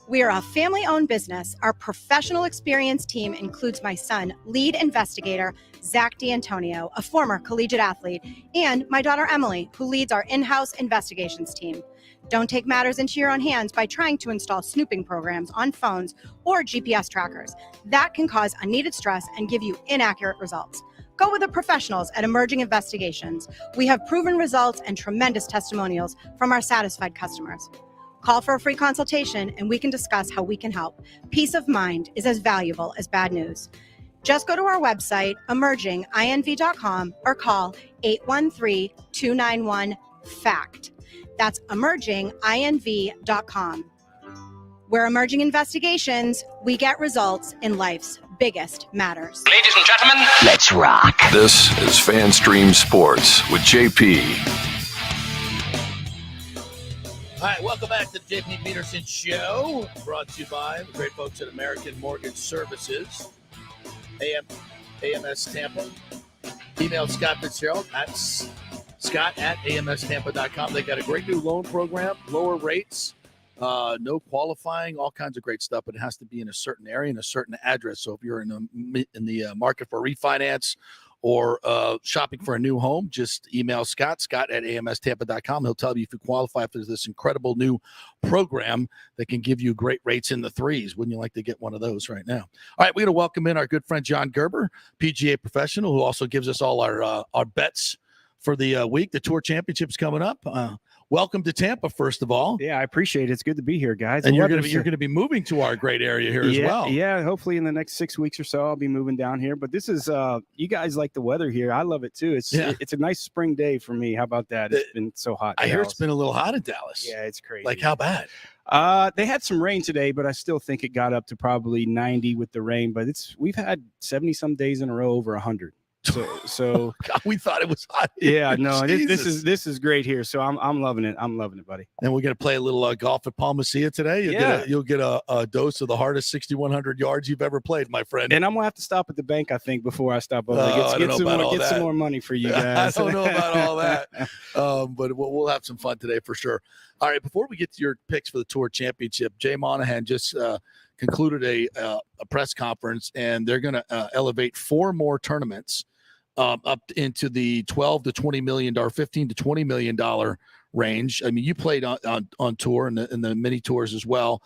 We are a family-owned business. Our professional experience team includes my son, lead investigator Zach D'Antonio, a former collegiate athlete, and my daughter Emily, who leads our in-house investigations team. Don't take matters into your own hands by trying to install snooping programs on phones or GPS trackers. That can cause unneeded stress and give you inaccurate results. Go with the professionals at Emerging Investigations. We have proven results and tremendous testimonials from our satisfied customers. Call for a free consultation and we can discuss how we can help. Peace of mind is as valuable as bad news. Just go to our website, emerginginv.com, or call 813-291-FACT. That's emerginginv.com. We're Emerging Investigations. We get results in life's biggest matters. Ladies and gentlemen, let's rock. This is FanStream Sports with JP. All right, welcome back to the JP Peterson Show, brought to you by the great folks at American Mortgage Services, AMS Tampa. Email Scott Fitzgerald at scott@amstampa.com. They got a great new loan program, lower rates, no qualifying, all kinds of great stuff, but it has to be in a certain area and a certain address. So if you're in the market for refinance or shopping for a new home, just email scott@amstampa.com. He'll tell you if you qualify for this incredible new program that can give you great rates in the threes. Wouldn't you like to get one of those right now? All right, we're going to welcome in our good friend John Gerber, PGA professional, who also gives us all our bets for the week. The Tour Championship's coming up. Welcome to Tampa, first of all. Yeah, I appreciate it. It's good to be here, guys. And you're going to be moving to our great area here as well. Yeah, hopefully in the next 6 weeks or so, I'll be moving down here. But this is, you guys like the weather here. I love it too. It's a nice spring day for me. How about that? It's been so hot. I hear it's been a little hot in Dallas. Yeah, it's crazy. Like how bad? They had some rain today, but I still think it got up to probably 90 with the rain. But we've had 70 some days in a row over 100. So God, we thought it was hot. Yeah, no, Jesus. this is great here. So I'm loving it. I'm loving it, buddy. And we're gonna play a little golf at Palma Sia today. You'll get a dose of the hardest 6,100 yards you've ever played, my friend. And I'm gonna have to stop at the bank, I think, before I stop over. Get some more money for you guys. I don't know about all that, but we'll have some fun today for sure. All right, before we get to your picks for the Tour Championship, Jay Monahan just concluded a press conference, and they're going to elevate 4 more tournaments up into the $12 to $20 million, $15 to $20 million range. I mean, you played on tour and the mini tours as well.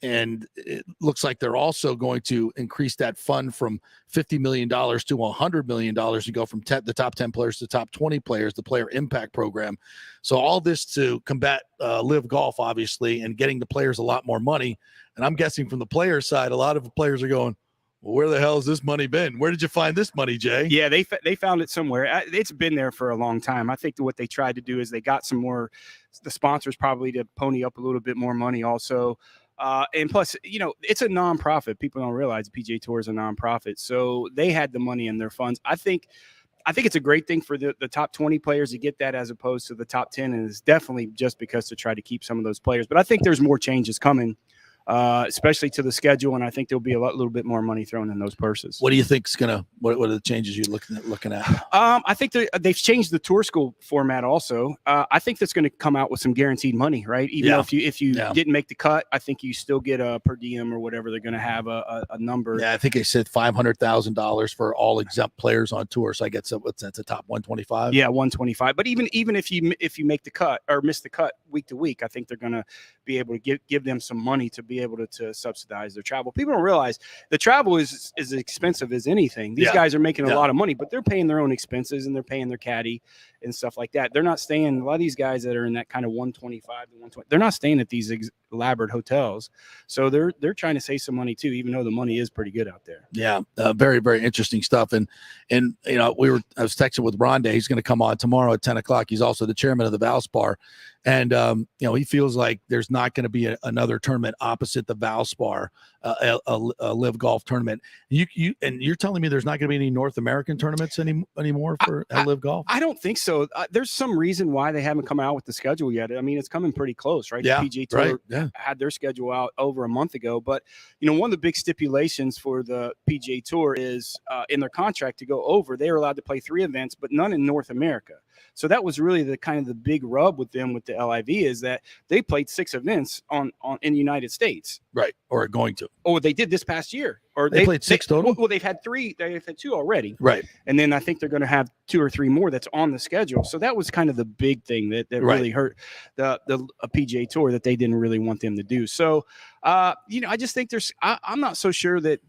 And it looks like they're also going to increase that fund from $50 million to $100 million to go from the top 10 players to top 20 players, the Player Impact Program. So all this to combat live golf, obviously, and getting the players a lot more money. And I'm guessing from the player side, a lot of the players are going, well, where the hell has this money been? Where did you find this money, Jay? Yeah, they found it somewhere. It's been there for a long time. I think what they tried to do is they got some more, the sponsors probably to pony up a little bit more money also. And plus, it's a nonprofit. People don't realize the PGA Tour is a nonprofit. So they had the money in their funds. I think it's a great thing for the top 20 players to get that as opposed to the top 10. And it's definitely just because to try to keep some of those players. But I think there's more changes coming, especially to the schedule. And I think there'll be a little bit more money thrown in those purses. What do you think is what are the changes you're looking at? I think they've changed the tour school format also. I think that's going to come out with some guaranteed money, right? Even though if you didn't make the cut, I think you still get a per diem or whatever. They're going to have a number. Yeah, I think they said $500,000 for all exempt players on tour. So I guess what's that, the top 125? Yeah, 125. But even if you make the cut or miss the cut week to week, I think they're going to be able to give them some money to be able to subsidize their travel. People don't realize the travel is as expensive as anything. These guys are making a lot of money, but they're paying their own expenses and they're paying their caddy and stuff like that. They're not staying. A lot of these guys that are in that kind of 125 to 120, they're not staying at these elaborate hotels. So they're trying to save some money too, even though the money is pretty good out there. Yeah, very, very interesting stuff. And I was texting with Rondé. He's going to come on tomorrow at 10 o'clock. He's also the chairman of the Valspar. And, he feels like there's not going to be another tournament opposite the Valspar, a live golf tournament. You're telling me there's not going to be any North American tournaments anymore for live golf? I don't think so. There's some reason why they haven't come out with the schedule yet. I mean, it's coming pretty close, right? Yeah, the PGA Tour had their schedule out over a month ago. But, one of the big stipulations for the PGA Tour is in their contract to go over, they are allowed to play 3 events, but none in North America. So that was really the big rub with them with the LIV is that they played 6 events in the United States. Right. Or going to. Or they did this past year. Or they played 6 total? Well, they've had 3. They've had 2 already. Right. And then I think they're going to have 2 or 3 more that's on the schedule. So that was kind of the big thing that really hurt the PGA Tour that they didn't really want them to do. So, I just think I'm not so sure that.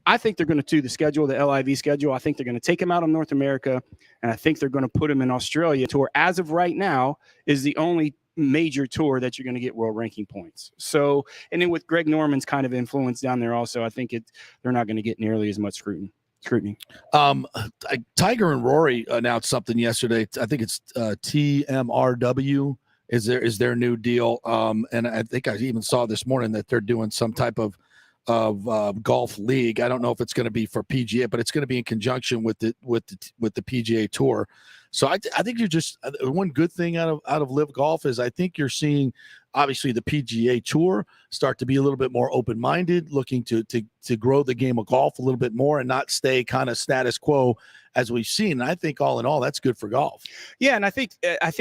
I think they're going to do the schedule, the LIV schedule. I think they're going to take him out of North America, and I think they're going to put him in Australia. Tour, as of right now, is the only major tour that you're going to get world ranking points. So, and then with Greg Norman's kind of influence down there also, I think they're not going to get nearly as much scrutiny. Tiger and Rory announced something yesterday. I think it's TMRW is their new deal. And I think I even saw this morning that they're doing some type of golf league. I don't know if it's going to be for PGA, but it's going to be in conjunction with the PGA Tour. So I think you're just one good thing out of live golf is I think you're seeing obviously the PGA Tour start to be a little bit more open-minded, looking to grow the game of golf a little bit more and not stay kind of status quo as we've seen. And I think all in all, that's good for golf. Yeah, and I think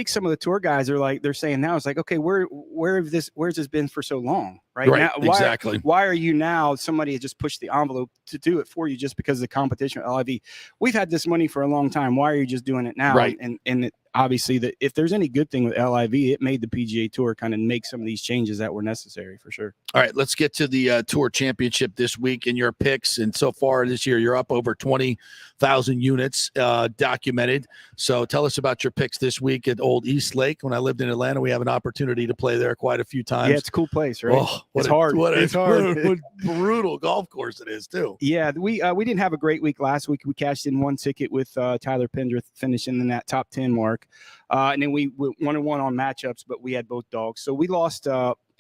some of the tour guys are they're saying now it's like, okay, where's this been for so long, right? Now, exactly. Why are you now? Somebody has just pushed the envelope to do it for you just because of the competition with LIV. We've had this money for a long time. Why are you just doing it now? Right. And obviously, if there's any good thing with LIV, it made the PGA Tour kind of make some of these changes that were necessary for sure. All right, let's get to the Tour Championship this week and your picks. And so far this year, you're up over 20,000 units documented. So tell us about your picks this week at Old East Lake. When I lived in Atlanta, we have an opportunity to play there quite a few times. Yeah, it's a cool place, right? Oh, it's hard. It's hard. What brutal golf course it is, too. Yeah, we didn't have a great week last week. We cashed in 1 ticket with Tyler Pendrith finishing in that top 10 mark. And then we 1-1 on matchups, but we had both dogs. So we lost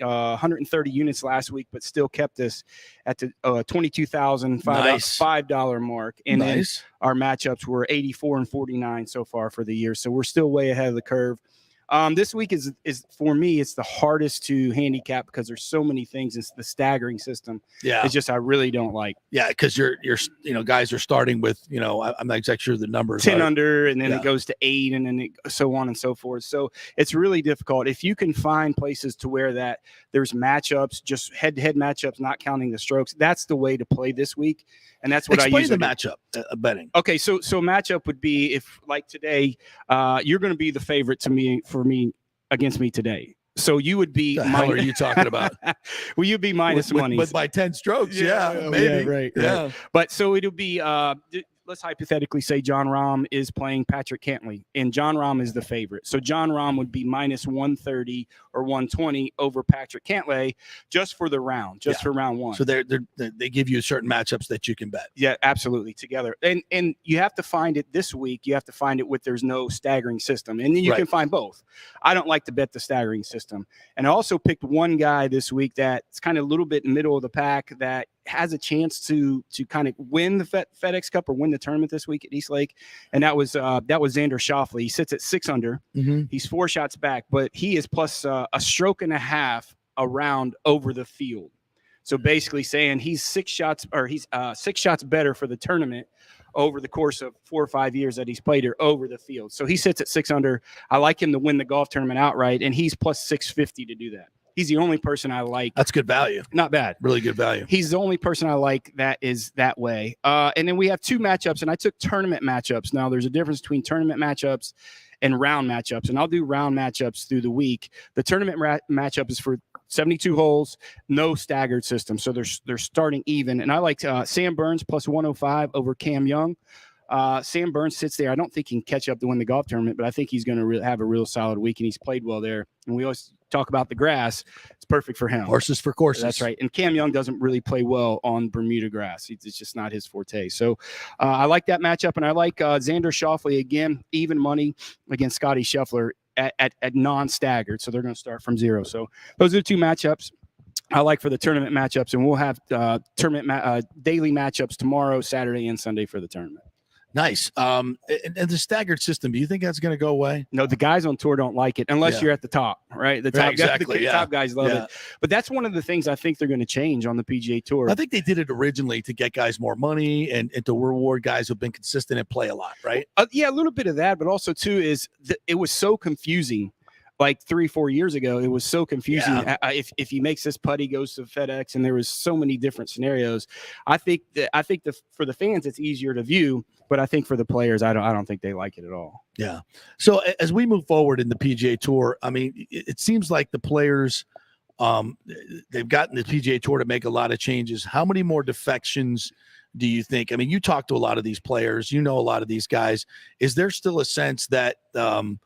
130 units last week, but still kept us at the $22,000 $5 mark. And then our matchups were 84 and 49 so far for the year. So we're still way ahead of the curve. This week is for me, it's the hardest to handicap because there's so many things. It's the staggering system. Yeah. It's just, I really don't like. Yeah. Because you're, guys are starting with, I'm not exactly sure the numbers 10 are. under, and then it goes to 8, and then so on and so forth. So it's really difficult. If you can find places to where that there's matchups, just head-to-head matchups, not counting the strokes, that's the way to play this week. And that's what I use. Explain the matchup betting. Okay, so matchup would be if, like today, you're going to be the favorite for me against me today. So you would be. The hell are you talking about? Well, you'd be minus money. But by 10 strokes, maybe. Yeah, right. Yeah. But so it'll be. Let's hypothetically say John Rahm is playing Patrick Cantlay, and John Rahm is the favorite. So John Rahm would be minus 130 or 120 over Patrick Cantlay just for the round, for round one. So they give you certain matchups that you can bet. Yeah, absolutely, together. And you have to find it this week. You have to find it with there's no staggering system, and then you can find both. I don't like to bet the staggering system, and I also picked one guy this week that's kind of a little bit middle of the pack that has a chance to kind of win the FedEx Cup or win the tournament this week at East Lake, and that was Xander Schauffele. He sits at 6 under. Mm-hmm. He's 4 shots back, but he is plus a stroke and a half around over the field. So basically saying he's 6 shots better for the tournament over the course of 4 or 5 years that he's played here over the field. So he sits at 6 under. I like him to win the golf tournament outright, and he's plus 650 to do that. He's the only person I like. That's good value. Not bad. Really good value. He's the only person I like that is that way. And then we have 2 matchups, and I took tournament matchups. Now, there's a difference between tournament matchups and round matchups, and I'll do round matchups through the week. The tournament matchup is for 72 holes, no staggered system, so they're starting even. And I like Sam Burns plus 105 over Cam Young. Sam Burns sits there. I don't think he can catch up to win the golf tournament, but I think he's going to have a real solid week, and he's played well there. And we always talk about the grass. It's perfect for him. Horses for courses. That's right. And Cam Young doesn't really play well on Bermuda grass. It's just not his forte. So I like that matchup, and I like Xander Schauffele again, even money against Scotty Scheffler at non-staggered. So they're going to start from 0. So those are the 2 matchups I like for the tournament matchups, and we'll have tournament daily matchups tomorrow, Saturday, and Sunday for the tournament. Nice. And the staggered system, do you think that's going to go away? No, the guys on tour don't like it unless you're at the top, right? The top, top guys love it. But that's one of the things I think they're going to change on the PGA Tour. I think they did it originally to get guys more money and to reward guys who've been consistent and play a lot, right? Yeah, a little bit of that, but also too is it was so confusing. Like 3-4 years ago, it was so confusing. Yeah. If he makes this putt, he goes to FedEx, and there was so many different scenarios. I think for the fans, it's easier to view, but I think for the players, I don't think they like it at all. Yeah. So as we move forward in the PGA Tour, I mean, it seems like the players, they've gotten the PGA Tour to make a lot of changes. How many more defections do you think? I mean, you talk to a lot of these players, you know, a lot of these guys. Is there still a sense that the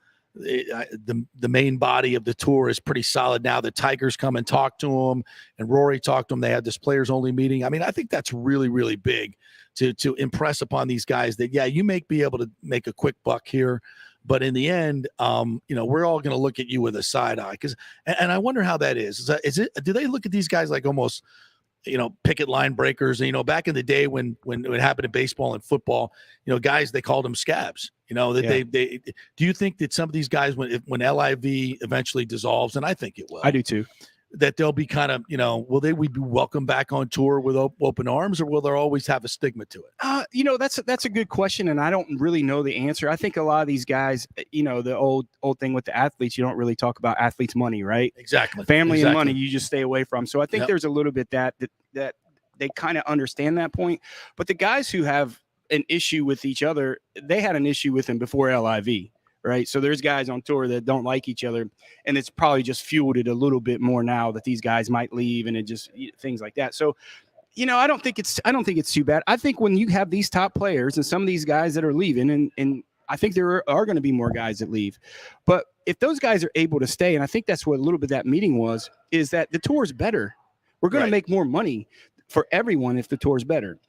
main body of the tour is pretty solid now? The Tigers come and talk to him, and Rory talked to him. They had this players only meeting. I mean, I think that's really, really big to impress upon these guys that, yeah, you may be able to make a quick buck here, but in the end, we're all going to look at you with a side eye. And I wonder how that is. Do they look at these guys like almost, picket line breakers? And, back in the day when it happened in baseball and football, guys, they called them scabs. They do you think that some of these guys, when LIV eventually dissolves, and I think it will, I do too, that they'll be kind of, will they be welcome back on tour with open arms, or will there always have a stigma to it? That's a good question, and I don't really know the answer. I think a lot of these guys, the old thing with the athletes, you don't really talk about athletes' money, right? Exactly. Family and money, you just stay away from. So I think there's a little bit that they kind of understand that point. But the guys who have an issue with each other, they had an issue with him before LIV, right? So there's guys on tour that don't like each other, and it's probably just fueled it a little bit more now that these guys might leave, and it just things like that. So, I don't think it's too bad. I think when you have these top players and some of these guys that are leaving, and I think there are going to be more guys that leave, but if those guys are able to stay, and I think that's what a little bit that meeting was, is that the tour is better. We're going to make more money for everyone if the tour is better.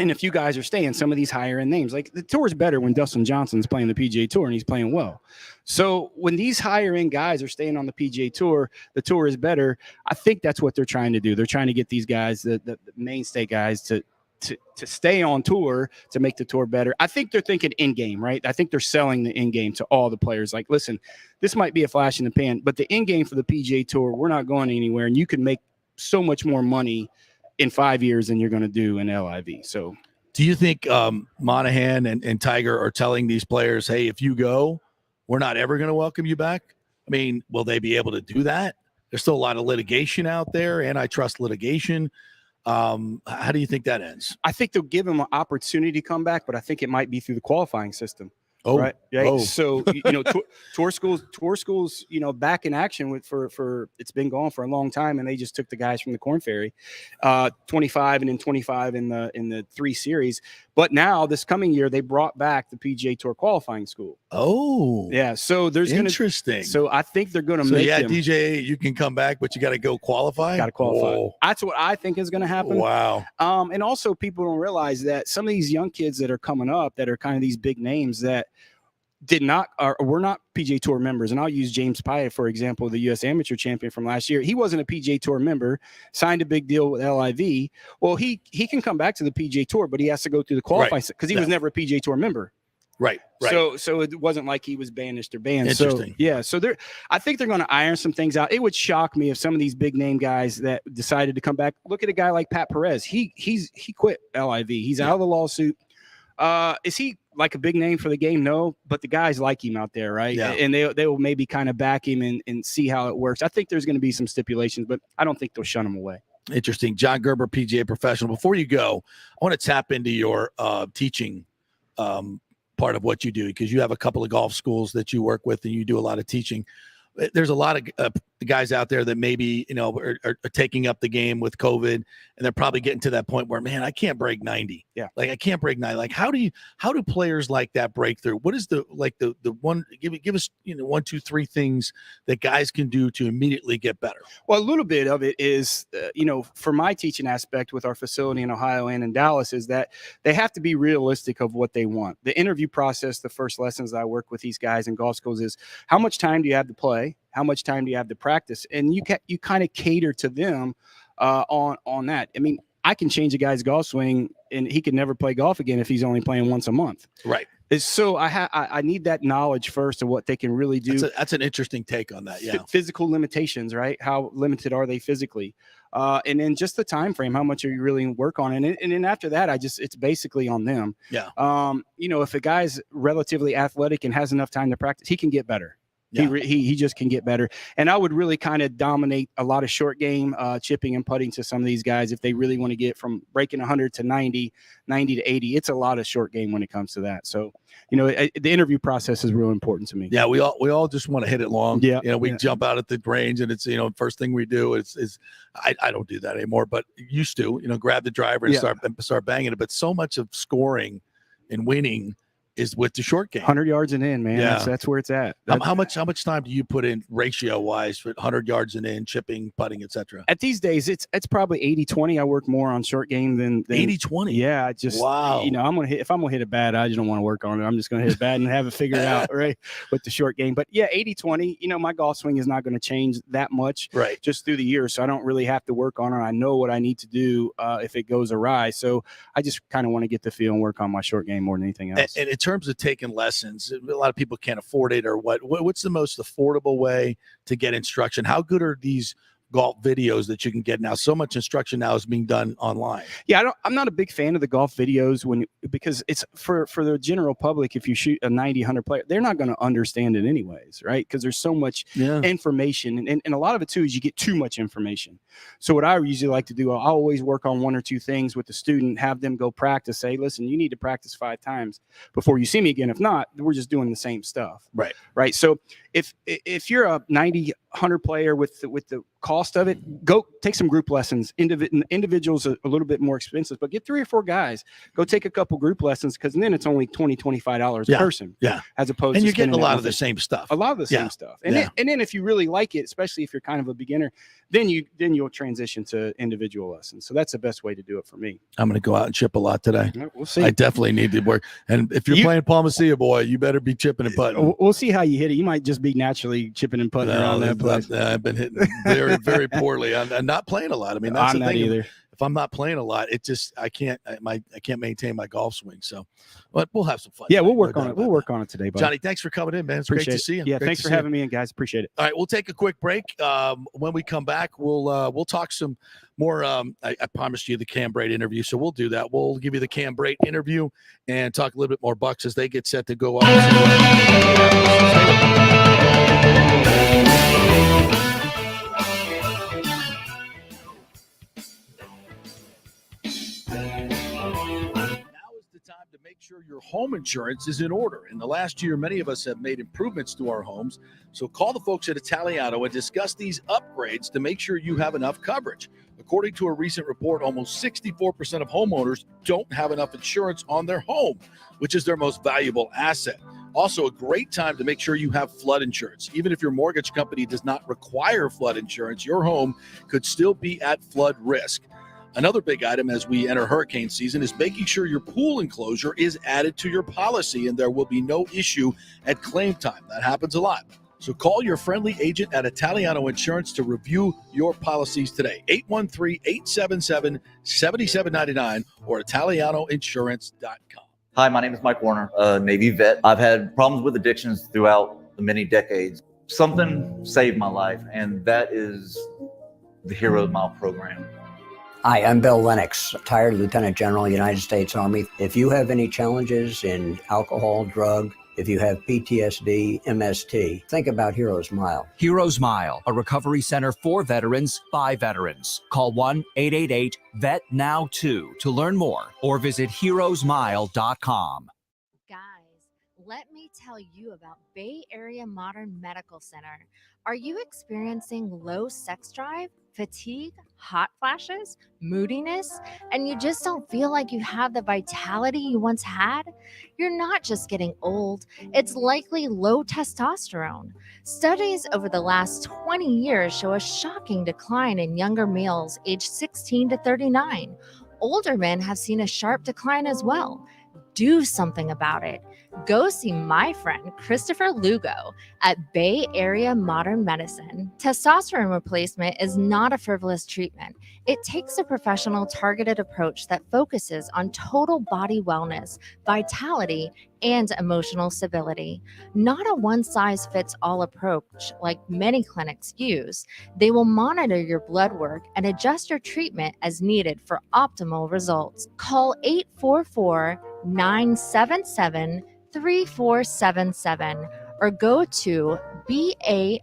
And if you guys are staying, some of these higher end names, like the tour is better when Dustin Johnson's playing the PGA Tour and he's playing well. So when these higher end guys are staying on the PGA Tour, the tour is better. I think that's what they're trying to do. They're trying to get these guys, the mainstay guys, to stay on tour, to make the tour better. I think they're thinking in game, right? I think they're selling the in game to all the players. Like, listen, this might be a flash in the pan, but the in game for the PGA Tour, we're not going anywhere, and you can make so much more money in 5 years than you're going to do in LIV. So do you think Monahan and Tiger are telling these players, hey, if you go, we're not ever going to welcome you back? I mean, will they be able to do that? There's still a lot of litigation out there, antitrust litigation. How do you think that ends? I think they'll give him an opportunity to come back, but I think it might be through the qualifying system. Oh, right. Yeah. Oh. So, tour schools, back in action with for it's been gone for a long time, and they just took the guys from the Korn Ferry, 25 and then 25 in the 3 series. But now this coming year, they brought back the PGA Tour qualifying school. Oh, yeah. So there's interesting. So I think they're going to make. Yeah, DJ, you can come back, but you got to go qualify. Got to qualify. Whoa. That's what I think is going to happen. Wow. And also people don't realize that some of these young kids that are coming up, that are kind of these big names that were not PGA Tour members. And I'll use James Pyatt, for example, the U.S. Amateur champion from last year. He wasn't a PGA Tour member, signed a big deal with LIV. Well, he can come back to the PGA Tour, but he has to go through the qualifying because he was never a PGA Tour member. Right. So it wasn't like he was banished or banned. Interesting. So I think they're going to iron some things out. It would shock me if some of these big name guys that decided to come back. Look at a guy like Pat Perez. He quit LIV. He's out of the lawsuit. Is he like a big name for the game? No, but the guys like him out there, right? Yeah. And they will maybe kind of back him and see how it works. I think there's going to be some stipulations, but I don't think they'll shun him away. Interesting. John Gerber, PGA professional. Before you go, I want to tap into your teaching part of what you do, because you have a couple of golf schools that you work with and you do a lot of teaching. There's a lot of guys out there that maybe, are taking up the game with COVID, and they're probably getting to that point where, man, I can't break 90. Yeah. Like I can't break 90. Like how do players like that break through? What is the one, give us, 1, 2, 3 things that guys can do to immediately get better? Well, a little bit of it is, for my teaching aspect with our facility in Ohio and in Dallas, is that they have to be realistic of what they want. The interview process, the first lessons that I work with these guys in golf schools is, how much time do you have to play? How much time do you have to practice? And you kind of cater to them on that. I mean, I can change a guy's golf swing and he can never play golf again if he's only playing once a month. Right. So I need that knowledge first of what they can really do. That's an interesting take on that. Yeah. Physical limitations, right? How limited are they physically? And then just the time frame, how much are you really work on? And then after that, it's basically on them. Yeah. If a guy's relatively athletic and has enough time to practice, he can get better. Yeah. He just can get better. And I would really kind of dominate a lot of short game, chipping and putting to some of these guys if they really want to get from breaking 100 to 90 to 80. It's a lot of short game when it comes to that. So, the interview process is real important to me. Yeah, we all just want to hit it long. Yeah. We jump out at the range and it's, first thing we do is I don't do that anymore, but used to, grab the driver and start banging it. But so much of scoring and winning is with the short game. 100 yards and in, man. Yeah. That's where it's at. How much time do you put in ratio wise for 100 yards and in, chipping, putting, etc.? At these days, it's probably 80-20. I work more on short game than 80-20. Yeah, I just wow. If I'm gonna hit it bad, I just don't want to work on it. I'm just gonna hit it bad and have it figured out, right? With the short game. But yeah, 80-20. My golf swing is not going to change that much, right? Just through the year, so I don't really have to work on it. I know what I need to do if it goes awry. So I just kind of want to get the feel and work on my short game more than anything else. And in terms of taking lessons, a lot of people can't afford it, or what's the most affordable way to get instruction? How good are these golf videos that you can get now? So much instruction now is being done online. Yeah, I'm not a big fan of the golf videos because it's for the general public. If you shoot a 90-100 player, they're not going to understand it anyways, right? Because there's so much information, and a lot of it too is you get too much information. So what I usually like to do, I'll always work on 1 or 2 things with the student, have them go practice. Say, listen, you need to practice 5 times before you see me again. If not, we're just doing the same stuff. Right. Right. So if you're a 90, 100 player with the cost of it, go take some group lessons. Individuals are a little bit more expensive, but get 3 or 4 guys. Go take a couple group lessons, because then it's only $20, $25 a person. Yeah. As opposed and to you're getting a spending lot that of the same stuff. A lot of the same stuff. And then if you really like it, especially if you're kind of a beginner, then you'll transition to individual lessons. So that's the best way to do it for me. I'm going to go out and chip a lot today. We'll see. I definitely need to work. And if you're playing Palmacia, boy, you better be chipping and putting. We'll see how you hit it. You might just be naturally chipping and putting around that place. I've been hitting very, very poorly. I'm not playing a lot. I mean, that's I'm the not thing. either. If I'm not playing a lot, it just I can't maintain my golf swing. So, but we'll have some fun. Yeah, we'll work on it. We'll work on it today, buddy. Johnny, thanks for coming in, man. It's Appreciate great to it. see you. Yeah, Great thanks to for see having you. me in, guys. Appreciate it. All right, we'll take a quick break. When we come back, we'll talk some more. I promised you the Cam Brate interview, so we'll do that. We'll give you the Cam Brate interview and talk a little bit more Bucks as they get set to go up. To make sure your home insurance is in order. In the last year, many of us have made improvements to our homes. So call the folks at Italiano and discuss these upgrades to make sure you have enough coverage. According to a recent report, almost 64% of homeowners don't have enough insurance on their home, which is their most valuable asset. Also, a great time to make sure you have flood insurance. Even if your mortgage company does not require flood insurance, your home could still be at flood risk. Another big item as we enter hurricane season is making sure your pool enclosure is added to your policy and there will be no issue at claim time. That happens a lot. So call your friendly agent at Italiano Insurance to review your policies today. 813-877-7799 or ItalianoInsurance.com. Hi, my name is Mike Warner, Navy vet. I've had problems with addictions throughout the many decades. Something saved my life, and that is the Heroes Mile program. Hi, I'm Bill Lennox, retired Lieutenant General, United States Army. If you have any challenges in alcohol, drug, if you have PTSD, MST, think about Heroes Mile. Heroes Mile, a recovery center for veterans by veterans. Call 1-888-VET-NOW2 to learn more or visit heroesmile.com. Let me tell you about Bay Area Modern Medical Center. Are you experiencing low sex drive, fatigue, hot flashes, moodiness, and you just don't feel like you have the vitality you once had? You're not just getting old, it's likely low testosterone. Studies over the last 20 years show a shocking decline in younger males aged 16 to 39. Older men have seen a sharp decline as well. Do something about it. Go see my friend Christopher Lugo at Bay Area Modern Medicine. Testosterone replacement is not a frivolous treatment. It takes a professional, targeted approach that focuses on total body wellness, vitality, and emotional stability. Not a one-size-fits-all approach like many clinics use. They will monitor your blood work and adjust your treatment as needed for optimal results. Call 844-977-3477 or go to BAMMC.com.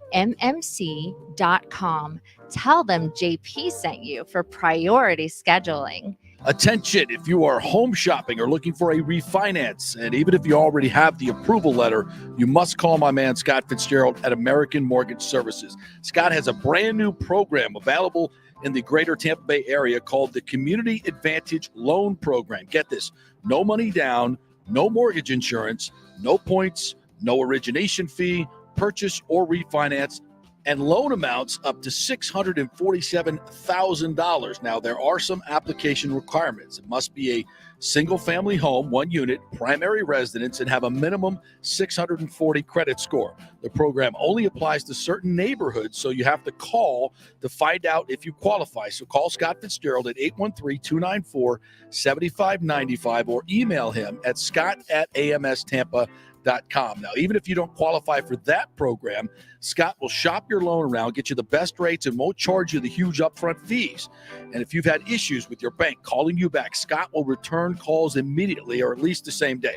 Tell them JP sent you for priority scheduling. Attention, if you are home shopping or looking for a refinance, and even if you already have the approval letter, you must call my man Scott Fitzgerald at American Mortgage Services. Scott has a brand new program available in the greater Tampa Bay area called the Community Advantage Loan Program. Get this, no money down, no mortgage insurance, no points, no origination fee, purchase or refinance, and loan amounts up to $647,000. Now, there are some application requirements. It must be a single-family home, 1 unit, primary residence, and have a minimum 640 credit score. The program only applies to certain neighborhoods, so you have to call to find out if you qualify. So call Scott Fitzgerald at 813-294-7595 or email him at scott@amstampa.com. Now, even if you don't qualify for that program, Scott will shop your loan around, get you the best rates, and won't charge you the huge upfront fees. And if you've had issues with your bank calling you back, Scott will return calls immediately or at least the same day.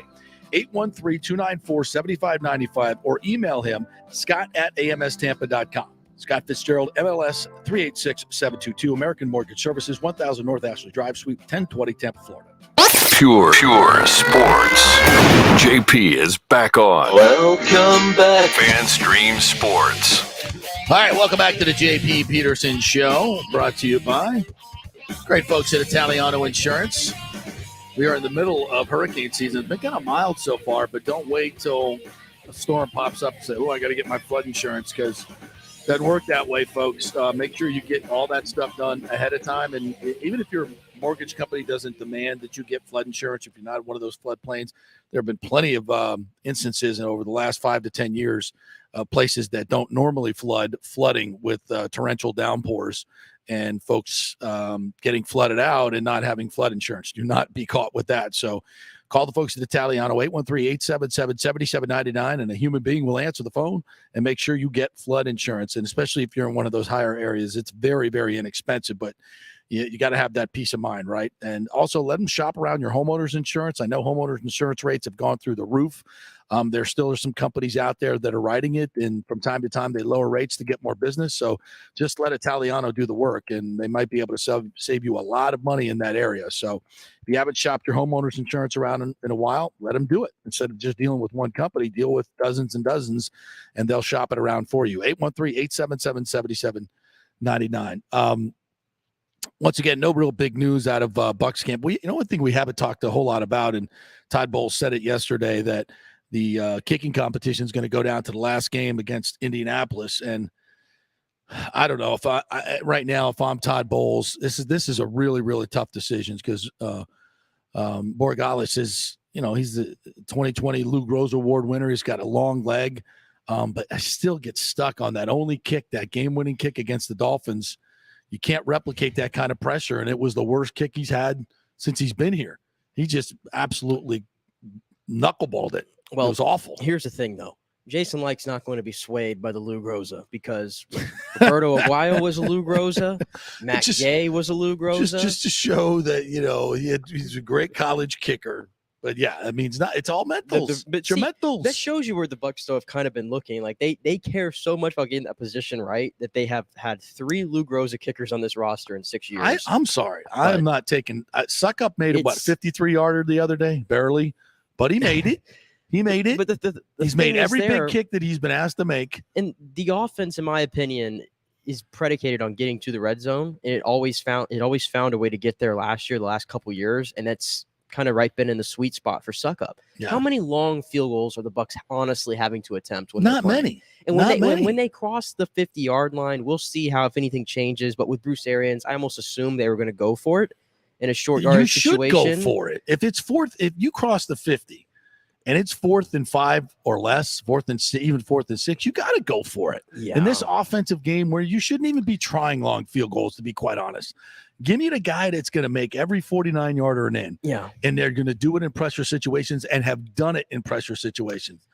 813-294-7595 or email him, scott@amstampa.com. Scott Fitzgerald, MLS 386722, American Mortgage Services, 1000 North Ashley Drive, Suite 1020, Tampa, Florida. Pure sports. JP is back on. Welcome back. FanStream Sports. All right, welcome back to the JP Peterson Show, brought to you by great folks at Italiano Insurance. We are in the middle of hurricane season. It's been kind of mild so far, but don't wait till a storm pops up and say, I got to get my flood insurance, because it doesn't work that way, folks. Make sure you get all that stuff done ahead of time. And even if your mortgage company doesn't demand that you get flood insurance, if you're not one of those floodplains, there have been plenty of instances over the last 5 to 10 years, places that don't normally flooding with torrential downpours, and folks getting flooded out and not having flood insurance. Do not be caught with that. So call the folks at Italiano, 813-877-7799, and a human being will answer the phone and make sure you get flood insurance. And especially if you're in one of those higher areas, it's very, very inexpensive, but you got to have that peace of mind, right? And also let them shop around your homeowner's insurance. I know homeowners insurance rates have gone through the roof. There still are some companies out there that are writing it, and from time to time they lower rates to get more business. So just let Italiano do the work, and they might be able to save you a lot of money in that area. So if you haven't shopped your homeowner's insurance around in a while, let them do it. Instead of just dealing with one company, deal with dozens and dozens, and they'll shop it around for you. 813-877-7799. Once again, no real big news out of Bucks camp. One thing we haven't talked a whole lot about, and Todd Bowles said it yesterday, that the kicking competition is going to go down to the last game against Indianapolis. And I don't know if right now, if I'm Todd Bowles, this is a really, really tough decision, because Borregales is, he's the 2020 Lou Groza Award winner. He's got a long leg, but I still get stuck on that only kick, that game-winning kick against the Dolphins. You can't replicate that kind of pressure, and it was the worst kick he's had since he's been here. He just absolutely knuckleballed it. Well, it was awful. Here's the thing, though. Jason Licht's not going to be swayed by the Lou Groza, because Roberto Aguayo was a Lou Groza. Matt Gay was a Lou Groza. Just to show that, he's a great college kicker. But yeah, I mean, it's all mentals. It's your mentals. That shows you where the Bucs still have kind of been looking. Like they care so much about getting that position right that they have had 3 Lou Groza kickers on this roster in 6 years. I'm sorry. I'm not taking Suckup made a 53-yarder the other day, barely, but he made it. He made it. But he's made every big kick that he's been asked to make. And the offense, in my opinion, is predicated on getting to the red zone. And it always found a way to get there last year, the last couple years, and that's kind of been in the sweet spot for Suckup. Yeah. How many long field goals are the Bucs honestly having to attempt? Not many. And when they cross the 50-yard line, we'll see if anything changes. But with Bruce Arians, I almost assumed they were going to go for it in a short yardage situation. You should go for it. If it's fourth, if you cross the 50 and it's 4th and 5 or less, 4th and 6, you got to go for it. Yeah. In this offensive game where you shouldn't even be trying long field goals, to be quite honest. Give me the guy that's going to make every 49-yarder an in. Yeah. And they're going to do it in pressure situations and have done it in pressure situations.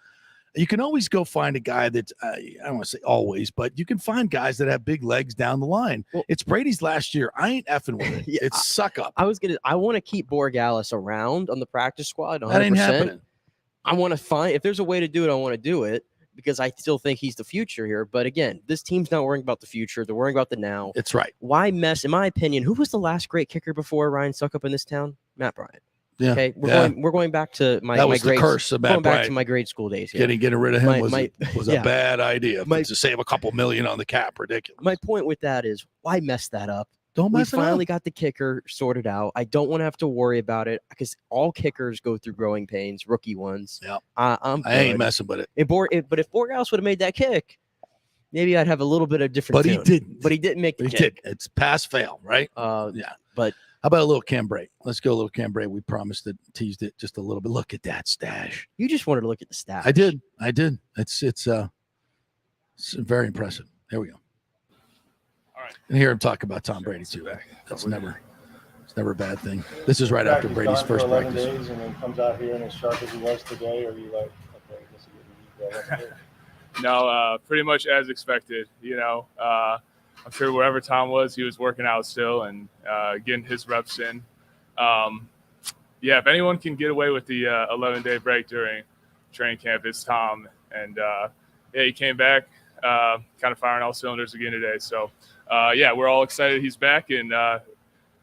You can always go find a guy that's, I don't want to say always, but you can find guys that have big legs down the line. Well, it's Brady's last year. I ain't effing with it. Yeah, it's Suckup. I want to keep Borregales around on the practice squad 100%. That ain't happening. I want to find, if there's a way to do it, I want to do it, because I still think he's the future here. But again, this team's not worrying about the future. They're worrying about the now. That's right. Why mess? In my opinion, who was the last great kicker before Ryan Suckup in this town? Matt Bryant. Yeah. Okay. We're going back to my grade. Curse of Matt Bryant. Back to my grade school days here. Getting rid of him was a bad idea. To save a couple million on the cap. Ridiculous. My point with that is, why mess that up? Don't mess it up. We finally got the kicker sorted out. I don't want to have to worry about it, because all kickers go through growing pains, rookie ones. Yeah. I ain't messing with it. But if Borregales would have made that kick, maybe I'd have a little bit of different. But he didn't. But he didn't make the kick. It's pass fail, right? Yeah. But how about a little Cambrai? Let's go a little Cambrai. We promised to teased it just a little bit. Look at that stash. You just wanted to look at the stash. I did. It's very impressive. There we go. And hear him talk about Tom Brady too. It's never a bad thing. This is right after Brady's first practice. Days and then comes out here and as sharp as he was today, or are you like, okay, this is a good week? No, pretty much as expected. I'm sure wherever Tom was, he was working out still and getting his reps in. If anyone can get away with the 11-day break during training camp, it's Tom. And he came back, kind of firing all cylinders again today. So. We're all excited he's back and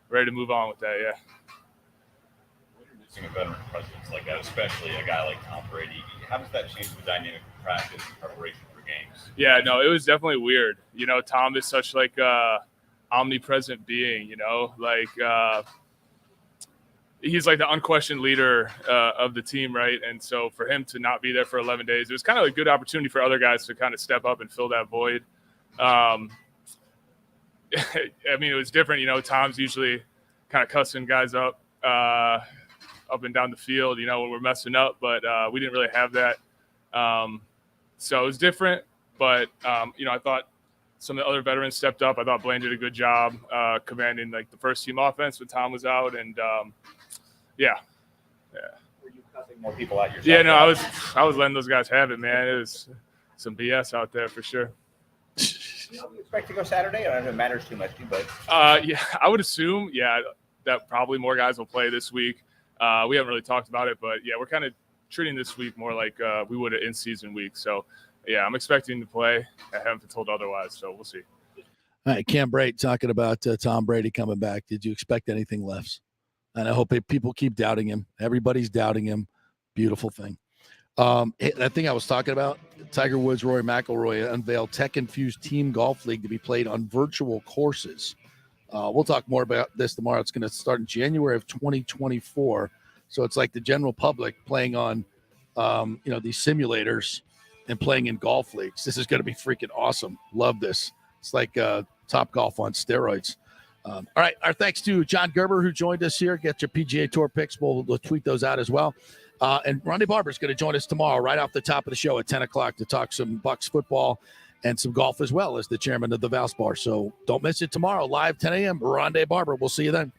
ready to move on with that. Yeah. a veteran presence like that, especially a guy like Tom Brady. How does that change the dynamic of practice and preparation for games? Yeah, no, it was definitely weird. You know, Tom is such like a omnipresent being, you know, like he's like the unquestioned leader of the team, right? And so for him to not be there for 11 days, it was kind of a good opportunity for other guys to kind of step up and fill that void. I mean, it was different. You know, Tom's usually kind of cussing guys up and down the field, you know, when we're messing up, but we didn't really have that. So it was different, but, you know, I thought some of the other veterans stepped up. I thought Blaine did a good job commanding like the first team offense when Tom was out. And yeah. Were you cussing more people out yourself? Yeah, no, I was letting those guys have it, man. It was some BS out there for sure. Do you expect to go Saturday? I don't know if it matters too much to you, but yeah, I would assume, that probably more guys will play this week. We haven't really talked about it, but yeah, we're kind of treating this week more like we would an in-season week. So yeah, I'm expecting to play. I haven't been told otherwise, so we'll see. All right, Cam Brate talking about Tom Brady coming back. Did you expect anything less? And I hope people keep doubting him. Everybody's doubting him. Beautiful thing. That thing I was talking about, Tiger Woods, Rory McIlroy unveiled tech-infused team golf league to be played on virtual courses. We'll talk more about this tomorrow. It's going to start in January of 2024. So it's like the general public playing on, these simulators and playing in golf leagues. This is going to be freaking awesome. Love this. It's like Top Golf on steroids. All right. Our thanks to John Gerber, who joined us here. Get your PGA Tour picks. We'll tweet those out as well. And Ronde Barber is going to join us tomorrow right off the top of the show at 10 o'clock to talk some Bucks football and some golf as well as the chairman of the Valspar. So don't miss it tomorrow, live 10 a.m. Ronde Barber. We'll see you then.